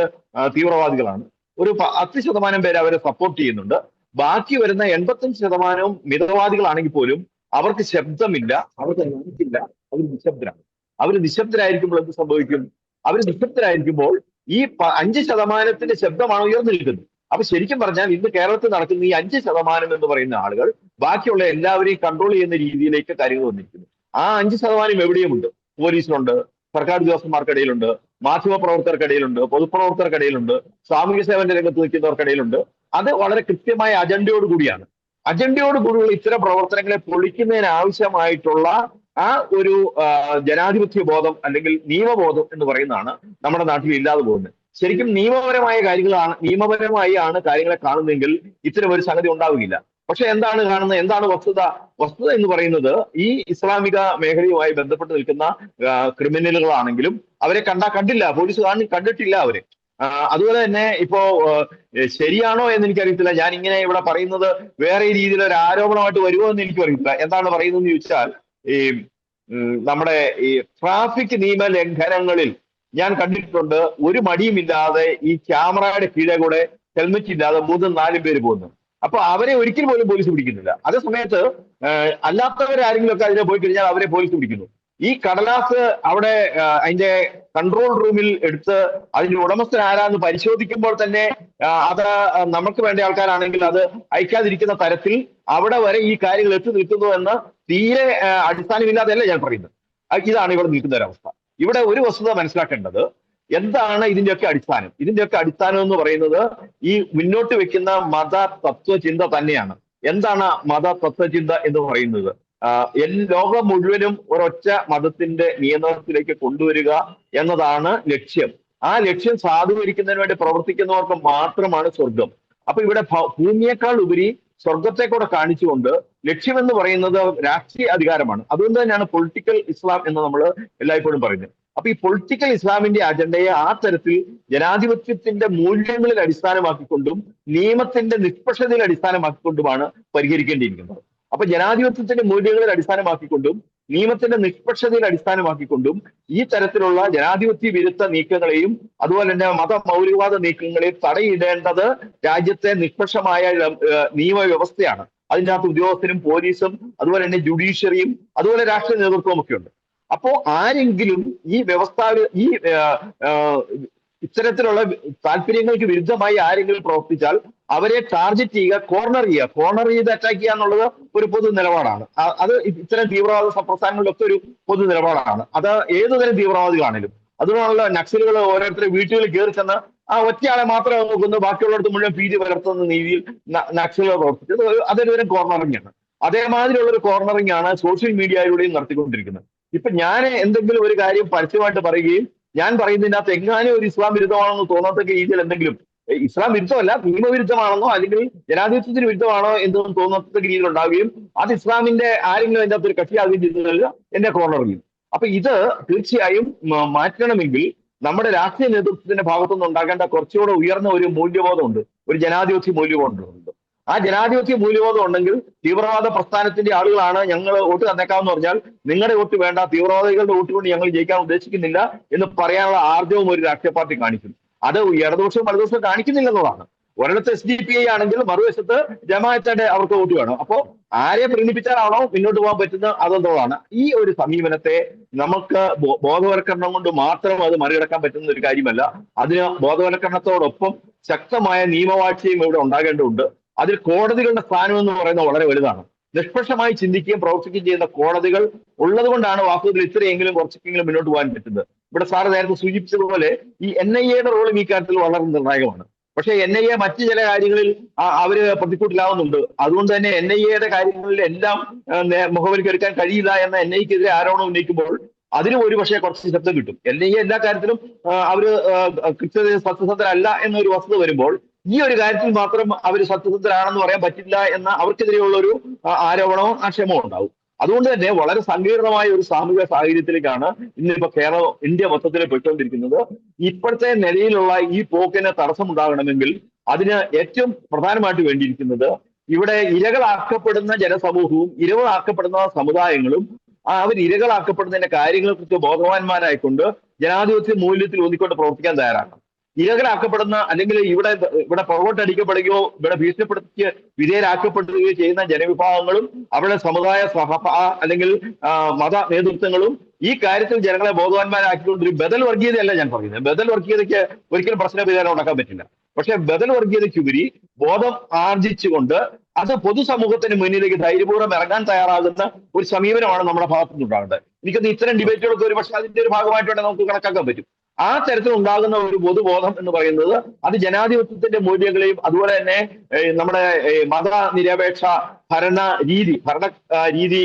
തീവ്രവാദികളാണ്, ഒരു 10% പേര് അവരെ സപ്പോർട്ട് ചെയ്യുന്നുണ്ട്. ബാക്കി വരുന്ന 85% മിതവാദികളാണെങ്കിൽ പോലും അവർക്ക് ശബ്ദമില്ല, അവർക്ക് നയിക്കില്ല, അവർ നിശബ്ദരാണ്. അവർ നിശബ്ദരായിരിക്കുമ്പോൾ എന്ത് സംഭവിക്കും? അവർ നിശബ്ദരായിരിക്കുമ്പോൾ ഈ 5% ശബ്ദമാണ് ഉയർന്നു നിൽക്കുന്നത്. അപ്പൊ ശരിക്കും പറഞ്ഞാൽ ഇന്ന് കേരളത്തിൽ നടക്കുന്ന ഈ 5% എന്ന് പറയുന്ന ആളുകൾ ബാക്കിയുള്ള എല്ലാവരെയും കൺട്രോൾ ചെയ്യുന്ന രീതിയിലേക്ക് കാര്യങ്ങൾ വന്നിരിക്കുന്നു. ആ 5% എവിടെയുമുണ്ട്. പോലീസിലുണ്ട്, സർക്കാർ ഉദ്യോഗസ്ഥന്മാർക്കിടയിലുണ്ട്, മാധ്യമപ്രവർത്തകർക്കിടയിലുണ്ട്, പൊതുപ്രവർത്തകർക്കിടയിലുണ്ട്, സാമൂഹ്യ സേവന രംഗത്ത് നിൽക്കുന്നവർക്കിടയിലുണ്ട്. അത് വളരെ കൃത്യമായ അജണ്ടയോട് കൂടിയാണ്. അജണ്ടയോട് കൂടിയുള്ള ഇത്തരം പ്രവർത്തനങ്ങളെ പൊളിക്കുന്നതിന് ആവശ്യമായിട്ടുള്ള ആ ഒരു ജനാധിപത്യ ബോധം അല്ലെങ്കിൽ നിയമബോധം എന്ന് പറയുന്നതാണ് നമ്മുടെ നാട്ടിൽ ഇല്ലാതെ പോകുന്നത്. ശരിക്കും നിയമപരമായി ആണ് കാര്യങ്ങളെ കാണുന്നതെങ്കിൽ ഇത്തരം ഒരു സംഗതി ഉണ്ടാവുകയില്ല. പക്ഷെ എന്താണ് കാണുന്നത്? എന്താണ് വസ്തുത? വസ്തുത എന്ന് പറയുന്നത് ഈ ഇസ്ലാമിക മേഖലയുമായി ബന്ധപ്പെട്ട് നിൽക്കുന്ന ക്രിമിനലുകളാണെങ്കിലും അവരെ കണ്ടില്ല, പോലീസ് കണ്ടിട്ടില്ല അവരെ. അതുപോലെ തന്നെ ഇപ്പോ ശരിയാണോ എന്ന് എനിക്കറിയത്തില്ല. ഞാൻ ഇങ്ങനെ ഇവിടെ പറയുന്നത് വേറെ രീതിയിലൊരു ആരോപണമായിട്ട് വരുമോ എന്ന് എനിക്ക് അറിയത്തില്ല. എന്താണ് പറയുന്നതെന്ന് ചോദിച്ചാൽ, ഈ നമ്മുടെ ഈ ട്രാഫിക് നിയമ ലംഘനങ്ങളിൽ ഞാൻ കണ്ടിട്ടുണ്ട് ഒരു മടിയുമില്ലാതെ ഈ ക്യാമറയുടെ കീഴെ കൂടെ ഹെൽമെറ്റ് ഇല്ലാതെ 3-4 പേര് പോകുന്നു. അപ്പൊ അവരെ ഒരിക്കൽ പോലും പോലീസ് പിടിക്കുന്നില്ല. അതേ സമയത്ത് അല്ലാത്തവരാരെങ്കിലും ഒക്കെ അതിനെ പോയി കഴിഞ്ഞാൽ അവരെ പോലീസ് പിടിക്കുന്നു. ഈ കടലാസ് അവിടെ അതിന്റെ കൺട്രോൾ റൂമിൽ എടുത്ത് അതിന്റെ ഉടമസ്ഥൻ ആരാന്ന് പരിശോധിക്കുമ്പോൾ തന്നെ അത് നമുക്ക് വേണ്ട ആൾക്കാരാണെങ്കിൽ അത് അയക്കാതിരിക്കുന്ന തരത്തിൽ അവിടെ വരെ ഈ കാര്യങ്ങൾ എത്തി നിൽക്കുന്നു എന്ന് തീരെ അടിസ്ഥാനമില്ലാതെയല്ല ഞാൻ പറയുന്നത്. ഇതാണ് ഇവിടെ നിൽക്കുന്ന ഒരവസ്ഥ. ഇവിടെ ഒരു വസ്തുത മനസ്സിലാക്കേണ്ടത്, എന്താണ് ഇതിന്റെയൊക്കെ അടിസ്ഥാനം? ഇതിന്റെയൊക്കെ അടിസ്ഥാനം എന്ന് പറയുന്നത് ഈ മുന്നോട്ട് വെക്കുന്ന മത തത്വചിന്ത തന്നെയാണ്. എന്താണ് മത തത്വചിന്ത എന്ന് പറയുന്നത്? ലോകം മുഴുവനും ഒരൊറ്റ മതത്തിന്റെ നിയന്ത്രണത്തിലേക്ക് കൊണ്ടുവരിക എന്നതാണ് ലക്ഷ്യം. ആ ലക്ഷ്യം സാധൂകരിക്കുന്നതിന് വേണ്ടി പ്രവർത്തിക്കുന്നവർക്ക് മാത്രമാണ് സ്വർഗം. അപ്പൊ ഇവിടെ ഭൂമിയേക്കാൾ ഉപരി സ്വർഗത്തെ കൂടെ കാണിച്ചുകൊണ്ട് ലക്ഷ്യമെന്ന് പറയുന്നത് രാഷ്ട്രീയ അധികാരമാണ്. അതുകൊണ്ട് തന്നെയാണ് പൊളിറ്റിക്കൽ ഇസ്ലാം എന്ന് നമ്മൾ എല്ലായ്പ്പോഴും പറയുന്നത്. അപ്പൊ ഈ പൊളിറ്റിക്കൽ ഇസ്ലാമിന്റെ അജണ്ടയെ ആ തരത്തിൽ ജനാധിപത്യത്തിന്റെ മൂല്യങ്ങളിൽ അടിസ്ഥാനമാക്കിക്കൊണ്ടും നിയമത്തിന്റെ നിഷ്പക്ഷതയിൽ അടിസ്ഥാനമാക്കിക്കൊണ്ടുമാണ് പരിഹരിക്കേണ്ടിയിരിക്കുന്നത്. അപ്പൊ ജനാധിപത്യത്തിന്റെ മൂല്യങ്ങളിൽ അടിസ്ഥാനമാക്കിക്കൊണ്ടും നിയമത്തിന്റെ നിഷ്പക്ഷതയിൽ അടിസ്ഥാനമാക്കിക്കൊണ്ടും ഈ തരത്തിലുള്ള ജനാധിപത്യ വിരുദ്ധ നീക്കങ്ങളെയും അതുപോലെ തന്നെ മതമൗലികവാദ നീക്കങ്ങളെയും തടയിടേണ്ടത് രാജ്യത്തെ നിഷ്പക്ഷമായ നിയമവ്യവസ്ഥയാണ്. അതിൻ്റെ അകത്ത് ഉദ്യോഗസ്ഥരും പോലീസും അതുപോലെ തന്നെ ജുഡീഷ്യറിയും അതുപോലെ രാഷ്ട്രീയ നേതൃത്വവും ഒക്കെ ഉണ്ട്. അപ്പോ ആരെങ്കിലും ഈ ഇത്തരത്തിലുള്ള താല്പര്യങ്ങൾക്ക് വിരുദ്ധമായി ആരെങ്കിലും പ്രവർത്തിച്ചാൽ അവരെ ടാർഗറ്റ് ചെയ്യുക, കോർണർ ചെയ്ത് അറ്റാക്ക് ചെയ്യുക എന്നുള്ളത് ഒരു പൊതു നിലപാടാണ്. അത് ഇത്തരം തീവ്രവാദ പ്രസ്ഥാനങ്ങളിലൊക്കെ ഒരു പൊതു നിലപാടാണ്. അത് ഏതുതരം തീവ്രവാദികളാണെങ്കിലും. അതുകൊണ്ടാണല്ലോ നക്സലുകൾ ഓരോരുത്തരുടെ വീട്ടുകളിൽ കയറി ചെന്ന് ആ ഒറ്റയാളെ മാത്രമേ നോക്കുന്നു, ബാക്കിയുള്ളവർക്ക് മുഴുവൻ ഭീതി പകർത്തുന്ന രീതിയിൽ നക്സലുകൾ പ്രവർത്തിച്ചത്. അതൊരു തരം കോർണറിംഗ് ആണ്. അതേമാതിരിയുള്ള ഒരു കോർണറിംഗ് ആണ് സോഷ്യൽ മീഡിയയിലൂടെയും നടത്തിക്കൊണ്ടിരിക്കുന്നത്. ഇപ്പൊ ഞാൻ എന്തെങ്കിലും ഒരു കാര്യം പരസ്യമായിട്ട് പറയുകയും ഞാൻ പറയുന്നതിനകത്ത് എങ്ങാനും ഒരു ഇസ്ലാം വിരുദ്ധമാണെന്ന് തോന്നാത്തക്ക രീതിയിൽ എന്തെങ്കിലും ഇസ്ലാം വിരുദ്ധമല്ല, നിയമവിരുദ്ധമാണെന്നോ അല്ലെങ്കിൽ ജനാധിപത്യത്തിന് വിരുദ്ധമാണോ എന്ന് തോന്നുന്ന രീതിയിൽ ഉണ്ടാവുകയും അത് ഇസ്ലാമിന്റെ ആരെങ്കിലും അതിന്റെ അകത്ത് ഒരു കക്ഷിയാകുകയും ചെയ്തതല്ല എന്റെ കോർണറിൽ. അപ്പൊ ഇത് തീർച്ചയായും മാറ്റണമെങ്കിൽ നമ്മുടെ രാഷ്ട്രീയ നേതൃത്വത്തിന്റെ ഭാഗത്തുനിന്ന് ഉണ്ടാകേണ്ട കുറച്ചുകൂടെ ഉയർന്ന ഒരു മൂല്യബോധമുണ്ട്, ഒരു ജനാധിപത്യ മൂല്യബോധമുണ്ട്. ആ ജനാധിപത്യ മൂല്യബോധം ഉണ്ടെങ്കിൽ തീവ്രവാദ പ്രസ്ഥാനത്തിന്റെ ആളുകളാണ് ഞങ്ങൾ വോട്ട് തന്നേക്കാമെന്ന് പറഞ്ഞാൽ നിങ്ങളുടെ വോട്ട് വേണ്ട, തീവ്രവാദികളുടെ വോട്ട് കൊണ്ട് ഞങ്ങൾ ജയിക്കാൻ ഉദ്ദേശിക്കുന്നില്ല എന്ന് പറയാനുള്ള ആർജവും ഒരു രാഷ്ട്രീയ പാർട്ടി കാണിക്കും. അത് ഇടതുപക്ഷവും വലതുപക്ഷവും കാണിക്കുന്നില്ലെന്നുള്ളതാണ്. ഒരിടത്ത് SDPI ആണെങ്കിൽ മറുവശത്ത് ജമാഅത്തിന്റെ അവർക്ക് വോട്ട് വേണം. അപ്പോ ആരെ പ്രീണിപ്പിച്ചാലാണോ മുന്നോട്ട് പോകാൻ പറ്റുന്നത് അതെന്നുള്ളതാണ്. ഈ ഒരു സമീപനത്തെ നമുക്ക് ബോധവൽക്കരണം കൊണ്ട് മാത്രം അത് മറികടക്കാൻ പറ്റുന്ന ഒരു കാര്യമല്ല. അതിന് ബോധവൽക്കരണത്തോടൊപ്പം ശക്തമായ നിയമവാഴ്ചയും ഇവിടെ ഉണ്ടാകേണ്ടതുണ്ട്. അതിൽ കോടതികളുടെ സ്ഥാനം എന്ന് പറയുന്നത് വളരെ വലുതാണ്. നിഷ്പക്ഷമായി ചിന്തിക്കുകയും പ്രവർത്തിക്കുകയും ചെയ്യുന്ന കോടതികൾ ഉള്ളത് കൊണ്ടാണ് വാസ്തവത്തിൽ ഇത്രയെങ്കിലും കുറച്ചെങ്കിലും മുന്നോട്ട് പോകാൻ പറ്റുന്നത്. ഇവിടെ സാറ് നേരത്തെ സൂചിപ്പിച്ചതുപോലെ ഈ NIAയുടെ റോളും ഈ കാര്യത്തിൽ വളരെ നിർണായകമാണ്. പക്ഷേ NIA മറ്റു ചില കാര്യങ്ങളിൽ അവര് പ്രതിക്കൂട്ടിലാവുന്നുണ്ട്. അതുകൊണ്ട് തന്നെ NIAയുടെ കാര്യങ്ങളിൽ എല്ലാം മുഖവിലക്കെടുക്കാൻ കഴിയില്ല എന്ന NIAക്കെതിരെ ആരോപണം ഉന്നയിക്കുമ്പോൾ അതിനും ഒരു പക്ഷേ കുറച്ച് ശബ്ദം കിട്ടും. NIA എല്ലാ കാര്യത്തിലും അവര് സത്യസന്ധരല്ല എന്നൊരു വസ്തുത വരുമ്പോൾ ഈ ഒരു കാര്യത്തിൽ മാത്രം അവർ സത്യസന്ധരാണെന്ന് പറയാൻ പറ്റില്ല എന്ന അവർക്കെതിരെയുള്ള ഒരു ആരോപണവും ആക്ഷേപവും ഉണ്ടാവും. അതുകൊണ്ട് തന്നെ വളരെ സങ്കീർണമായ ഒരു സാമൂഹിക സാഹചര്യത്തിലേക്കാണ് ഇന്നിപ്പോ ഇന്ത്യ മൊത്തത്തിൽ പെട്ടുകൊണ്ടിരിക്കുന്നത്. ഇപ്പോഴത്തെ നിലയിലുള്ള ഈ പോക്കിന് തടസ്സമുണ്ടാകണമെങ്കിൽ അതിന് ഏറ്റവും പ്രധാനമായിട്ട് വേണ്ടിയിരിക്കുന്നത് ഇവിടെ ഇരകളാക്കപ്പെടുന്ന ജനസമൂഹവും ഇരകളാക്കപ്പെടുന്ന സമുദായങ്ങളും അവർ ഇരകളാക്കപ്പെടുന്നതിന്റെ കാര്യങ്ങളെ കുറിച്ച് ബോധവാന്മാരായിക്കൊണ്ട് ജനാധിപത്യ മൂല്യത്തിൽ ഒന്നിക്കൊണ്ട് പ്രവർത്തിക്കാൻ തയ്യാറാണ്. ഇരകളാക്കപ്പെടുന്ന അല്ലെങ്കിൽ ഇവിടെ പുറകോട്ടടിക്കപ്പെടുകയോ ഇവിടെ ഭീഷണിപ്പെടുത്തി വിധേയരാക്കപ്പെടുകയോ ചെയ്യുന്ന ജനവിഭാഗങ്ങളും അവരുടെ സമുദായ അല്ലെങ്കിൽ മത നേതൃത്വങ്ങളും ഈ കാര്യത്തിൽ ജനങ്ങളെ ബോധവാന്മാരാക്കിക്കൊണ്ട് ഒരു ബദൽ വർഗീയതയല്ല ഞാൻ പറയുന്നത്. ബദൽ വർഗീയതയ്ക്ക് ഒരിക്കലും പ്രശ്നപരിഹാരം ഉണ്ടാക്കാൻ പറ്റില്ല. പക്ഷെ ബദൽ വർഗീയതയ്ക്കുപരി ബോധം ആർജിച്ചുകൊണ്ട് അത് പൊതുസമൂഹത്തിന് മുന്നിലേക്ക് ധൈര്യപൂർവ്വം ഇറങ്ങാൻ തയ്യാറാകുന്ന ഒരു സമീപനമാണ് നമ്മുടെ ഭാഗത്തുനിന്ന് ഉണ്ടാകേണ്ടത്. എനിക്കൊന്ന് ഇത്തരം ഡിബേറ്റുകളൊക്കെ ഒരു പക്ഷേ അതിന്റെ ഒരു ഭാഗമായിട്ട് വേണമെങ്കിൽ നമുക്ക് കണക്കാക്കാൻ പറ്റും. ആ തരത്തിൽ ഉണ്ടാകുന്ന ഒരു പൊതുബോധം എന്ന് പറയുന്നത് അത് ജനാധിപത്യത്തിന്റെ മൂല്യങ്ങളെയും അതുപോലെ തന്നെ നമ്മുടെ മതനിരപേക്ഷ ഭരണ രീതി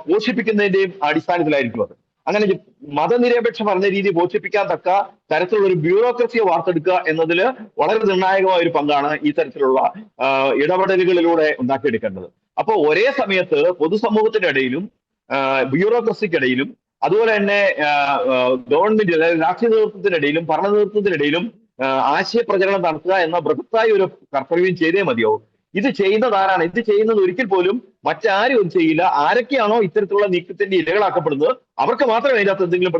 പോഷിപ്പിക്കുന്നതിന്റെയും അടിസ്ഥാനത്തിലായിരിക്കും അത്. അങ്ങനെ മതനിരപേക്ഷ ഭരണ രീതി പോഷിപ്പിക്കാൻ തക്ക തരത്തിലുള്ള ഒരു ബ്യൂറോക്രസിയെ വാർത്തെടുക്കുക എന്നതിൽ വളരെ നിർണായകമായ ഒരു പങ്കാണ് ഈ തരത്തിലുള്ള ഇടപെടലുകളിലൂടെ ഉണ്ടാക്കിയെടുക്കേണ്ടത്. അപ്പോൾ ഒരേ സമയത്ത് പൊതുസമൂഹത്തിന്റെ ഇടയിലും ബ്യൂറോക്രസിക്കിടയിലും അതുപോലെ തന്നെ ഗവൺമെന്റ് അതായത് രാഷ്ട്രീയ നേതൃത്വത്തിനിടയിലും ഭരണ നേതൃത്വത്തിനിടയിലും ആശയപ്രചരണം നടത്തുക എന്ന ബൃഹത്തായ ഒരു കർത്തവ്യം ചെയ്തേ മതിയാവും. ഇത് ചെയ്യുന്നത് ആരാണ്? ഇത് ചെയ്യുന്നത് ഒരിക്കൽ പോലും മറ്റാരും ഒന്നും ചെയ്യില്ല. ആരൊക്കെയാണോ ഇത്തരത്തിലുള്ള നീക്കത്തിന്റെ ഇരകളാക്കപ്പെടുന്നത് അവർക്ക് മാത്രമേ അതിനകത്ത് എന്തെങ്കിലും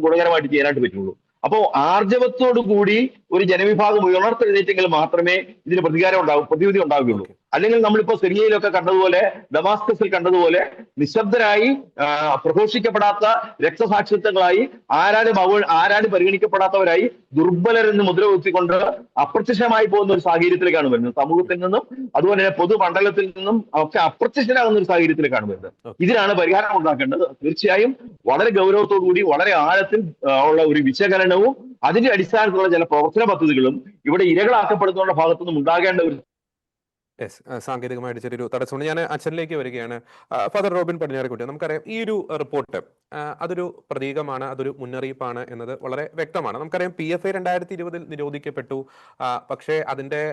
ഗുണകരമായിട്ട് ചെയ്യാനായിട്ട് പറ്റുള്ളൂ. അപ്പോ ആർജവത്തോടു കൂടി ഒരു ജനവിഭാഗം ഉയർത്തെഴുന്നേറ്റെങ്കിൽ മാത്രമേ ഇതിന് പ്രതിവിധി ഉണ്ടാവുകയുള്ളൂ. അല്ലെങ്കിൽ നമ്മളിപ്പോ സിറിയയിലൊക്കെ കണ്ടതുപോലെ ഡമാസ്കസിൽ കണ്ടതുപോലെ നിശബ്ദരായി പ്രഘോഷിക്കപ്പെടാത്ത രക്തസാക്ഷിത്വങ്ങളായി ആരാരും പരിഗണിക്കപ്പെടാത്തവരായി ദുർബലരെന്ന് മുദ്ര കുത്തിക്കൊണ്ട് അപ്രത്യക്ഷമായി പോകുന്ന ഒരു സാഹചര്യത്തിലേക്കാണ് വരുന്നത്. സമൂഹത്തിൽ നിന്നും അതുപോലെ തന്നെ പൊതുമണ്ഡലത്തിൽ നിന്നും ഒക്കെ അപ്രത്യക്ഷനാകുന്ന ഒരു സാഹചര്യത്തിലേക്കാണ് വരുന്നത്. ഇതിനാണ് പരിഹാരം ഉണ്ടാക്കേണ്ടത്. തീർച്ചയായും വളരെ ഗൗരവത്തോടു കൂടി വളരെ ആഴത്തിൽ ഉള്ള ഒരു വിശകലനവും അതിന്റെ അടിസ്ഥാനത്തിലുള്ള ചില പ്രവർത്തന പദ്ധതികളും ഇവിടെ ഇരകളാക്കപ്പെടുന്നവരുടെ ഭാഗത്തുനിന്നും ഉണ്ടാകേണ്ട ഒരു സാങ്കേതികമായിട്ട് ചെറിയൊരു തടസ്സമുണ്ട്. ഞാൻ അച്ഛനിലേക്ക് വരികയാണ്. ഫാദർ റോബിൻ പടിഞ്ഞാറേക്കുട്ടി, നമുക്കറിയാം ഈ ഒരു റിപ്പോർട്ട് അതൊരു പ്രതീകമാണ്, അതൊരു മുന്നറിയിപ്പാണ് എന്നത് വളരെ വ്യക്തമാണ്. നമുക്കറിയാം PFI 2020 നിരോധിക്കപ്പെട്ടു. പക്ഷേ അതിന്റെ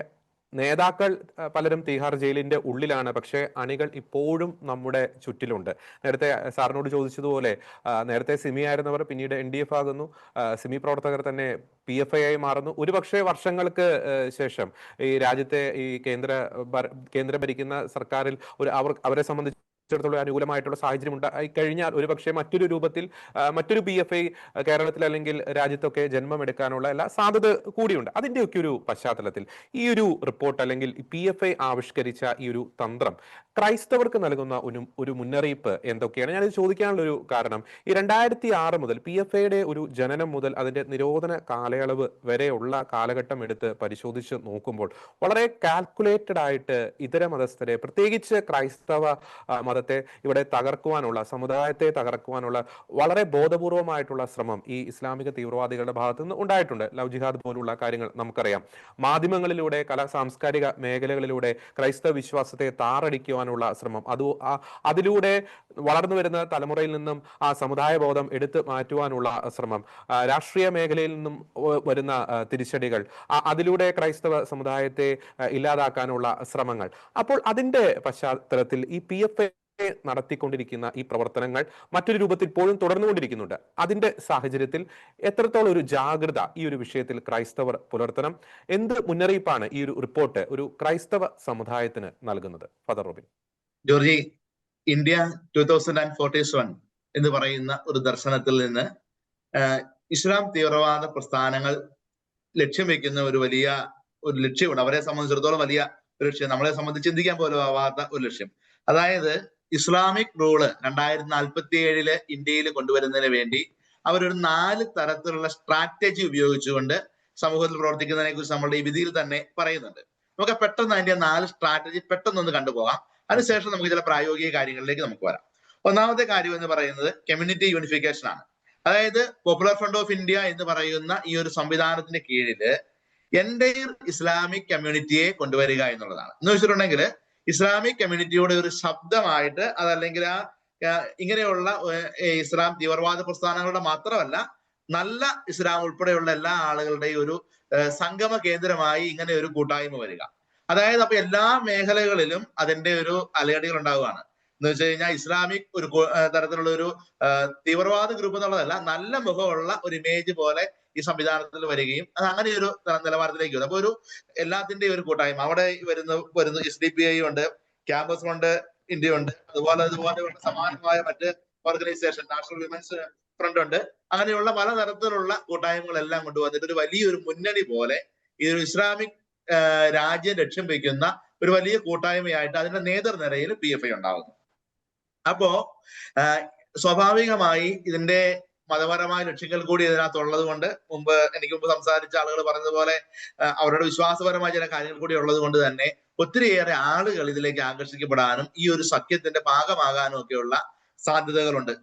നേതാക്കൾ പലരും തീഹാർ ജയിലിന്റെ ഉള്ളിലാണ്. പക്ഷേ അണികൾ ഇപ്പോഴും നമ്മുടെ ചുറ്റിലുണ്ട്. നേരത്തെ സാറിനോട് ചോദിച്ചതുപോലെ നേരത്തെ സിമി ആയിരുന്നവർ പിന്നീട് NDF ആകുന്നു. സിമി പ്രവർത്തകർ തന്നെ PFI ആയി മാറുന്നു. ഒരുപക്ഷെ വർഷങ്ങൾക്ക് ശേഷം ഈ രാജ്യത്തെ ഈ കേന്ദ്ര ഭരിക്കുന്ന സർക്കാരിൽ അവരെ സംബന്ധിച്ച് അനുകൂലമായിട്ടുള്ള സാഹചര്യം ഉണ്ടായി കഴിഞ്ഞാൽ ഒരുപക്ഷെ മറ്റൊരു രൂപത്തിൽ മറ്റൊരു PFI കേരളത്തിൽ അല്ലെങ്കിൽ രാജ്യത്തൊക്കെ ജന്മമെടുക്കാനുള്ള എല്ലാ സാധ്യത കൂടിയുണ്ട്. അതിൻ്റെയൊക്കെ ഒരു പശ്ചാത്തലത്തിൽ ഈ ഒരു റിപ്പോർട്ട് അല്ലെങ്കിൽ PFI ആവിഷ്കരിച്ച ഈ ഒരു തന്ത്രം ക്രൈസ്തവർക്ക് നൽകുന്ന ഒരു മുന്നറിയിപ്പ് എന്തൊക്കെയാണ്? ഞാനിത് ചോദിക്കാനുള്ള ഒരു കാരണം ഈ 2006 മുതൽ PFIയുടെ ഒരു ജനനം മുതൽ അതിന്റെ നിരോധന കാലയളവ് വരെയുള്ള കാലഘട്ടം എടുത്ത് പരിശോധിച്ച് നോക്കുമ്പോൾ വളരെ കാൽക്കുലേറ്റഡ് ആയിട്ട് ഇതര മതസ്ഥരെ പ്രത്യേകിച്ച് ക്രൈസ്തവ മതത്തെ ഇവിടെ തകർക്കുവാനുള്ള, സമുദായത്തെ തകർക്കുവാനുള്ള വളരെ ബോധപൂർവമായിട്ടുള്ള ശ്രമം ഈ ഇസ്ലാമിക തീവ്രവാദികളുടെ ഭാഗത്തു നിന്ന് ഉണ്ടായിട്ടുണ്ട്. ലവ് ജിഹാദ് പോലുള്ള കാര്യങ്ങൾ നമുക്കറിയാം. മാധ്യമങ്ങളിലൂടെ സാംസ്കാരിക മേഖലകളിലൂടെ ക്രൈസ്തവ വിശ്വാസത്തെ താറടിക്കുവാനുള്ള മാറ്റുവാനുള്ള ശ്രമം, അതിലൂടെ വളർന്നു വരുന്ന തലമുറയിൽ നിന്നും ആ സമുദായ ബോധം എടുത്തു മാറ്റുവാനുള്ള ശ്രമം, രാഷ്ട്രീയ മേഖലയിൽ നിന്നും വരുന്ന തിരിച്ചടികൾ, അതിലൂടെ ക്രൈസ്തവ സമുദായത്തെ ഇല്ലാതാക്കാനുള്ള ശ്രമങ്ങൾ. അപ്പോൾ അതിന്റെ പശ്ചാത്തലത്തിൽ ഈ PFI നടത്തിക്കൊണ്ടിരിക്കുന്ന ഈ പ്രവർത്തനങ്ങൾ മറ്റൊരു രൂപത്തിൽ ഇപ്പോഴും തുടർന്നുകൊണ്ടിരിക്കുന്നുണ്ട്. അതിന്റെ സാഹചര്യത്തിൽ എത്രത്തോളം ഒരു ജാഗ്രത ഈ ഒരു വിഷയത്തിൽ ക്രൈസ്തവർ പുലർത്തണം? എന്ത് മുന്നറിയിപ്പാണ് ഈ ഒരു റിപ്പോർട്ട് ഒരു ക്രൈസ്തവ സമുദായത്തിന് നൽകുന്നത്? Father Robin. ജോർജി, ഇന്ത്യ 2047 എന്ന് പറയുന്ന ഒരു ദർശനത്തിൽ നിന്ന് ഇസ്ലാം തീവ്രവാദ പ്രസ്ഥാനങ്ങൾ ലക്ഷ്യം വെക്കുന്ന ഒരു ലക്ഷ്യമുണ്ട്. അവരെ സംബന്ധിച്ചിടത്തോളം വലിയ ഒരു ലക്ഷ്യം, നമ്മളെ സംബന്ധിച്ച് ചിന്തിക്കാൻ പോലും ആവാത്ത ഒരു ലക്ഷ്യം. അതായത് ഇസ്ലാമിക് റൂള് 2047 ഇന്ത്യയിൽ കൊണ്ടുവരുന്നതിന് വേണ്ടി അവരൊരു 4 തരത്തിലുള്ള സ്ട്രാറ്റജി ഉപയോഗിച്ചുകൊണ്ട് സമൂഹത്തിൽ പ്രവർത്തിക്കുന്നതിനെ കുറിച്ച് നമ്മളുടെ ഈ വിധിയിൽ തന്നെ പറയുന്നുണ്ട്. നമുക്ക് പെട്ടെന്ന് അതിന്റെ 4 സ്ട്രാറ്റജി പെട്ടെന്നൊന്ന് കണ്ടുപോകാം. അതിനുശേഷം നമുക്ക് ചില പ്രായോഗിക കാര്യങ്ങളിലേക്ക് നമുക്ക് വരാം. ഒന്നാമത്തെ കാര്യം എന്ന് പറയുന്നത് കമ്മ്യൂണിറ്റി യൂണിഫിക്കേഷൻ ആണ്. അതായത് പോപ്പുലർ ഫ്രണ്ട് ഓഫ് ഇന്ത്യ എന്ന് പറയുന്ന ഈ ഒരു സംവിധാനത്തിന്റെ കീഴില് എൻ്റയർ ഇസ്ലാമിക് കമ്മ്യൂണിറ്റിയെ കൊണ്ടുവരിക എന്നുള്ളതാണ്. എന്ന് വെച്ചിട്ടുണ്ടെങ്കിൽ ഇസ്ലാമിക് കമ്മ്യൂണിറ്റിയുടെ ഒരു ശബ്ദമായിട്ട്, അതല്ലെങ്കിൽ ഇങ്ങനെയുള്ള ഇസ്ലാം തീവ്രവാദ പ്രസ്ഥാനങ്ങളുടെ മാത്രമല്ല, നല്ല ഇസ്ലാം ഉൾപ്പെടെയുള്ള എല്ലാ ആളുകളുടെയും ഒരു സംഗമ കേന്ദ്രമായി ഇങ്ങനെ ഒരു കൂട്ടായ്മ വരിക. അതായത് അപ്പൊ എല്ലാ മേഖലകളിലും അതിന്റെ ഒരു അലയടികൾ ഉണ്ടാവുകയാണ്. എന്ന് വെച്ച് കഴിഞ്ഞാൽ ഇസ്ലാമിക് ഒരു തരത്തിലുള്ള ഒരു തീവ്രവാദ ഗ്രൂപ്പ് എന്നുള്ളതല്ല, നല്ല മുഖമുള്ള ഒരു ഇമേജ് പോലെ ഈ സംവിധാനത്തിൽ വരികയും അത് അങ്ങനെ ഒരു നിലവാരത്തിലേക്ക് വരും. അപ്പൊ ഒരു എല്ലാത്തിന്റെയും ഒരു കൂട്ടായ്മ അവിടെ വരുന്നു. SDPI ഉണ്ട്, ക്യാമ്പസ് ഫ്രണ്ട് ഇന്ത്യ ഉണ്ട്, അതുപോലെ സമാനമായ മറ്റ് ഓർഗനൈസേഷൻ നാഷണൽ വിമൻസ് ഫ്രണ്ട് ഉണ്ട്. അങ്ങനെയുള്ള പലതരത്തിലുള്ള കൂട്ടായ്മകളെല്ലാം കൊണ്ടുവന്നിട്ട് ഒരു വലിയൊരു മുന്നണി പോലെ ഈ ഒരു ഇസ്ലാമിക് രാജ്യം ലക്ഷ്യം വയ്ക്കുന്ന ഒരു വലിയ കൂട്ടായ്മയായിട്ട് അതിന്റെ നേതൃനിരയിൽ PFI ഉണ്ടാകുന്നു. അപ്പോ സ്വാഭാവികമായി ഇതിന്റെ മതപരമായ ലക്ഷ്യങ്ങൾ കൂടി ഇതിനകത്തുള്ളത് കൊണ്ട് എനിക്ക് മുമ്പ് സംസാരിച്ച ആളുകൾ പറഞ്ഞതുപോലെ അവരുടെ വിശ്വാസപരമായ ചില കാര്യങ്ങൾ കൂടി ഉള്ളത് കൊണ്ട് തന്നെ ഒത്തിരിയേറെ ആളുകൾ ഇതിലേക്ക് ആകർഷിക്കപ്പെടാനും ഈ ഒരു സഖ്യത്തിന്റെ ഭാഗമാകാനും ഒക്കെയുള്ള സാധ്യതകളുണ്ട്.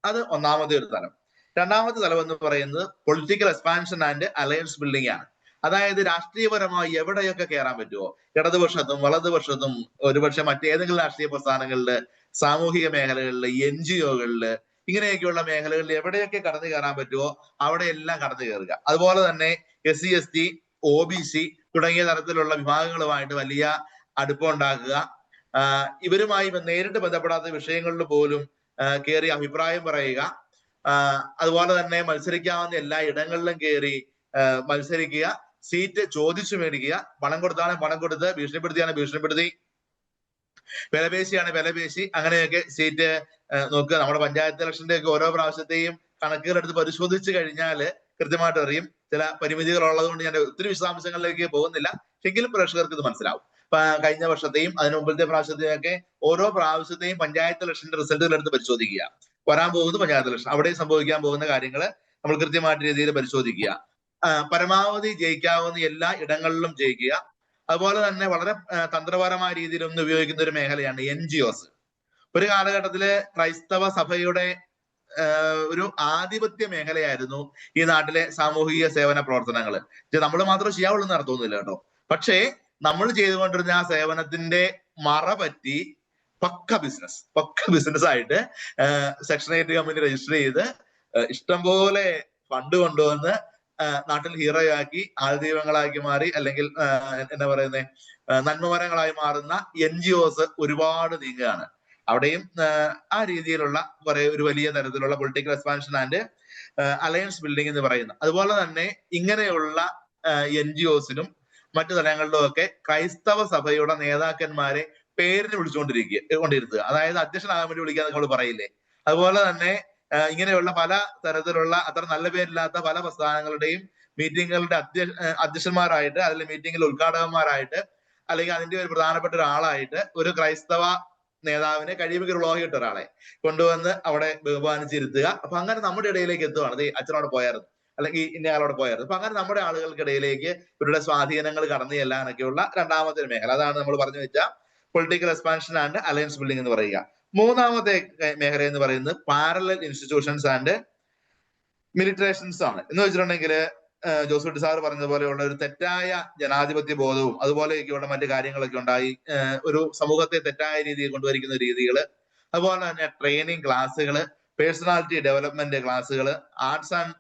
അത് ഒന്നാമത്തെ ഒരു തലം. രണ്ടാമത്തെ തലം എന്ന് പറയുന്നത് political expansion and alliance building ആണ്. അതായത് രാഷ്ട്രീയപരമായി എവിടെയൊക്കെ കയറാൻ പറ്റുമോ, ഇടതുപക്ഷത്തും വലതുപക്ഷത്തും ഒരുപക്ഷെ മറ്റേതെങ്കിലും രാഷ്ട്രീയ പ്രസ്ഥാനങ്ങളില്, സാമൂഹിക മേഖലകളില്, NGOകളില്, ഇങ്ങനെയൊക്കെയുള്ള മേഖലകളിൽ എവിടെയൊക്കെ കടന്നു കയറാൻ പറ്റുമോ അവിടെയെല്ലാം കടന്നു കയറുക. അതുപോലെ തന്നെ SC ST OBC തുടങ്ങിയ തരത്തിലുള്ള വിഭാഗങ്ങളുമായിട്ട് വലിയ അടുപ്പം ഉണ്ടാക്കുക. ഇവരുമായി നേരിട്ട് ബന്ധപ്പെടാത്ത വിഷയങ്ങളിൽ പോലും കയറി അഭിപ്രായം പറയുക. അതുപോലെ തന്നെ മത്സരിക്കാവുന്ന എല്ലാ ഇടങ്ങളിലും കയറി മത്സരിക്കുക, സീറ്റ് ചോദിച്ചു മേടിക്കുക, പണം കൊടുത്താണ് പണം കൊടുത്ത്, ഭീഷണിപ്പെടുത്തിയാണ് ഭീഷണിപ്പെടുത്തി, വിലപേശിയാണ് വിലപേശി, അങ്ങനെയൊക്കെ സീറ്റ് നോക്കുക. നമ്മുടെ പഞ്ചായത്ത് ഇലക്ഷന്റെ ഒക്കെ ഓരോ പ്രാവശ്യത്തെയും കണക്കുകളെടുത്ത് പരിശോധിച്ചു കഴിഞ്ഞാൽ കൃത്യമായിട്ട് അറിയും. ചില പരിമിതികൾ ഉള്ളത് കൊണ്ട് ഞാൻ ഒത്തിരി വിശദാംശങ്ങളിലേക്ക് പോകുന്നില്ല, എങ്കിലും പ്രേക്ഷകർക്ക് ഇത് മനസ്സിലാവും. കഴിഞ്ഞ വർഷത്തെയും അതിന് മുമ്പത്തെ പ്രാവശ്യത്തെയും ഒക്കെ ഓരോ പ്രാവശ്യത്തെയും പഞ്ചായത്ത് ഇലക്ഷന്റെ റിസൾട്ടുകൾ എടുത്ത് പരിശോധിക്കുക. വരാൻ പോകുന്ന പഞ്ചായത്ത് ഇലക്ഷൻ, അവിടെ സംഭവിക്കാൻ പോകുന്ന കാര്യങ്ങൾ നമ്മൾ കൃത്യമായിട്ട് രീതിയിൽ പരിശോധിക്കുക. പരമാവധി ജയിക്കാവുന്ന എല്ലാ ഇടങ്ങളിലും ജയിക്കുക. അതുപോലെ തന്നെ വളരെ തന്ത്രപരമായ രീതിയിൽ ഒന്ന് ഉപയോഗിക്കുന്ന ഒരു മേഖലയാണ് NGOs. ഒരു കാലഘട്ടത്തില് ക്രൈസ്തവ സഭയുടെ ഒരു ആധിപത്യ മേഖലയായിരുന്നു ഈ നാട്ടിലെ സാമൂഹിക സേവന പ്രവർത്തനങ്ങൾ. നമ്മൾ മാത്രം ചെയ്യാവുള്ളൂ എന്ന് അർത്ഥമൊന്നുമില്ല കേട്ടോ. പക്ഷേ നമ്മൾ ചെയ്തുകൊണ്ടിരുന്ന ആ സേവനത്തിന്റെ മറ പറ്റി പക്ക ബിസിനസ് ആയിട്ട് സെക്ഷൻ 8 കമ്പനി രജിസ്റ്റർ ചെയ്ത് ഇഷ്ടംപോലെ ഫണ്ട് കൊണ്ടുവന്ന് നാട്ടിൽ ഹീറോയാക്കി, ആൾദൈവങ്ങളാക്കി മാറി, അല്ലെങ്കിൽ എന്താ പറയുന്നത്, നന്മമരങ്ങളായി മാറുന്ന NGOs ഒരുപാട് നീങ്ങുകയാണ്. അവിടെയും ആ രീതിയിലുള്ള ഒരു വലിയ തരത്തിലുള്ള political expansion and alliance building എന്ന് പറയുന്നത്. അതുപോലെ തന്നെ ഇങ്ങനെയുള്ള NGOസിലും മറ്റു തലങ്ങളിലും ഒക്കെ ക്രൈസ്തവ സഭയുടെ നേതാക്കന്മാരെ പേരിന് വിളിച്ചുകൊണ്ടിരുത്തുക. അതായത് അധ്യക്ഷനാകാൻ വേണ്ടി വിളിക്കാന്ന് നമ്മൾ പറയില്ലേ, അതുപോലെ തന്നെ ഇങ്ങനെയുള്ള പല തരത്തിലുള്ള അത്ര നല്ല പേരില്ലാത്ത പല പ്രസ്ഥാനങ്ങളുടെയും മീറ്റിങ്ങുകളുടെ അധ്യക്ഷന്മാരായിട്ട്, അതിലെ മീറ്റിംഗിൽ ഉദ്ഘാടകന്മാരായിട്ട്, അല്ലെങ്കിൽ അതിന്റെ ഒരു പ്രധാനപ്പെട്ട ഒരാളായിട്ട് ഒരു ക്രൈസ്തവ നേതാവിനെ കഴിയുമെങ്കിൽ ലോഹിട്ട ഒരാളെ കൊണ്ടുവന്ന് അവിടെ ബഹുമാനിച്ചിരുത്തുക. അപ്പൊ അങ്ങനെ നമ്മുടെ ഇടയിലേക്ക് എത്തുവാണ്. അച്ഛനോട് പോയായിരുന്നു, അല്ലെങ്കിൽ ഇന്നയാളോട് പോയായിരുന്നു. അപ്പൊ അങ്ങനെ നമ്മുടെ ആളുകൾക്കിടയിലേക്ക് ഇവരുടെ സ്വാധീനങ്ങൾ കടന്നു ചെല്ലാനൊക്കെയുള്ള രണ്ടാമത്തെ മേഖല, അതാണ് നമ്മൾ പറഞ്ഞു വെച്ച political expansion and alliance building എന്ന് പറയുക. മൂന്നാമത്തെ മേഖല എന്ന് പറയുന്നത് പാരലൽ ഇൻസ്റ്റിറ്റ്യൂഷൻസ് ആൻഡ് മിലിറ്ററേഷൻസ് ആണ്. എന്ന് വെച്ചിട്ടുണ്ടെങ്കിൽ ജോസൂട്ടി സാർ പറഞ്ഞതുപോലെയുള്ള ഒരു തെറ്റായ ജനാധിപത്യ ബോധവും അതുപോലെയൊക്കെയുള്ള മറ്റു കാര്യങ്ങളൊക്കെ ഉണ്ടായി ഒരു സമൂഹത്തെ തെറ്റായ രീതിയിൽ കൊണ്ടുവരിക്കുന്ന രീതികൾ, അതുപോലെ തന്നെ ട്രെയിനിങ് ക്ലാസ്സുകൾ, പേഴ്സണാലിറ്റി ഡെവലപ്മെന്റ് ക്ലാസ്സുകൾ, ആർട്സ് ആൻഡ്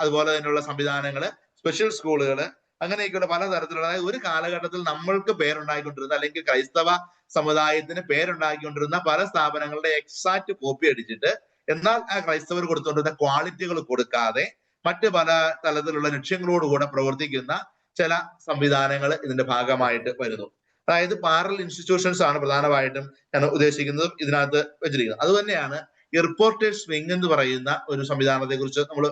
അതുപോലെ തന്നെയുള്ള സംവിധാനങ്ങൾ, സ്പെഷ്യൽ സ്കൂളുകൾ, അങ്ങനെയൊക്കെയുള്ള പലതരത്തിലുള്ള, അതായത് ഒരു കാലഘട്ടത്തിൽ നമ്മൾക്ക് പേരുണ്ടാക്കിക്കൊണ്ടിരുന്ന അല്ലെങ്കിൽ ക്രൈസ്തവ സമുദായത്തിന് പേരുണ്ടാക്കിക്കൊണ്ടിരുന്ന പല സ്ഥാപനങ്ങളുടെ എക്സാക്ട് കോപ്പി അടിച്ചിട്ട് എന്നാൽ ആ ക്രൈസ്തവർ കൊടുത്തുകൊണ്ടിരുന്ന ക്വാളിറ്റികൾ കൊടുക്കാതെ മറ്റ് പല തലത്തിലുള്ള ലക്ഷ്യങ്ങളോടുകൂടെ പ്രവർത്തിക്കുന്ന ചില സംവിധാനങ്ങൾ ഇതിന്റെ ഭാഗമായിട്ട് വരുന്നു. അതായത് പാരലൽ ഇൻസ്റ്റിറ്റ്യൂഷൻസ് ആണ് പ്രധാനമായിട്ടും ഞാൻ ഉദ്ദേശിക്കുന്നതും ഇതിനകത്ത് വെച്ചിരിക്കുന്നത്. അതുതന്നെയാണ് ഈ റിപ്പോർട്ടേഴ്സ് വിങ് എന്ന് പറയുന്ന ഒരു സംവിധാനത്തെ കുറിച്ച് നമ്മൾ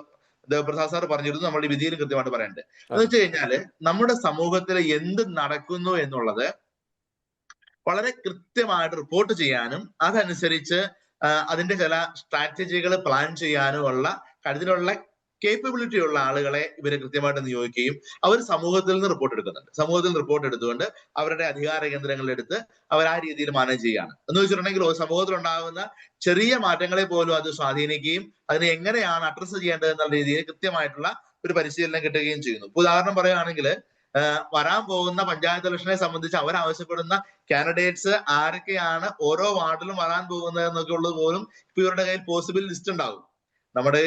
ദേവപ്രസാദ് സാർ പറഞ്ഞിരുന്നു, നമ്മുടെ വിധിയിൽ കൃത്യമായിട്ട് പറയേണ്ടത്. എന്ന് വെച്ച് കഴിഞ്ഞാല് നമ്മുടെ സമൂഹത്തിൽ എന്ത് നടക്കുന്നു എന്നുള്ളത് വളരെ കൃത്യമായിട്ട് റിപ്പോർട്ട് ചെയ്യാനും അതനുസരിച്ച് അതിന്റെ ചില സ്ട്രാറ്റജികൾ പ്ലാൻ ചെയ്യാനും ഉള്ള അതിനുള്ള കേപ്പബിലിറ്റി ഉള്ള ആളുകളെ ഇവരെ കൃത്യമായിട്ട് നിയോഗിക്കുകയും അവർ സമൂഹത്തിൽ നിന്ന് റിപ്പോർട്ട് എടുക്കുന്നുണ്ട്. സമൂഹത്തിൽ നിന്ന് റിപ്പോർട്ട് എടുത്തുകൊണ്ട് അവരുടെ അധികാര കേന്ദ്രങ്ങളിലെടുത്ത് അവർ ആ രീതിയിൽ മാനേജ് ചെയ്യുകയാണ്. എന്ന് വെച്ചിട്ടുണ്ടെങ്കിൽ സമൂഹത്തിൽ ഉണ്ടാകുന്ന ചെറിയ മാറ്റങ്ങളെ പോലും അത് സ്വാധീനിക്കുകയും അതിനെ എങ്ങനെയാണ് അഡ്രസ്സ് ചെയ്യേണ്ടത് എന്നുള്ള രീതിയിൽ കൃത്യമായിട്ടുള്ള ഒരു പരിശീലനം കിട്ടുകയും ചെയ്യുന്നു. ഇപ്പൊ പറയുകയാണെങ്കിൽ വരാൻ പോകുന്ന പഞ്ചായത്ത് ഇലക്ഷനെ സംബന്ധിച്ച് അവർ ആവശ്യപ്പെടുന്ന കാൻഡിഡേറ്റ്സ് ആരൊക്കെയാണ് ഓരോ വാർഡിലും വരാൻ പോകുന്നത് എന്നൊക്കെ ഉള്ളത് പോലും ഇപ്പൊ ഇവരുടെ കയ്യിൽ പോസിബിൾ ലിസ്റ്റ് ഉണ്ടാകും. നമ്മുടെ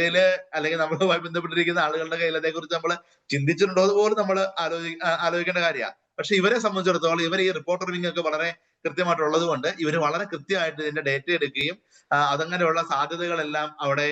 അല്ലെങ്കിൽ നമ്മളുമായി ബന്ധപ്പെട്ടിരിക്കുന്ന ആളുകളുടെ കയ്യിൽ അതേക്കുറിച്ച് നമ്മൾ ചിന്തിച്ചിട്ടുണ്ടോ പോലും നമ്മൾ ആലോചിക്കേണ്ട കാര്യമാണ്. പക്ഷെ ഇവരെ സംബന്ധിച്ചിടത്തോളം ഇവർ ഈ റിപ്പോർട്ടർ വിങ് ഒക്കെ വളരെ കൃത്യമായിട്ടുള്ളത് കൊണ്ട് ഇവർ വളരെ കൃത്യമായിട്ട് ഇതിന്റെ ഡേറ്റ എടുക്കുകയും അതങ്ങനെയുള്ള സാധ്യതകളെല്ലാം അവിടെ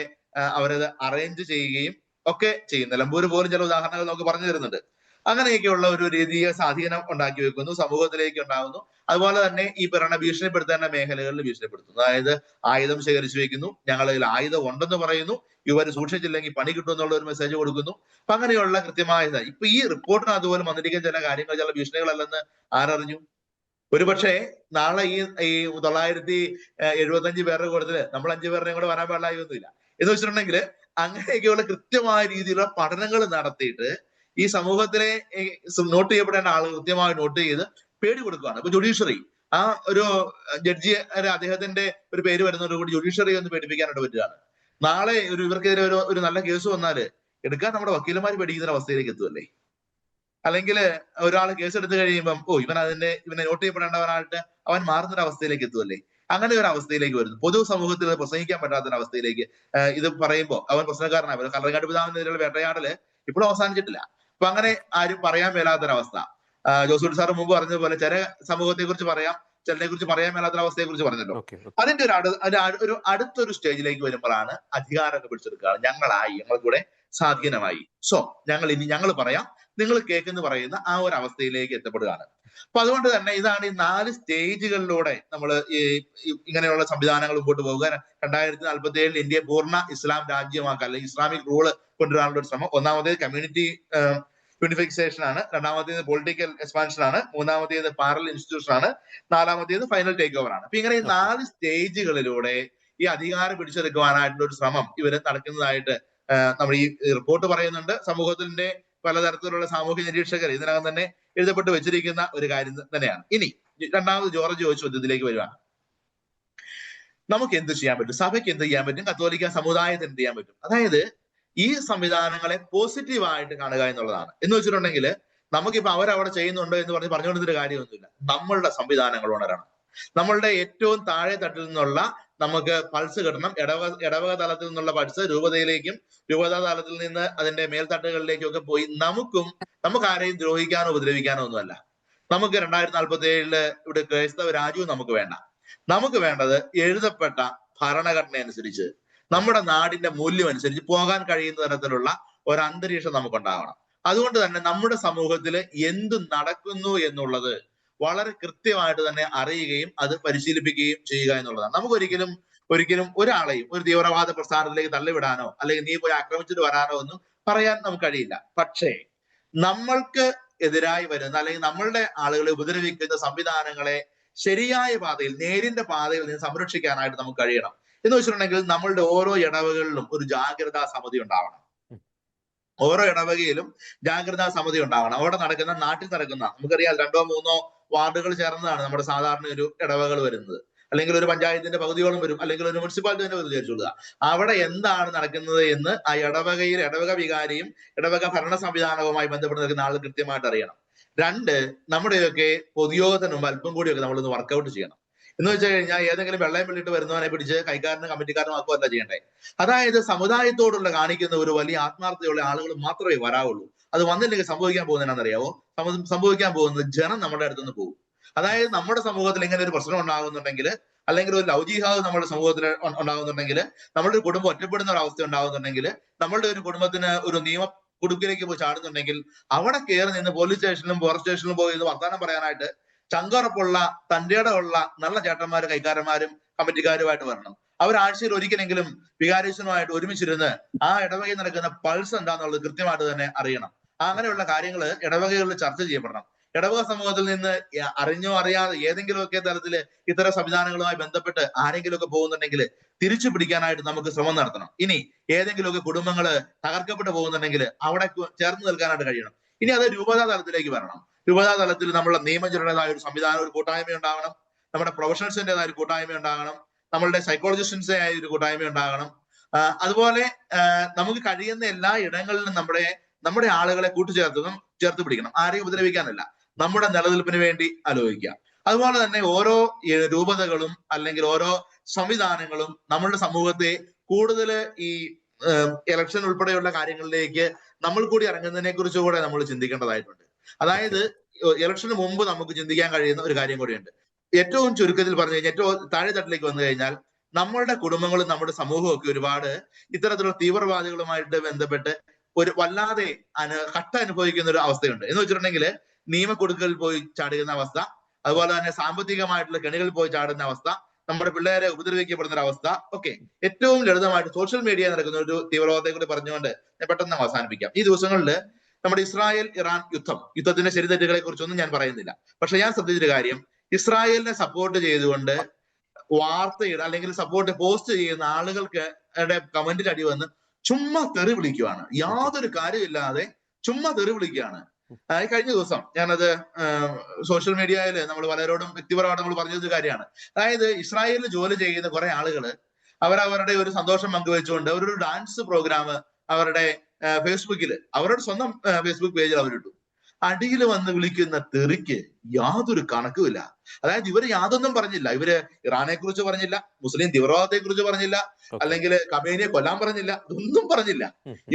അവരത് അറേഞ്ച് ചെയ്യുകയും ഒക്കെ ചെയ്യും. നിലമ്പൂർ പോലും ചില ഉദാഹരണങ്ങൾ നമുക്ക് പറഞ്ഞു തരുന്നുണ്ട്. അങ്ങനെയൊക്കെയുള്ള ഒരു രീതിയെ സ്വാധീനം ഉണ്ടാക്കി വെക്കുന്നു, സമൂഹത്തിലേക്ക് ഉണ്ടാകുന്നു. അതുപോലെ തന്നെ ഈ പറയുന്ന ഭീഷണിപ്പെടുത്തേണ്ട മേഖലകളിൽ ഭീഷണിപ്പെടുത്തുന്നു. അതായത് ആയുധം ശേഖരിച്ചു വെക്കുന്നു, ഞങ്ങളിൽ ആയുധം ഉണ്ടെന്ന് പറയുന്നു, ഇവർ സൂക്ഷിച്ചില്ലെങ്കിൽ പണി കിട്ടും എന്നുള്ള ഒരു മെസ്സേജ് കൊടുക്കുന്നു. അപ്പൊ അങ്ങനെയുള്ള കൃത്യമായ ഇപ്പൊ ഈ റിപ്പോർട്ടിന് അതുപോലെ വന്നിരിക്കുന്ന ചില കാര്യങ്ങൾ, ചില ഭീഷണികളല്ലെന്ന് ആരറിഞ്ഞു? ഒരുപക്ഷെ നാളെ ഈ 975 പേരുടെ കൂട്ടത്തില് നമ്മൾ 5 പേരുടെയും കൂടെ വരാൻ പാടില്ലായൊന്നുമില്ല. എന്ന് വെച്ചിട്ടുണ്ടെങ്കിൽ അങ്ങനെയൊക്കെയുള്ള കൃത്യമായ രീതിയിലുള്ള പഠനങ്ങൾ നടത്തിയിട്ട് ഈ സമൂഹത്തിലെ നോട്ട് ചെയ്യപ്പെടേണ്ട ആളുകൾ കൃത്യമായി നോട്ട് ചെയ്ത് പേടി കൊടുക്കുകയാണ്. ഇപ്പൊ ജുഡീഷ്യറി ആ ഒരു ജഡ്ജി അദ്ദേഹത്തിന്റെ ഒരു പേര് വരുന്നതോടുകൂടി ജുഡീഷ്യറി ഒന്ന് പേടിപ്പിക്കാനായിട്ട് പറ്റുകയാണ്. നാളെ ഇവർക്കെതിരെ ഒരു നല്ല കേസ് വന്നാല് എടുക്കാൻ നമ്മുടെ വക്കീലന്മാർ പേടിക്കുന്ന അവസ്ഥയിലേക്ക് എത്തുമല്ലേ? അല്ലെങ്കിൽ ഒരാൾ കേസ് എടുത്തു കഴിയുമ്പം ഇവനെ നോട്ട് ചെയ്യപ്പെടേണ്ടവനായിട്ട് അവൻ മാറുന്നൊരു അവസ്ഥയിലേക്ക് എത്തുമല്ലേ? അങ്ങനെ ഒരു അവസ്ഥയിലേക്ക് വരുന്നു. പൊതു സമൂഹത്തിൽ പ്രസംഗിക്കാൻ പറ്റാത്തൊരു അവസ്ഥയിലേക്ക് ഇത് പറയുമ്പോൾ അവൻ പ്രശ്നക്കാരനാണ്. കള്ളങ്ങാട്ട് പിതാവിനെതിരെയുള്ള വേട്ടയാടല് ഇപ്പോഴും അവസാനിച്ചിട്ടില്ല. അപ്പൊ അങ്ങനെ ആരും പറയാൻ മേലാത്തൊരവസ്ഥ. ജോസൂട്ടി സാർ മുമ്പ് പറഞ്ഞതുപോലെ ചില സമൂഹത്തെ കുറിച്ച് പറയാം, ചിലരെ കുറിച്ച് പറയാൻ മേലാത്തൊരവസ്ഥയെ കുറിച്ച് പറഞ്ഞല്ലോ. അതിന്റെ ഒരു അടുത്തൊരു സ്റ്റേജിലേക്ക് വരുമ്പോഴാണ് അധികാരമൊക്കെ പിടിച്ചെടുക്കുകയാണ്. ഞങ്ങൾ കൂടെ സ്വാധീനമായി, ഞങ്ങൾ പറയാം, നിങ്ങൾ കേൾക്കെന്ന് പറയുന്ന ആ ഒരു അവസ്ഥയിലേക്ക് എത്തപ്പെടുകയാണ്. അപ്പൊ അതുകൊണ്ട് തന്നെ ഇതാണ് ഈ 4 സ്റ്റേജുകളിലൂടെ നമ്മൾ ഇങ്ങനെയുള്ള സംവിധാനങ്ങൾ മുമ്പോട്ട് പോകുക. 2047 ഇന്ത്യയെ പൂർണ്ണ ഇസ്ലാം രാജ്യമാക്കുക, അല്ലെങ്കിൽ ഇസ്ലാമിക് റൂള് കൊണ്ടുവരാനുള്ള ഒരു ശ്രമം. ഒന്നാമത്തേത് കമ്മ്യൂണിറ്റി യൂണിഫിക്കേഷൻ ആണ്, രണ്ടാമത്തേത് പൊളിറ്റിക്കൽ എക്സ്പാൻഷൻ ആണ്, മൂന്നാമത്തേത് പാരലൽ ഇൻസ്റ്റിറ്റ്യൂഷൻ ആണ്, നാലാമത്തേത് ഫൈനൽ ടേക്ക് ഓവർ ആണ്. അപ്പൊ ഇങ്ങനെ ഈ 4 സ്റ്റേജുകളിലൂടെ ഈ അധികാരം പിടിച്ചെടുക്കുവാനായിട്ടുള്ള ഒരു ശ്രമം ഇവര് നടക്കുന്നതായിട്ട് നമ്മൾ ഈ റിപ്പോർട്ട് പറയുന്നുണ്ട്. സമൂഹത്തിന്റെ പലതരത്തിലുള്ള സാമൂഹ്യ നിരീക്ഷകർ ഇതിനകം തന്നെ എഴുതപ്പെട്ട് വെച്ചിരിക്കുന്ന ഒരു കാര്യം തന്നെയാണ്. ഇനി രണ്ടാമത് ജോർജ് ചോദിച്ച ചോദ്യത്തിലേക്ക് വരുവാണ്. നമുക്ക് എന്ത് ചെയ്യാൻ പറ്റും? സഭയ്ക്ക് എന്ത് ചെയ്യാൻ പറ്റും? കത്തോലിക്ക സമുദായത്തിന് എന്ത് ചെയ്യാൻ പറ്റും? അതായത് ഈ സംവിധാനങ്ങളെ പോസിറ്റീവായിട്ട് കാണുക എന്നുള്ളതാണ്. എന്ന് വെച്ചിട്ടുണ്ടെങ്കിൽ നമുക്കിപ്പോ അവരവിടെ ചെയ്യുന്നുണ്ട് എന്ന് പറഞ്ഞുകൊണ്ടിരുന്ന കാര്യമൊന്നുമില്ല. നമ്മളുടെ സംവിധാനങ്ങൾ ഉണരണം. നമ്മളുടെ ഏറ്റവും താഴെ തട്ടിൽ നിന്നുള്ള നമുക്ക് പൾസ് കിട്ടണം. ഇടവക തലത്തിൽ നിന്നുള്ള പൾസ് രൂപതയിലേക്കും, രൂപതാ തലത്തിൽ നിന്ന് അതിന്റെ മേൽത്തട്ടുകളിലേക്കും ഒക്കെ പോയി നമുക്ക് ആരെയും ദ്രോഹിക്കാനോ ഉപദ്രവിക്കാനോ ഒന്നുമല്ല. നമുക്ക് 2047 ഇവിടെ ക്രൈസ്തവ രാജ്യവും നമുക്ക് വേണ്ട. നമുക്ക് വേണ്ടത് എഴുതപ്പെട്ട ഭരണഘടന അനുസരിച്ച് നമ്മുടെ നാടിന്റെ മൂല്യം അനുസരിച്ച് പോകാൻ കഴിയുന്ന തരത്തിലുള്ള ഒരു അന്തരീക്ഷം നമുക്കുണ്ടാവണം. അതുകൊണ്ട് തന്നെ നമ്മുടെ സമൂഹത്തിൽ എന്ത് നടക്കുന്നു എന്നുള്ളത് വളരെ കൃത്യമായിട്ട് തന്നെ അറിയുകയും അത് പരിശീലിപ്പിക്കുകയും ചെയ്യുക എന്നുള്ളതാണ്. നമുക്ക് ഒരിക്കലും ഒരാളെയും ഒരു തീവ്രവാദ പ്രസ്ഥാനത്തിലേക്ക് തള്ളിവിടാനോ അല്ലെങ്കിൽ നീ പോയി ആക്രമിച്ചിട്ട് വരാനോ ഒന്നും പറയാൻ നമുക്ക് കഴിയില്ല. പക്ഷേ നമ്മൾക്ക് എതിരായി വരുന്ന അല്ലെങ്കിൽ നമ്മളുടെ ആളുകളെ ഉപദ്രവിക്കുന്ന സംവിധാനങ്ങളെ ശരിയായ പാതയിൽ, നേരിന്റെ പാതയിൽ നിന്ന് സംരക്ഷിക്കാനായിട്ട് നമുക്ക് കഴിയണം. എന്ന് വെച്ചിട്ടുണ്ടെങ്കിൽ നമ്മളുടെ ഓരോ ഇടവകളിലും ഒരു ജാഗ്രതാ സമിതി ഉണ്ടാവണം. ഓരോ ഇടവകയിലും ജാഗ്രതാ സമിതി ഉണ്ടാവണം. അവിടെ നാട്ടിൽ നടക്കുന്ന നമുക്കറിയാം 2-3 വാർഡുകൾ ചേർന്നതാണ് നമ്മുടെ സാധാരണ ഒരു ഇടവകൾ വരുന്നത്. അല്ലെങ്കിൽ ഒരു പഞ്ചായത്തിന്റെ പകുതിയോളം വരും, അല്ലെങ്കിൽ ഒരു മുനിസിപ്പാലിറ്റിന്റെ പകുതി വിചാരിച്ചുകൊള്ളുക. അവിടെ എന്താണ് നടക്കുന്നത് എന്ന് ആ ഇടവക വികാരിയും ഇടവക ഭരണ സംവിധാനവുമായി ബന്ധപ്പെട്ട് നിൽക്കുന്ന ആൾ കൃത്യമായിട്ട് അറിയണം. രണ്ട്, നമ്മുടെയൊക്കെ പൊതുയോഗത്തിന് മുമ്പ് അല്പം കൂടിയൊക്കെ നമ്മളൊന്ന് വർക്കൗട്ട് ചെയ്യണം. എന്ന് വെച്ച് കഴിഞ്ഞാൽ ഏതെങ്കിലും വെള്ളയും വെള്ളിട്ട് വരുന്നവനെ പിടിച്ച് കൈക്കാരനും കമ്മിറ്റിക്കാരനും ആക്കുമല്ല ചെയ്യണ്ടേ. അതായത് സമുദായത്തോടുള്ള കാണിക്കുന്ന ഒരു വലിയ ആത്മാർത്ഥതയുള്ള ആളുകൾ മാത്രമേ വരാവുള്ളൂ. അത് വന്നില്ലെങ്കിൽ സംഭവിക്കാൻ പോകുന്നത് എന്താണെന്നറിയാവോ? സംഭവിക്കാൻ പോകുന്നത് ജനം നമ്മുടെ അടുത്തുനിന്ന് പോകും. അതായത് നമ്മുടെ സമൂഹത്തിൽ ഇങ്ങനെ ഒരു പ്രശ്നം ഉണ്ടാകുന്നുണ്ടെങ്കിൽ, അല്ലെങ്കിൽ ഒരു ലവ് ജിഹാദ് നമ്മുടെ സമൂഹത്തിൽ ഉണ്ടാകുന്നുണ്ടെങ്കിൽ, നമ്മുടെ ഒരു കുടുംബം ഒറ്റപ്പെടുന്ന ഒരു അവസ്ഥ ഉണ്ടാകുന്നുണ്ടെങ്കിൽ, നമ്മളുടെ ഒരു കുടുംബത്തിന് ഒരു നിയമ കുടുക്കിലേക്ക് പോയി ചാടുന്നുണ്ടെങ്കിൽ, അവിടെ കയറി നിന്ന് പോലീസ് സ്റ്റേഷനിലും ഫോറസ്റ്റ് സ്റ്റേഷനിലും പോയി ഇത് വർത്താനം പറയാനായിട്ട് ചങ്കുറപ്പുള്ള തന്റേടമുള്ള നല്ല ചേട്ടന്മാരും കൈക്കാരന്മാരും കമ്മിറ്റിക്കാരുമായിട്ട് വരണം. അവരാഴ്ചയിൽ ഒരിക്കലെങ്കിലും വികാരീശ്വരനുമായിട്ട് ഒരുമിച്ചിരുന്ന് ആ ഇടവകയിൽ നടക്കുന്ന പൾസ് എന്താണെന്നുള്ളത് കൃത്യമായിട്ട് തന്നെ അറിയണം. അങ്ങനെയുള്ള കാര്യങ്ങൾ ഇടവകകളിൽ ചർച്ച ചെയ്യപ്പെടണം. ഇടവക സമൂഹത്തിൽ നിന്ന് അറിഞ്ഞോ അറിയാതെ ഏതെങ്കിലുമൊക്കെ തരത്തില് ഇത്തരം സംവിധാനങ്ങളുമായി ബന്ധപ്പെട്ട് ആരെങ്കിലുമൊക്കെ പോകുന്നുണ്ടെങ്കിൽ തിരിച്ചു പിടിക്കാനായിട്ട് നമുക്ക് ശ്രമം നടത്തണം. ഇനി ഏതെങ്കിലുമൊക്കെ കുടുംബങ്ങൾ തകർക്കപ്പെട്ടു പോകുന്നുണ്ടെങ്കിൽ അവിടെ ചേർന്ന് നിൽക്കാനായിട്ട് കഴിയണം. ഇനി അത് രൂപതാ തലത്തിലേക്ക് വരണം. രൂപതാ തലത്തിൽ നമ്മുടെ നിയമജരുടേതായ ഒരു സംവിധാനം, ഒരു കൂട്ടായ്മ ഉണ്ടാകണം. നമ്മുടെ പ്രൊഫഷണൽസിൻ്റെതായ ഒരു കൂട്ടായ്മ ഉണ്ടാകണം. നമ്മളുടെ സൈക്കോളജിസ്റ്റിന്റെ ആയ ഒരു കൂട്ടായ്മ ഉണ്ടാകണം. അതുപോലെ നമുക്ക് കഴിയുന്ന എല്ലാ ഇടങ്ങളിലും നമ്മുടെ ആളുകളെ ചേർത്ത് പിടിക്കണം. ആരെയും ഉപദ്രവിക്കാനല്ല, നമ്മുടെ നിലനിൽപ്പിന് വേണ്ടി ആലോചിക്കുക. അതുപോലെ തന്നെ ഓരോ രൂപതകളും അല്ലെങ്കിൽ ഓരോ സംവിധാനങ്ങളും നമ്മളുടെ സമൂഹത്തെ കൂടുതൽ ഈ ഇലക്ഷൻ ഉൾപ്പെടെയുള്ള കാര്യങ്ങളിലേക്ക് നമ്മൾ കൂടി ഇറങ്ങുന്നതിനെ കുറിച്ച് കൂടെ നമ്മൾ ചിന്തിക്കേണ്ടതായിട്ടുണ്ട്. അതായത് ഇലക്ഷന് മുമ്പ് നമുക്ക് ചിന്തിക്കാൻ കഴിയുന്ന ഒരു കാര്യം കൂടിയുണ്ട്. ഏറ്റവും ചുരുക്കത്തിൽ പറഞ്ഞു കഴിഞ്ഞാൽ, ഏറ്റവും താഴെത്തട്ടിലേക്ക് വന്നു കഴിഞ്ഞാൽ, നമ്മളുടെ കുടുംബങ്ങളും നമ്മുടെ സമൂഹവും ഒക്കെ ഒരുപാട് ഇത്തരത്തിലുള്ള തീവ്രവാദികളുമായിട്ട് ബന്ധപ്പെട്ട് ഒരു വല്ലാതെ അനുഭവിക്കുന്ന ഒരു അവസ്ഥയുണ്ട്. എന്ന് വെച്ചിട്ടുണ്ടെങ്കിൽ നിയമക്കുടുക്കലിൽ പോയി ചാടുന്ന അവസ്ഥ, അതുപോലെ തന്നെ സാമ്പത്തികമായിട്ടുള്ള കെണികളിൽ പോയി ചാടുന്ന അവസ്ഥ, നമ്മുടെ പിള്ളേരെ ഉപദ്രവിക്കപ്പെടുന്ന ഒരു അവസ്ഥ ഒക്കെ. ഏറ്റവും ലളിതമായിട്ട് സോഷ്യൽ മീഡിയ നടക്കുന്ന ഒരു തീവ്രവാദത്തെ കൂടി പറഞ്ഞുകൊണ്ട് ഞാൻ പെട്ടെന്ന് അവസാനിപ്പിക്കാം. ഈ ദിവസങ്ങളിൽ നമ്മുടെ ഇസ്രായേൽ ഇറാൻ യുദ്ധത്തിന്റെ ശരിതെറ്റുകളെ കുറിച്ചൊന്നും ഞാൻ പറയുന്നില്ല. പക്ഷെ ഞാൻ ശ്രദ്ധിച്ചൊരു കാര്യം, ഇസ്രായേലിനെ സപ്പോർട്ട് ചെയ്തുകൊണ്ട് വാർത്തയുടെ അല്ലെങ്കിൽ പോസ്റ്റ് ചെയ്യുന്ന ആളുകൾക്ക് കമന്റിൽ അടി വന്ന് ചുമ്മാ തെറി വിളിക്കുകയാണ്. യാതൊരു കാര്യമില്ലാതെ ചുമ്മാ തെറി വിളിക്കുകയാണ്. കഴിഞ്ഞ ദിവസം ഞാനത് സോഷ്യൽ മീഡിയയിൽ നമ്മൾ പലരോടും വ്യക്തിപരമായിട്ട് നമ്മൾ പറഞ്ഞൊരു കാര്യമാണ്. അതായത് ഇസ്രായേലിൽ ജോലി ചെയ്യുന്ന കുറെ ആളുകൾ അവരവരുടെ ഒരു സന്തോഷം പങ്കുവെച്ചുകൊണ്ട് അവരൊരു ഡാൻസ് പ്രോഗ്രാം അവരുടെ ഫേസ്ബുക്കിൽ, അവരുടെ സ്വന്തം ഫേസ്ബുക്ക് പേജിൽ അവരിട്ടു. അടിയിൽ വന്ന് വിളിക്കുന്ന തെറിക്ക് യാതൊരു കണക്കുമില്ല. അതായത് ഇവര് യാതൊന്നും പറഞ്ഞില്ല. ഇവര് ഇറാനെ കുറിച്ച് പറഞ്ഞില്ല, മുസ്ലിം തീവ്രവാദത്തെ കുറിച്ച് പറഞ്ഞില്ല, അല്ലെങ്കിൽ കമേനിയെ കൊല്ലാൻ പറഞ്ഞില്ല, ഇതൊന്നും പറഞ്ഞില്ല.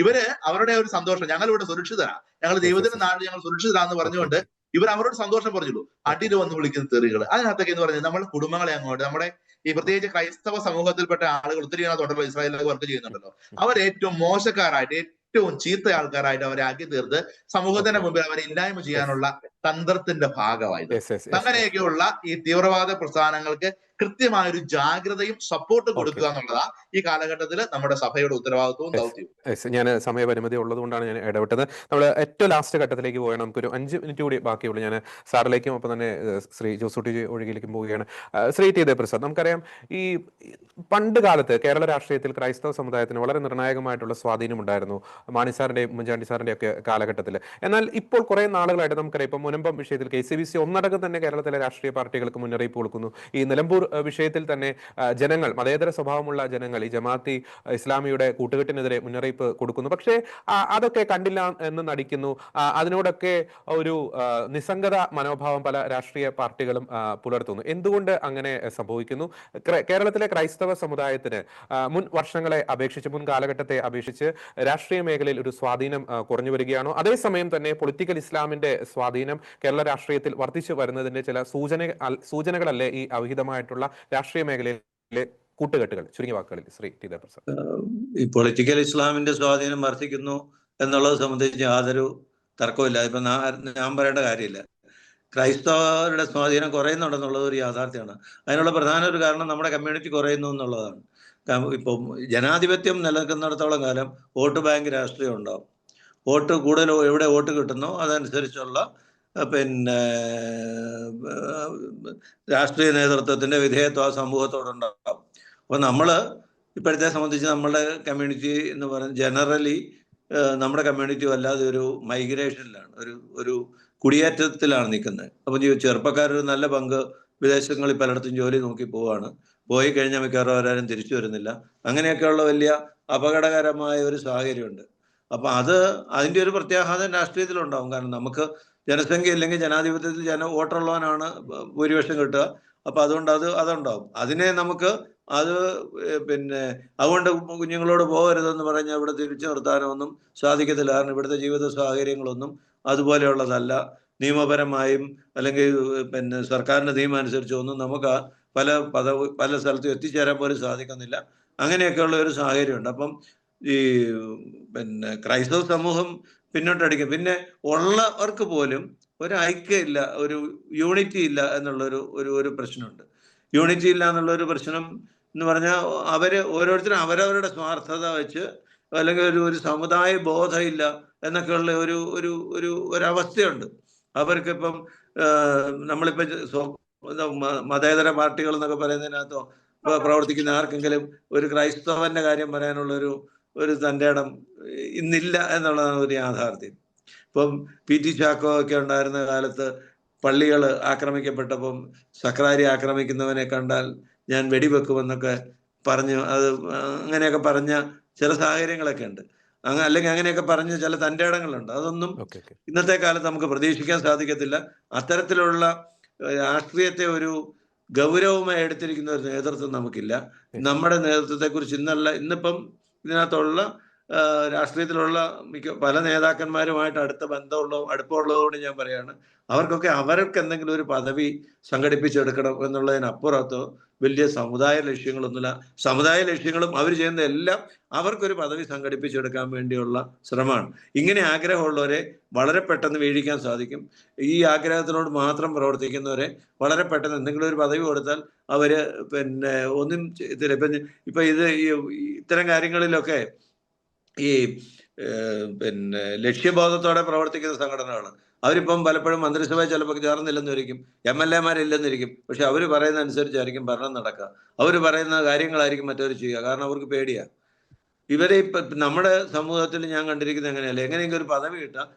ഇവര് അവരുടെ ഒരു സന്തോഷം, ഞങ്ങൾ ഇവിടെ സുരക്ഷിതരാ, ഞങ്ങൾ ദൈവത്തിന്റെ നാട്ടിൽ ഞങ്ങൾ സുരക്ഷിതരാന്ന് പറഞ്ഞുകൊണ്ട് ഇവർ അവരോട് സന്തോഷം പറഞ്ഞുള്ളൂ. അടിയിൽ വന്ന് വിളിക്കുന്ന തെറികൾ അതിനകത്തൊക്കെ എന്ന് പറഞ്ഞാൽ നമ്മുടെ കുടുംബങ്ങളെ അങ്ങോട്ട്, നമ്മുടെ ഈ പ്രത്യേകിച്ച് ക്രൈസ്തവ സമൂഹത്തിൽപ്പെട്ട ആളുകൾ ഒത്തിരി തൊട്ടല്ലോ ഇസ്രായേലിലൊക്കെ വർക്ക് ചെയ്യുന്നുണ്ടല്ലോ, അവർ ഏറ്റവും മോശക്കാരായിട്ട് ഏറ്റവും ചീത്ത ആൾക്കാരായിട്ട് അവരെ ആക്കി തീർത്ത് സമൂഹത്തിന്റെ മുമ്പിൽ അവരെ ഇല്ലായ്മ ചെയ്യാനുള്ള തന്ത്രത്തിന്റെ ഭാഗമായത്. അങ്ങനെയൊക്കെയുള്ള ഈ തീവ്രവാദ പ്രസ്ഥാനങ്ങൾക്ക് കൃത്യമായൊരു ജാഗ്രതയും സപ്പോർട്ടും കൊടുക്കുക എന്നുള്ളതാ ഈ കാലഘട്ടത്തിൽ നമ്മുടെ സഭയുടെ ഉത്തരവാദിത്വവും ദൗത്യവും. ഞാൻ സമയപരിമിതി ഉള്ളതുകൊണ്ടാണ് ഞാൻ ഇടപെട്ടത്. നമ്മൾ ഏറ്റവും ലാസ്റ്റ് ഘട്ടത്തിലേക്ക് പോയാൽ നമുക്കൊരു 5 മിനിറ്റ് കൂടി ബാക്കിയുള്ളൂ. ഞാൻ സാറിലേക്കും ഒപ്പം തന്നെ ശ്രീ ജോസൂട്ടി ഒഴുകിയിലേക്കും പോവുകയാണ്. ശ്രീ ടി ദേവപ്രസാദ്, നമുക്കറിയാം ഈ പണ്ട് കാലത്ത് കേരള രാഷ്ട്രീയത്തിൽ ക്രൈസ്തവ സമുദായത്തിന് വളരെ നിർണായകമായിട്ടുള്ള സ്വാധീനം ഉണ്ടായിരുന്നു മാണിസാറിന്റെയും ഉമ്മൻചാണ്ടി സാറിന്റെ ഒക്കെ കാലഘട്ടത്തിൽ. എന്നാൽ ഇപ്പോൾ കുറെ നാളുകളായിട്ട് നമുക്കറിയാം, ഇപ്പൊ മുനമ്പം വിഷയത്തിൽ KCBC ഒന്നടങ്കം തന്നെ കേരളത്തിലെ രാഷ്ട്രീയ പാർട്ടികൾക്ക് മുന്നറിയിപ്പ് കൊടുക്കുന്നു. ഈ നിലമ്പൂർ വിഷയത്തിൽ തന്നെ ജനങ്ങൾ, മതേതര സ്വഭാവമുള്ള ജനങ്ങൾ ഈ ജമാഅത്തി ഇസ്ലാമിയുടെ കൂട്ടുകെട്ടിനെതിരെ മുന്നറിയിപ്പ് കൊടുക്കുന്നു. പക്ഷേ അതൊക്കെ കണ്ടില്ല എന്ന് നടിക്കുന്നു. അതിനോടൊക്കെ ഒരു നിസ്സംഗത മനോഭാവം പല രാഷ്ട്രീയ പാർട്ടികളും പുലർത്തുന്നു. എന്തുകൊണ്ട് അങ്ങനെ സംഭവിക്കുന്നു? കേരളത്തിലെ ക്രൈസ്തവ സമുദായത്തിന് മുൻ വർഷങ്ങളെ അപേക്ഷിച്ച്, മുൻ കാലഘട്ടത്തെ അപേക്ഷിച്ച് രാഷ്ട്രീയ മേഖലയിൽ ഒരു സ്വാധീനം കുറഞ്ഞു വരികയാണോ? അതേസമയം തന്നെ പൊളിറ്റിക്കൽ ഇസ്ലാമിന്റെ സ്വാധീനം കേരള രാഷ്ട്രീയത്തിൽ വർദ്ധിച്ചു വരുന്നതിന്റെ ചില സൂചനകളല്ലേ ഈ അവിഹിതമായിട്ടുള്ള രാഷ്ട്രീയ മേഖലയിലെ കൂട്ടുകെട്ടുകൾ? ചുരുങ്ങിയ വാക്കുകളിൽ ശ്രീ ടി ദേവപ്രസാദ്. ഈ പൊളിറ്റിക്കൽ ഇസ്ലാമിന്റെ സ്വാധീനം വർദ്ധിക്കുന്നു എന്നുള്ളത് സംബന്ധിച്ച് യാതൊരു തർക്കമില്ല. ഇപ്പൊ ഞാൻ പറയേണ്ട കാര്യമില്ല. ക്രൈസ്തവരുടെ സ്വാധീനം കുറയുന്നുണ്ടെന്നുള്ളത് ഒരു യാഥാർത്ഥ്യമാണ്. അതിനുള്ള പ്രധാന ഒരു കാരണം നമ്മുടെ കമ്മ്യൂണിറ്റി കുറയുന്നു എന്നുള്ളതാണ്. ഇപ്പം ജനാധിപത്യം നിലനിൽക്കുന്നിടത്തോളം കാലം വോട്ട് ബാങ്ക് രാഷ്ട്രീയം ഉണ്ടാവും. വോട്ട് കൂടുതൽ എവിടെ വോട്ട് കിട്ടുന്നോ അതനുസരിച്ചുള്ള രാഷ്ട്രീയ നേതൃത്വത്തിന്റെ വിധേയത്വം ആ സമൂഹത്തോടുണ്ടാവും. അപ്പോൾ നമ്മൾ ഇപ്പോഴത്തെ സംബന്ധിച്ച് നമ്മളുടെ കമ്മ്യൂണിറ്റി എന്ന് പറയുന്നത് ജനറലി നമ്മുടെ കമ്മ്യൂണിറ്റി വല്ലാതെ ഒരു മൈഗ്രേഷനിലാണ്, ഒരു കുടിയേറ്റത്തിലാണ് നിൽക്കുന്നത്. അപ്പം ചെറുപ്പക്കാരൊരു നല്ല പങ്ക് വിദേശങ്ങളിൽ പലയിടത്തും ജോലി നോക്കി പോവാണ്. പോയി കഴിഞ്ഞാൽ മിക്കവാറും അവരാരും തിരിച്ചു വരുന്നില്ല. അങ്ങനെയൊക്കെയുള്ള വലിയ അപകടകരമായ ഒരു സാഹചര്യമുണ്ട്. അപ്പൊ അതിന്റെ ഒരു പ്രത്യാഘാതം രാഷ്ട്രീയത്തിലുണ്ടാവും. കാരണം നമുക്ക് ജനസംഖ്യ ഇല്ലെങ്കിൽ ജനാധിപത്യത്തിൽ വോട്ടുള്ളവനാണ് ഭൂരിപക്ഷം കിട്ടുക. അപ്പൊ അതുകൊണ്ട് അതുണ്ടാവും. അതിനെ നമുക്ക് അത് പിന്നെ അതുകൊണ്ട് കുഞ്ഞുങ്ങളോട് പോകരുതെന്ന് പറഞ്ഞാൽ ഇവിടെ തിരിച്ചു നിർത്താനൊന്നും സാധിക്കത്തില്ല. കാരണം ഇവിടുത്തെ ജീവിത സാഹചര്യങ്ങളൊന്നും അതുപോലെയുള്ളതല്ല. നിയമപരമായും അല്ലെങ്കിൽ പിന്നെ സർക്കാരിന്റെ നിയമം അനുസരിച്ചൊന്നും നമുക്ക് പല സ്ഥലത്തും എത്തിച്ചേരാൻ പോലും സാധിക്കുന്നില്ല. അങ്ങനെയൊക്കെയുള്ള ഒരു സാഹചര്യമുണ്ട്. അപ്പം ഈ പിന്നെ ക്രൈസ്തവ സമൂഹം പിന്നോട്ടടിക്കും. പിന്നെ ഉള്ളവർക്ക് പോലും ഒരു ഐക്യം ഇല്ല, ഒരു യൂണിറ്റി ഇല്ല എന്നുള്ളൊരു പ്രശ്നമുണ്ട്. യൂണിറ്റി ഇല്ല എന്നുള്ളൊരു പ്രശ്നം എന്ന് പറഞ്ഞാൽ ഓരോരുത്തരും അവരവരുടെ സ്വാർത്ഥത വെച്ച് അല്ലെങ്കിൽ ഒരു സമുദായ ബോധമില്ല എന്നൊക്കെയുള്ള ഒരവസ്ഥയുണ്ട്. അവർക്കിപ്പം നമ്മളിപ്പോ മതേതര പാർട്ടികൾ എന്നൊക്കെ പറയുന്നതിനകത്തോ പ്രവർത്തിക്കുന്ന ആർക്കെങ്കിലും ഒരു ക്രൈസ്തവന്റെ കാര്യം പറയാനുള്ള ഒരു തൻ്റെ ഇടം ഇന്നില്ല എന്നുള്ളതാണ് ഒരു യാഥാർത്ഥ്യം. ഇപ്പം PT ചാക്കോ ഒക്കെ ഉണ്ടായിരുന്ന കാലത്ത് പള്ളികൾ ആക്രമിക്കപ്പെട്ടപ്പം സക്രാരി ആക്രമിക്കുന്നവനെ കണ്ടാൽ ഞാൻ വെടിവെക്കുമെന്നൊക്കെ പറഞ്ഞു, അങ്ങനെയൊക്കെ പറഞ്ഞ ചില സാഹചര്യങ്ങളൊക്കെ ഉണ്ട്. അല്ലെങ്കിൽ അങ്ങനെയൊക്കെ പറഞ്ഞ ചില തൻ്റെ ഇടങ്ങളുണ്ട്. അതൊന്നും ഇന്നത്തെ കാലത്ത് നമുക്ക് പ്രതീക്ഷിക്കാൻ സാധിക്കത്തില്ല. അത്തരത്തിലുള്ള രാഷ്ട്രീയത്തെ ഒരു ഗൗരവമായി എടുത്തിരിക്കുന്ന ഒരു നേതൃത്വം നമുക്കില്ല. നമ്മുടെ നേതൃത്വത്തെക്കുറിച്ച് ഇന്നിപ്പം ഇതിനകത്തുള്ള രാഷ്ട്രീയത്തിലുള്ള പല നേതാക്കന്മാരുമായിട്ട് അടുപ്പമുള്ളതുകൊണ്ട് ഞാൻ പറയാണ്, അവർക്ക് എന്തെങ്കിലും ഒരു പദവി സംഘടിപ്പിച്ചെടുക്കണം എന്നുള്ളതിനപ്പുറത്തോ വലിയ സമുദായ ലക്ഷ്യങ്ങളൊന്നുമില്ല. സമുദായ ലക്ഷ്യങ്ങളും അവർ ചെയ്യുന്ന എല്ലാം അവർക്കൊരു പദവി സംഘടിപ്പിച്ചെടുക്കാൻ വേണ്ടിയുള്ള ശ്രമമാണ്. ഇങ്ങനെ ആഗ്രഹമുള്ളവരെ വളരെ പെട്ടെന്ന് വീഴിക്കാൻ സാധിക്കും. ഈ ആഗ്രഹത്തിനോട് മാത്രം പ്രവർത്തിക്കുന്നവരെ വളരെ പെട്ടെന്ന് എന്തെങ്കിലും ഒരു പദവി കൊടുത്താൽ അവര് പിന്നെ ഒന്നും ഇപ്പൊ ഇത്തരം കാര്യങ്ങളിലൊക്കെ ഈ പിന്നെ ലക്ഷ്യബോധത്തോടെ പ്രവർത്തിക്കുന്ന സംഘടനകളാണ്. അവരിപ്പം പലപ്പോഴും മന്ത്രിസഭയിൽ ചിലപ്പോൾ ചേർന്നില്ലെന്നിരിക്കും, MLA-മാരില്ലെന്നിരിക്കും. പക്ഷെ അവർ പറയുന്ന അനുസരിച്ചായിരിക്കും ഭരണം നടക്കുക. അവർ പറയുന്ന കാര്യങ്ങളായിരിക്കും മറ്റവർ ചെയ്യുക. കാരണം അവർക്ക് പേടിയാണ്. ഇവരെ ഇപ്പം നമ്മുടെ സമൂഹത്തിൽ ഞാൻ കണ്ടിരിക്കുന്നത് എങ്ങനെയല്ല, എങ്ങനെയെങ്കിലും ഒരു പദവി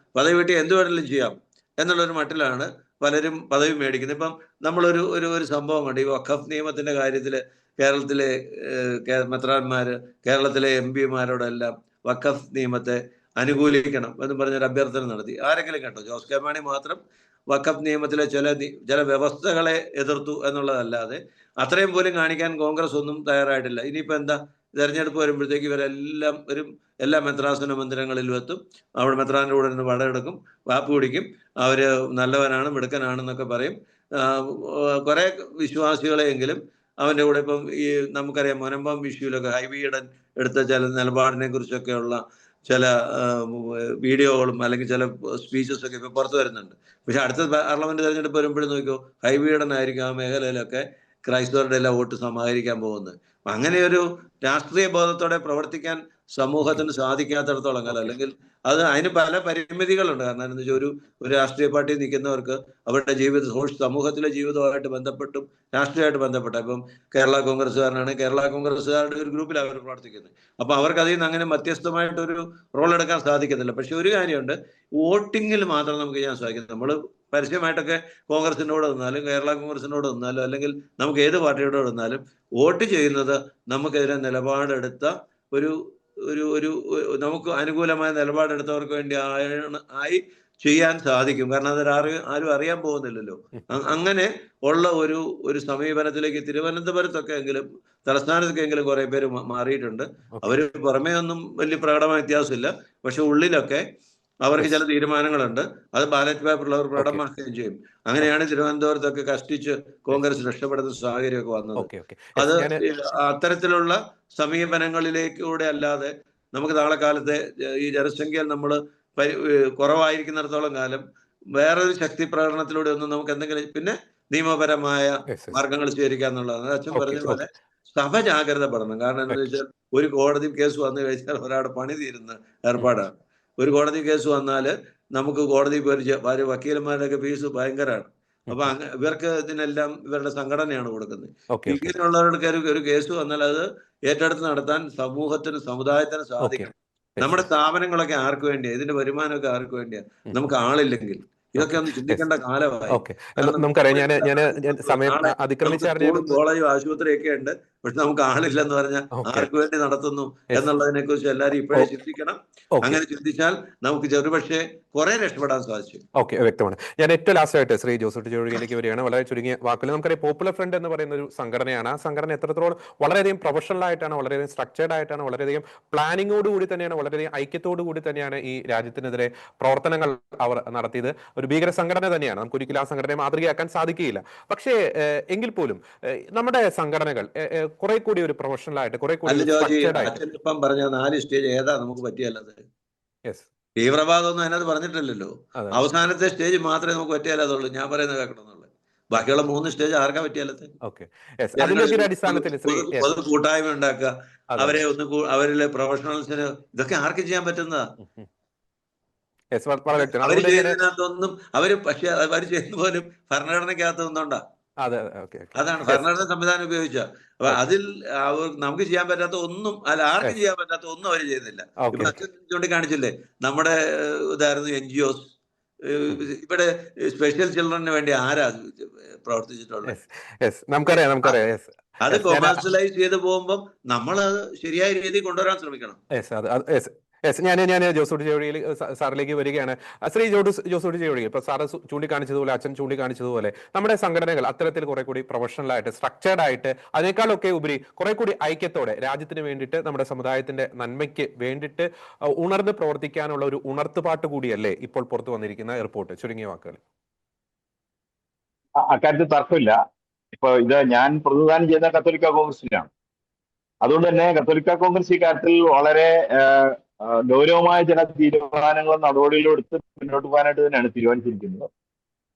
കിട്ടി എന്ത് വേണമെങ്കിലും ചെയ്യാം എന്നുള്ളൊരു മട്ടിലാണ് പലരും പദവി മേടിക്കുന്നത്. ഇപ്പം നമ്മളൊരു സംഭവം കണ്ട്, ഈ വഖഫ് നിയമത്തിന്റെ കാര്യത്തിൽ കേരളത്തിലെ മെത്രാന്മാര് കേരളത്തിലെ MP-മാരോടെല്ലാം വഖഫ് നിയമത്തെ അനുകൂലിക്കണം എന്ന് പറഞ്ഞൊരു അഭ്യർത്ഥന നടത്തി. ആരെങ്കിലും കേട്ടോ? ജോസ് കെ മാണി മാത്രം വഖഫ് നിയമത്തിലെ ചില വ്യവസ്ഥകളെ എതിർത്തു എന്നുള്ളതല്ലാതെ അത്രയും പോലും കാണിക്കാൻ കോൺഗ്രസ് ഒന്നും തയ്യാറായിട്ടില്ല. ഇനിയിപ്പോൾ എന്താ, തെരഞ്ഞെടുപ്പ് വരുമ്പോഴത്തേക്ക് ഇവരെല്ലാം എല്ലാ മെത്രാസന മന്ദിരങ്ങളിലും എത്തും. അവിടെ മെത്രാൻ്റെ കൂടെ നിന്ന് പടമെടുക്കും, വാപ്പ് കുടിക്കും, അവര് നല്ലവനാണ് മിടുക്കനാണെന്നൊക്കെ പറയും. കുറെ വിശ്വാസികളെയെങ്കിലും അവൻ്റെ കൂടെ ഇപ്പം നമുക്കറിയാം മുനമ്പം വിഷുവിലൊക്കെ ഹൈബിയുടെ എടുത്ത ചില നിലപാടിനെ കുറിച്ചൊക്കെയുള്ള ചില വീഡിയോകളും അല്ലെങ്കിൽ ചില സ്പീച്ചസൊക്കെ ഇപ്പൊ പുറത്തു വരുന്നുണ്ട്. പക്ഷെ അടുത്ത പാർലമെന്റ് തെരഞ്ഞെടുപ്പ് വരുമ്പോഴും നോക്കിയോ, ഹൈബിയുടനായിരിക്കും ആ മേഖലയിലൊക്കെ ക്രൈസ്തവരുടെ എല്ലാം വോട്ട് സമാഹരിക്കാൻ പോകുന്നത്. അങ്ങനെ ഒരു രാഷ്ട്രീയ ബോധത്തോടെ പ്രവർത്തിക്കാൻ സമൂഹത്തിന് സാധിക്കാത്തിടത്തോളം കാലം, അല്ലെങ്കിൽ അതിന് പല പരിമിതികളുണ്ട്. കാരണം എന്താ വെച്ചാൽ ഒരു രാഷ്ട്രീയ പാർട്ടി നിൽക്കുന്നവർക്ക് അവരുടെ സമൂഹത്തിലെ ജീവിതവുമായിട്ട് ബന്ധപ്പെട്ടും രാഷ്ട്രീയമായിട്ട് ബന്ധപ്പെട്ട, ഇപ്പം കേരള കോൺഗ്രസ്സുകാരനാണ്, കേരള കോൺഗ്രസ്സുകാരുടെ ഒരു ഗ്രൂപ്പിലാണ് അവർ പ്രവർത്തിക്കുന്നത്. അപ്പൊ അവർക്ക് അതിൽ നിന്ന് അങ്ങനെ വ്യത്യസ്തമായിട്ടൊരു റോൾ എടുക്കാൻ സാധിക്കത്തില്ല. പക്ഷെ ഒരു കാര്യമുണ്ട്, വോട്ടിങ്ങിൽ മാത്രം നമുക്ക് ചെയ്യാൻ സാധിക്കും. നമ്മൾ പരസ്യമായിട്ടൊക്കെ കോൺഗ്രസിനോട് നിന്നാലും കേരള കോൺഗ്രസിനോട് നിന്നാലും അല്ലെങ്കിൽ നമുക്ക് ഏത് പാർട്ടിയോട് നിന്നാലും വോട്ട് ചെയ്യുന്നത് നമുക്കെതിരെ നിലപാടെടുത്ത ഒരു നമുക്ക് അനുകൂലമായ നിലപാടെടുത്തവർക്ക് വേണ്ടി ആയി ചെയ്യാൻ സാധിക്കും. കാരണം ആരും അറിയാൻ പോകുന്നില്ലല്ലോ. അങ്ങനെ ഉള്ള ഒരു സമീപനത്തിലേക്ക് തിരുവനന്തപുരത്തൊക്കെ എങ്കിലും തലസ്ഥാനത്തൊക്കെ എങ്കിലും കുറെ പേര് മാറിയിട്ടുണ്ട്. അവര് പുറമേ ഒന്നും വലിയ പ്രകടമായ വ്യത്യാസമില്ല, പക്ഷെ ഉള്ളിലൊക്കെ അവർക്ക് ചില തീരുമാനങ്ങളുണ്ട്. അത് ബാലറ്റ് പേപ്പറിൽ അവർ പ്രകടമാക്കുകയും ചെയ്യും. അങ്ങനെയാണ് തിരുവനന്തപുരത്തൊക്കെ കഷ്ടിച്ച് കോൺഗ്രസ് രക്ഷപ്പെടുന്ന സാഹചര്യമൊക്കെ വന്നത്. അത് അത്തരത്തിലുള്ള സമീപനങ്ങളിലേക്കൂടെ അല്ലാതെ നമുക്ക് നാളെ കാലത്തെ ഈ ജനസംഖ്യയിൽ നമ്മൾ കുറവായിരിക്കുന്നിടത്തോളം കാലം വേറൊരു ശക്തി പ്രകടനത്തിലൂടെ ഒന്നും നമുക്ക് എന്തെങ്കിലും പിന്നെ നിയമപരമായ മാർഗങ്ങൾ സ്വീകരിക്കുക എന്നുള്ളതാണ്. അച്ഛൻ പറഞ്ഞ പോലെ സഭ ജാഗ്രത പെടണം. കാരണം എന്താ വെച്ചാൽ ഒരു കോടതി കേസ് വന്നു കഴിഞ്ഞാൽ ഒരാളുടെ പണി തീരുന്ന ഏർപ്പാടാണ്. ഒരു കോടതി കേസ് വന്നാൽ നമുക്ക് കോടതി പോയി വക്കീലന്മാരുടെയൊക്കെ ഫീസ് ഭയങ്കരമാണ്. അപ്പൊ ഇവർക്ക് ഇതിനെല്ലാം ഇവരുടെ സംഘടനയാണ് കൊടുക്കുന്നത്. ഇങ്ങനെയുള്ളവർക്ക് ഒരു കേസ് വന്നാൽ അത് ഏറ്റെടുത്ത് നടത്താൻ സമുദായത്തിന് സാധിക്കണം. നമ്മുടെ സ്ഥാപനങ്ങളൊക്കെ ആർക്ക് വേണ്ടിയാ? ഇതിന്റെ വരുമാനമൊക്കെ ആർക്ക് വേണ്ടിയാ? നമുക്ക് ആളില്ലെങ്കിൽ ഇതൊക്കെ ഒന്ന് ചിന്തിക്കേണ്ട കാലമായി. ഓക്കെ, നമുക്കറിയാം ഞാൻ സമയം അതിക്രമിച്ചാണ് സ്കൂളും കോളേജും ആശുപത്രിയൊക്കെ ഉണ്ട്, പക്ഷെ നമുക്ക് ആളില്ലെന്ന് പറഞ്ഞാൽ ആർക്ക് വേണ്ടി നടത്തുന്നു എന്നുള്ളതിനെ കുറിച്ച് എല്ലാവരും ഇപ്പോഴേ ചിന്തിക്കണം. അങ്ങനെ ചിന്തിച്ചാൽ നമുക്ക് ചെറുപക്ഷെ കുറെ രക്ഷപ്പെടാൻ സാധിച്ചു. ഓക്കെ, വ്യക്തമാണ്. ഞാൻ ഏറ്റവും ലാസ്റ്റ് ആയിട്ട് ശ്രീ ജോസൂട്ടി ചെറുകയിലേക്ക് വരികയാണ്. വളരെ ചുരുങ്ങിയ വാക്കുകൾ. നമുക്കറിയാം പോപ്പുലർ ഫ്രണ്ട് എന്ന് പറയുന്ന ഒരു സംഘടനയാണ്. ആ സംഘടന എത്രത്തോളം വളരെയധികം പ്രൊഫഷണൽ ആയിട്ടാണ്, വളരെയധികം സ്ട്രക്ചേർഡ് ആയിട്ടാണ്, വളരെയധികം പ്ലാനിങ്ങോട് കൂടി തന്നെയാണ്, വളരെയധികം ഐക്യത്തോടു കൂടി തന്നെയാണ് ഈ രാജ്യത്തിനെതിരെ പ്രവർത്തനങ്ങൾ അവർ നടത്തിയത്. ഒരു ഭീകര സംഘടന തന്നെയാണ്, നമുക്ക് ഒരിക്കലും ആ സംഘടനയെ മാതൃകയാക്കാൻ സാധിക്കുകയില്ല. പക്ഷേ എങ്കിൽ പോലും നമ്മുടെ സംഘടനകൾ കുറെ കൂടി ഒരു പ്രൊഫഷണൽ ആയിട്ട്, കുറെ കൂടി സ്ട്രക്ചേർഡ് ആയിട്ട്. ഇപ്പം പറഞ്ഞ 4 സ്റ്റേജ് ഏതാ നമുക്ക് പറ്റിയല്ലത്? തീവ്രവാദം ഒന്നും അതിനകത്ത് പറഞ്ഞിട്ടില്ലല്ലോ. അവസാനത്തെ സ്റ്റേജ് മാത്രമേ നമുക്ക് പറ്റിയാലതുള്ളൂ. ഞാൻ പറയുന്നത് കേൾക്കണമെന്നുള്ളത്. ബാക്കിയുള്ള 3 സ്റ്റേജ് ആർക്കാ പറ്റിയാലത്? കൂട്ടായ്മ ഉണ്ടാക്കുക, അവരെ അവരിലെ പ്രൊഫഷണൽസിന്, ഇതൊക്കെ ആർക്ക് ചെയ്യാൻ പറ്റുന്നതാ? അവര് ചെയ്യുന്നതിനകത്തൊന്നും പക്ഷെ അവർ ചെയ്യുന്ന പോലും ഭരണഘടനയ്ക്കകത്ത് നിന്നുണ്ടാ. അതാണ് ഭരണഘടന സംവിധാനം ഉപയോഗിച്ച. അപ്പൊ അതിൽ നമുക്ക് ചെയ്യാൻ പറ്റാത്ത ഒന്നും, ആർക്കും ചെയ്യാൻ പറ്റാത്ത ഒന്നും അവർ ചെയ്യുന്നില്ല. ഇപ്പൊ അച്ഛൻ ചൂണ്ടിക്കാണിച്ചില്ലേ, നമ്മുടെ ഇതായിരുന്നു NGOs. ഇവിടെ സ്പെഷ്യൽ ചിൽഡ്രന് വേണ്ടി ആരാ പ്രവർത്തിച്ചിട്ടുള്ളത്? അത് കൊമേഴ്സ്യലൈസ് ചെയ്ത് പോകുമ്പോൾ നമ്മൾ അത് ശരിയായ രീതിയിൽ കൊണ്ടുവരാൻ ശ്രമിക്കണം. ഞാൻ ജോസൂട്ടി ചെറുകയിൽ സാറിലേക്ക് വരികയാണ്. ശ്രീ ജോസൂട്ടി ചെറുകയിൽ ഇപ്പൊ സാറ് ചൂണ്ടിക്കാണിച്ചതുപോലെ, അച്ഛൻ ചൂണ്ടിക്കാണിച്ചതുപോലെ, നമ്മുടെ സംഘടനകൾ അത്തരത്തിൽ കുറെ കൂടി പ്രൊഫഷണൽ ആയിട്ട്, സ്ട്രക്ചേർഡ് ആയിട്ട്, അതിനേക്കാളൊക്കെ ഉപരി കുറെ കൂടി ഐക്യത്തോടെ രാജ്യത്തിന് വേണ്ടിയിട്ട്, നമ്മുടെ സമുദായത്തിന്റെ നന്മയ്ക്ക് വേണ്ടിയിട്ട് ഉണർന്ന് പ്രവർത്തിക്കാനുള്ള ഒരു ഉണർത്തുപാട്ട് കൂടിയല്ലേ ഇപ്പോൾ പുറത്തു വന്നിരിക്കുന്ന റിപ്പോർട്ട്? ചുരുങ്ങിയ വാക്കുകൾ. അക്കാര്യത്തിൽ തർക്കമില്ല. ഇപ്പൊ ഇത് ഞാൻ പ്രതിനിധാനം ചെയ്യുന്ന കത്തോലിക്ക കോൺഗ്രസിലാണ്. അതുകൊണ്ട് തന്നെ കത്തോലിക്ക കോൺഗ്രസ് ഈ കാര്യത്തിൽ വളരെ ഗൗരവമായ ചില തീരുമാനങ്ങളും നടപടികളും എടുത്ത് മുന്നോട്ട് പോകാനായിട്ട് തന്നെയാണ് തീരുമാനിച്ചിരിക്കുന്നത്.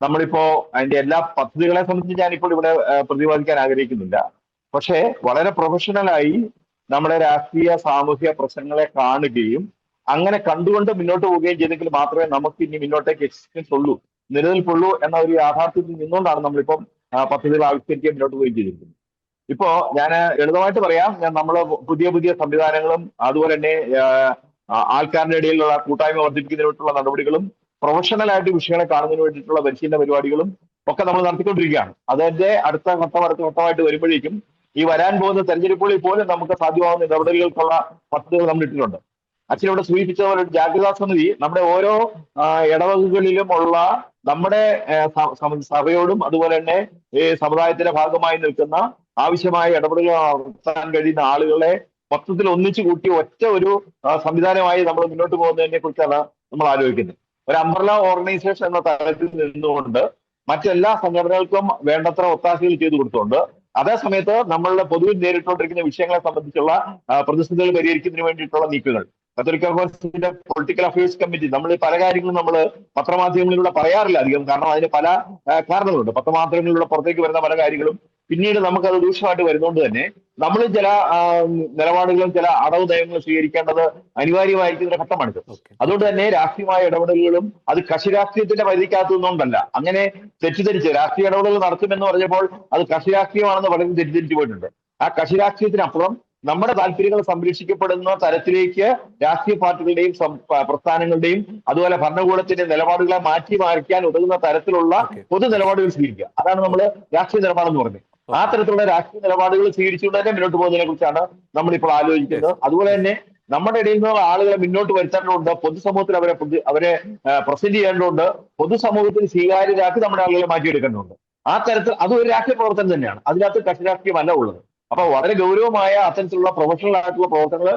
നമ്മളിപ്പോ അതിന്റെ എല്ലാ പദ്ധതികളെ സംബന്ധിച്ച് ഞാനിപ്പോൾ ഇവിടെ പ്രതിപാദിക്കാൻ ആഗ്രഹിക്കുന്നില്ല. പക്ഷേ വളരെ പ്രൊഫഷണലായി നമ്മുടെ രാഷ്ട്രീയ സാമൂഹിക പ്രശ്നങ്ങളെ കാണുകയും അങ്ങനെ കണ്ടുകൊണ്ട് മുന്നോട്ട് പോവുകയും ചെയ്തെങ്കിൽ മാത്രമേ നമുക്ക് ഇനി മുന്നോട്ടേക്ക് എക്സിസ്റ്റൻസ് ഉള്ളൂ, നിലനിൽപ്പുള്ളൂ എന്ന ഒരു യാഥാർത്ഥ്യത്തിൽ നിന്നുകൊണ്ടാണ് നമ്മളിപ്പം പദ്ധതികൾ ആവിഷ്കരിക്കാൻ മുന്നോട്ട് പോവുകയും ചെയ്തിരിക്കുന്നത്. ഇപ്പോ ഞാൻ ലളിതമായിട്ട് പറയാം, നമ്മള് പുതിയ പുതിയ സംവിധാനങ്ങളും അതുപോലെ തന്നെ ആൾക്കാരുടെ ഇടയിലുള്ള കൂട്ടായ്മ വർദ്ധിപ്പിക്കുന്നതിനുള്ള നടപടികളും പ്രൊഫഷണലായിട്ട് വിഷയങ്ങളെ കാണുന്നതിന് വേണ്ടിയിട്ടുള്ള പരിശീലന പരിപാടികളും ഒക്കെ നമ്മൾ നടത്തിക്കൊണ്ടിരിക്കുകയാണ്. അതിന്റെ അടുത്ത ഘട്ടമായിട്ട് വരുമ്പോഴേക്കും ഈ വരാൻ പോകുന്ന തെരഞ്ഞെടുപ്പുകളിൽ പോലും നമുക്ക് സാധ്യമാകുന്ന ഇടപെടലുകൾക്കുള്ള പദ്ധതികൾ നമ്മൾ ഇട്ടിട്ടുണ്ട്. അച്ഛനിവിടെ സൂചിപ്പിച്ച പോലെ ഒരു ജാഗ്രതാ സമിതി നമ്മുടെ ഓരോ ഇടവകകളിലും ഉള്ള നമ്മുടെ സഭയോടും അതുപോലെ തന്നെ ഈ സമുദായത്തിന്റെ ഭാഗമായി നിൽക്കുന്ന ആവശ്യമായ ഇടപെടലുകൾ നടത്താൻ കഴിയുന്ന ആളുകളെ മൊത്തത്തിൽ ഒന്നിച്ചു കൂട്ടി ഒറ്റ ഒരു സംവിധാനമായി നമ്മൾ മുന്നോട്ട് പോകുന്നതിനെ കുറിച്ചാണ് നമ്മൾ ആലോചിക്കുന്നത്. ഒരു അംബ്രല ഓർഗനൈസേഷൻ എന്ന തലത്തിൽ നിന്നുകൊണ്ട് മറ്റെല്ലാ സംഘടനകൾക്കും വേണ്ടത്ര ഒത്താശകൾ ചെയ്തു കൊടുത്തുകൊണ്ട് അതേ സമയത്ത് നമ്മളുടെ പൊതുവിൽ നേരിട്ടുകൊണ്ടിരിക്കുന്ന വിഷയങ്ങളെ സംബന്ധിച്ചുള്ള പ്രതിസന്ധികൾ പരിഹരിക്കുന്നതിന് വേണ്ടിയിട്ടുള്ള നീക്കങ്ങൾ. കത്തോലിക്ക കോൺഗ്രസിന്റെ പൊളിറ്റിക്കൽ അഫയേഴ്സ് കമ്മിറ്റി നമ്മൾ പല കാര്യങ്ങളും നമ്മൾ പത്രമാധ്യമങ്ങളിലൂടെ പറയാറില്ല അധികം, കാരണം അതിന് പല കാരണങ്ങളുണ്ട്. പത്രമാധ്യമങ്ങളിലൂടെ പുറത്തേക്ക് വരുന്ന പല കാര്യങ്ങളും പിന്നീട് നമുക്കത് ദൂഷ്യമായിട്ട് വരുന്നതുകൊണ്ട് തന്നെ നമ്മൾ ചില നിലപാടുകളും ചില അടവ് നയങ്ങളും സ്വീകരിക്കേണ്ടത് അനിവാര്യമായിരിക്കുന്ന ഒരു ഘട്ടമാണിത്. അതുകൊണ്ട് തന്നെ രാഷ്ട്രീയമായ ഇടപെടലുകളും അത് കക്ഷി രാഷ്ട്രീയത്തിന്റെ പരിധിക്കകത്തു നിന്നുകൊണ്ടല്ല. അങ്ങനെ തെറ്റിദ്ധരിച്ച് രാഷ്ട്രീയ ഇടപെടലുകൾ നടത്തുമെന്ന് പറഞ്ഞപ്പോൾ അത് കക്ഷി രാഷ്ട്രീയമാണെന്ന് പലരും തെറ്റിദ്ധരിച്ചു പോയിട്ടുണ്ട്. ആ കക്ഷി രാഷ്ട്രീയത്തിനപ്പുറം നമ്മുടെ താല്പര്യങ്ങൾ സംരക്ഷിക്കപ്പെടുന്ന തരത്തിലേക്ക് രാഷ്ട്രീയ പാർട്ടികളുടെയും പ്രസ്ഥാനങ്ങളുടെയും അതുപോലെ ഭരണകൂടത്തിന്റെ നിലപാടുകളെ മാറ്റിമറിക്കാൻ ഉതകുന്ന തരത്തിലുള്ള പൊതു നിലപാടുകൾ സ്വീകരിക്കുക. അതാണ് നമ്മൾ രാഷ്ട്രീയ നിലപാടെന്ന് പറഞ്ഞത്. ആ തരത്തിലുള്ള രാഷ്ട്രീയ നിലപാടുകൾ സ്വീകരിച്ചുകൊണ്ട് തന്നെ മുന്നോട്ട് പോകുന്നതിനെ കുറിച്ചാണ് നമ്മളിപ്പോൾ ആലോചിക്കുന്നത്. അതുപോലെ തന്നെ നമ്മുടെ ഇടയിൽ നിന്നുള്ള ആളുകളെ മുന്നോട്ട് വരുത്തേണ്ടതുണ്ട്, പൊതുസമൂഹത്തിൽ അവരെ പ്രസന്റ് ചെയ്യേണ്ടതുണ്ട്, പൊതുസമൂഹത്തിന് സ്വീകാര്യരാക്കി നമ്മുടെ ആളുകളെ മാറ്റിയെടുക്കേണ്ടതുണ്ട്. ആ തരത്തിൽ അതും ഒരു രാഷ്ട്രീയ പ്രവർത്തനം തന്നെയാണ്, അതിനകത്ത് കക്ഷി രാഷ്ട്രീയമല്ല ഉള്ളത്. അപ്പൊ വളരെ ഗൗരവമായ അത്തരത്തിലുള്ള പ്രൊഫഷണൽ ആയിട്ടുള്ള പ്രവർത്തനങ്ങൾ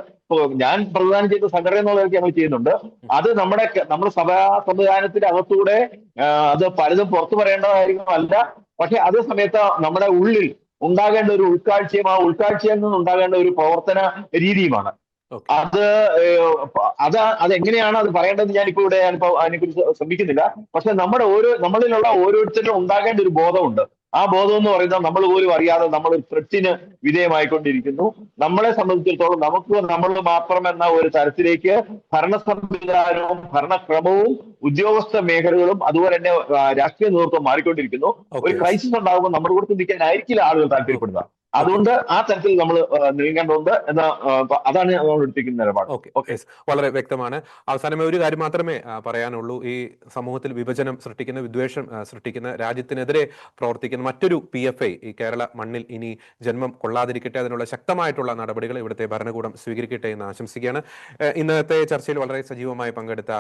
ഞാൻ പ്രദാനം ചെയ്ത സംഘടന എന്നുള്ളതൊക്കെ ഞങ്ങൾ ചെയ്യുന്നുണ്ട്. അത് നമ്മുടെ സഭാ സംവിധാനത്തിന്റെ അകത്തൂടെ അത് പലതും പുറത്തു പറയേണ്ട കാര്യങ്ങളല്ല. പക്ഷെ അതേ സമയത്ത് നമ്മുടെ ഉള്ളിൽ ഉണ്ടാകേണ്ട ഒരു ഉൾക്കാഴ്ചയും ആ ഉൾക്കാഴ്ചയിൽ നിന്നുണ്ടാകേണ്ട ഒരു പ്രവർത്തന രീതിയുമാണ്. അതെങ്ങനെയാണ് അത് പറയേണ്ടത് ഞാനിപ്പോ അതിനെക്കുറിച്ച് ശ്രമിക്കുന്നില്ല. പക്ഷെ നമ്മളിലുള്ള ഓരോരുത്തരും ഉണ്ടാകേണ്ട ഒരു ബോധമുണ്ട്. ആ ബോധം എന്ന് പറയുന്നത് നമ്മൾ പോലും അറിയാതെ നമ്മൾ ത്രെറ്റിന് വിധേയമായിക്കൊണ്ടിരിക്കുന്നു. നമ്മളെ സംബന്ധിച്ചിടത്തോളം നമ്മൾ മാത്രം എന്ന ഒരു തരത്തിലേക്ക് ഭരണ സംവിധാനവും ഭരണക്രമവും ഉദ്യോഗസ്ഥ മേഖലകളും അതുപോലെ തന്നെ രാഷ്ട്രീയ നേതൃത്വം മാറിക്കൊണ്ടിരിക്കുന്നു. ഒരു ക്രൈസിസ് ഉണ്ടാകുമ്പോൾ നമ്മുടെ കൂടെ ചിന്തിക്കാനായിരിക്കില്ല ആളുകൾ താല്പര്യപ്പെടുക. അതുകൊണ്ട് ആ തരത്തിൽ നമ്മൾ നീങ്ങേണ്ടതുണ്ട് എന്ന അതാണ് നമ്മൾ എടുത്തിരിക്കുന്ന നിലപാട്. ഓക്കെ, വളരെ വ്യക്തമാണ്. അവസാനമായി ഒരു കാര്യം മാത്രമേ പറയാനുള്ളൂ. ഈ സമൂഹത്തിൽ വിഭജനം സൃഷ്ടിക്കുന്ന, വിദ്വേഷം സൃഷ്ടിക്കുന്ന, രാജ്യത്തിനെതിരെ പ്രവർത്തിക്കുന്ന മറ്റൊരു PFI ഈ കേരള മണ്ണിൽ ഇനി ജന്മം കൊള്ളാതിരിക്കട്ടെ. അതിനുള്ള ശക്തമായിട്ടുള്ള നടപടികൾ ഇവിടുത്തെ ഭരണകൂടം സ്വീകരിക്കട്ടെ എന്ന് ആശംസിക്കുകയാണ്. ഇന്നത്തെ ചർച്ചയിൽ വളരെ സജീവമായി പങ്കെടുത്ത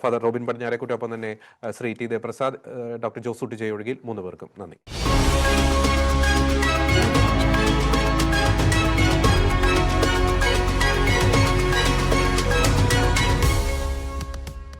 ഫാദർ റോബിൻ പടിഞ്ഞാറേക്കുട്ടി, ഒപ്പം തന്നെ Shri T. Devaprasad, doctor Josootty J ഒഴികിൽ 3 പേർക്കും നന്ദി.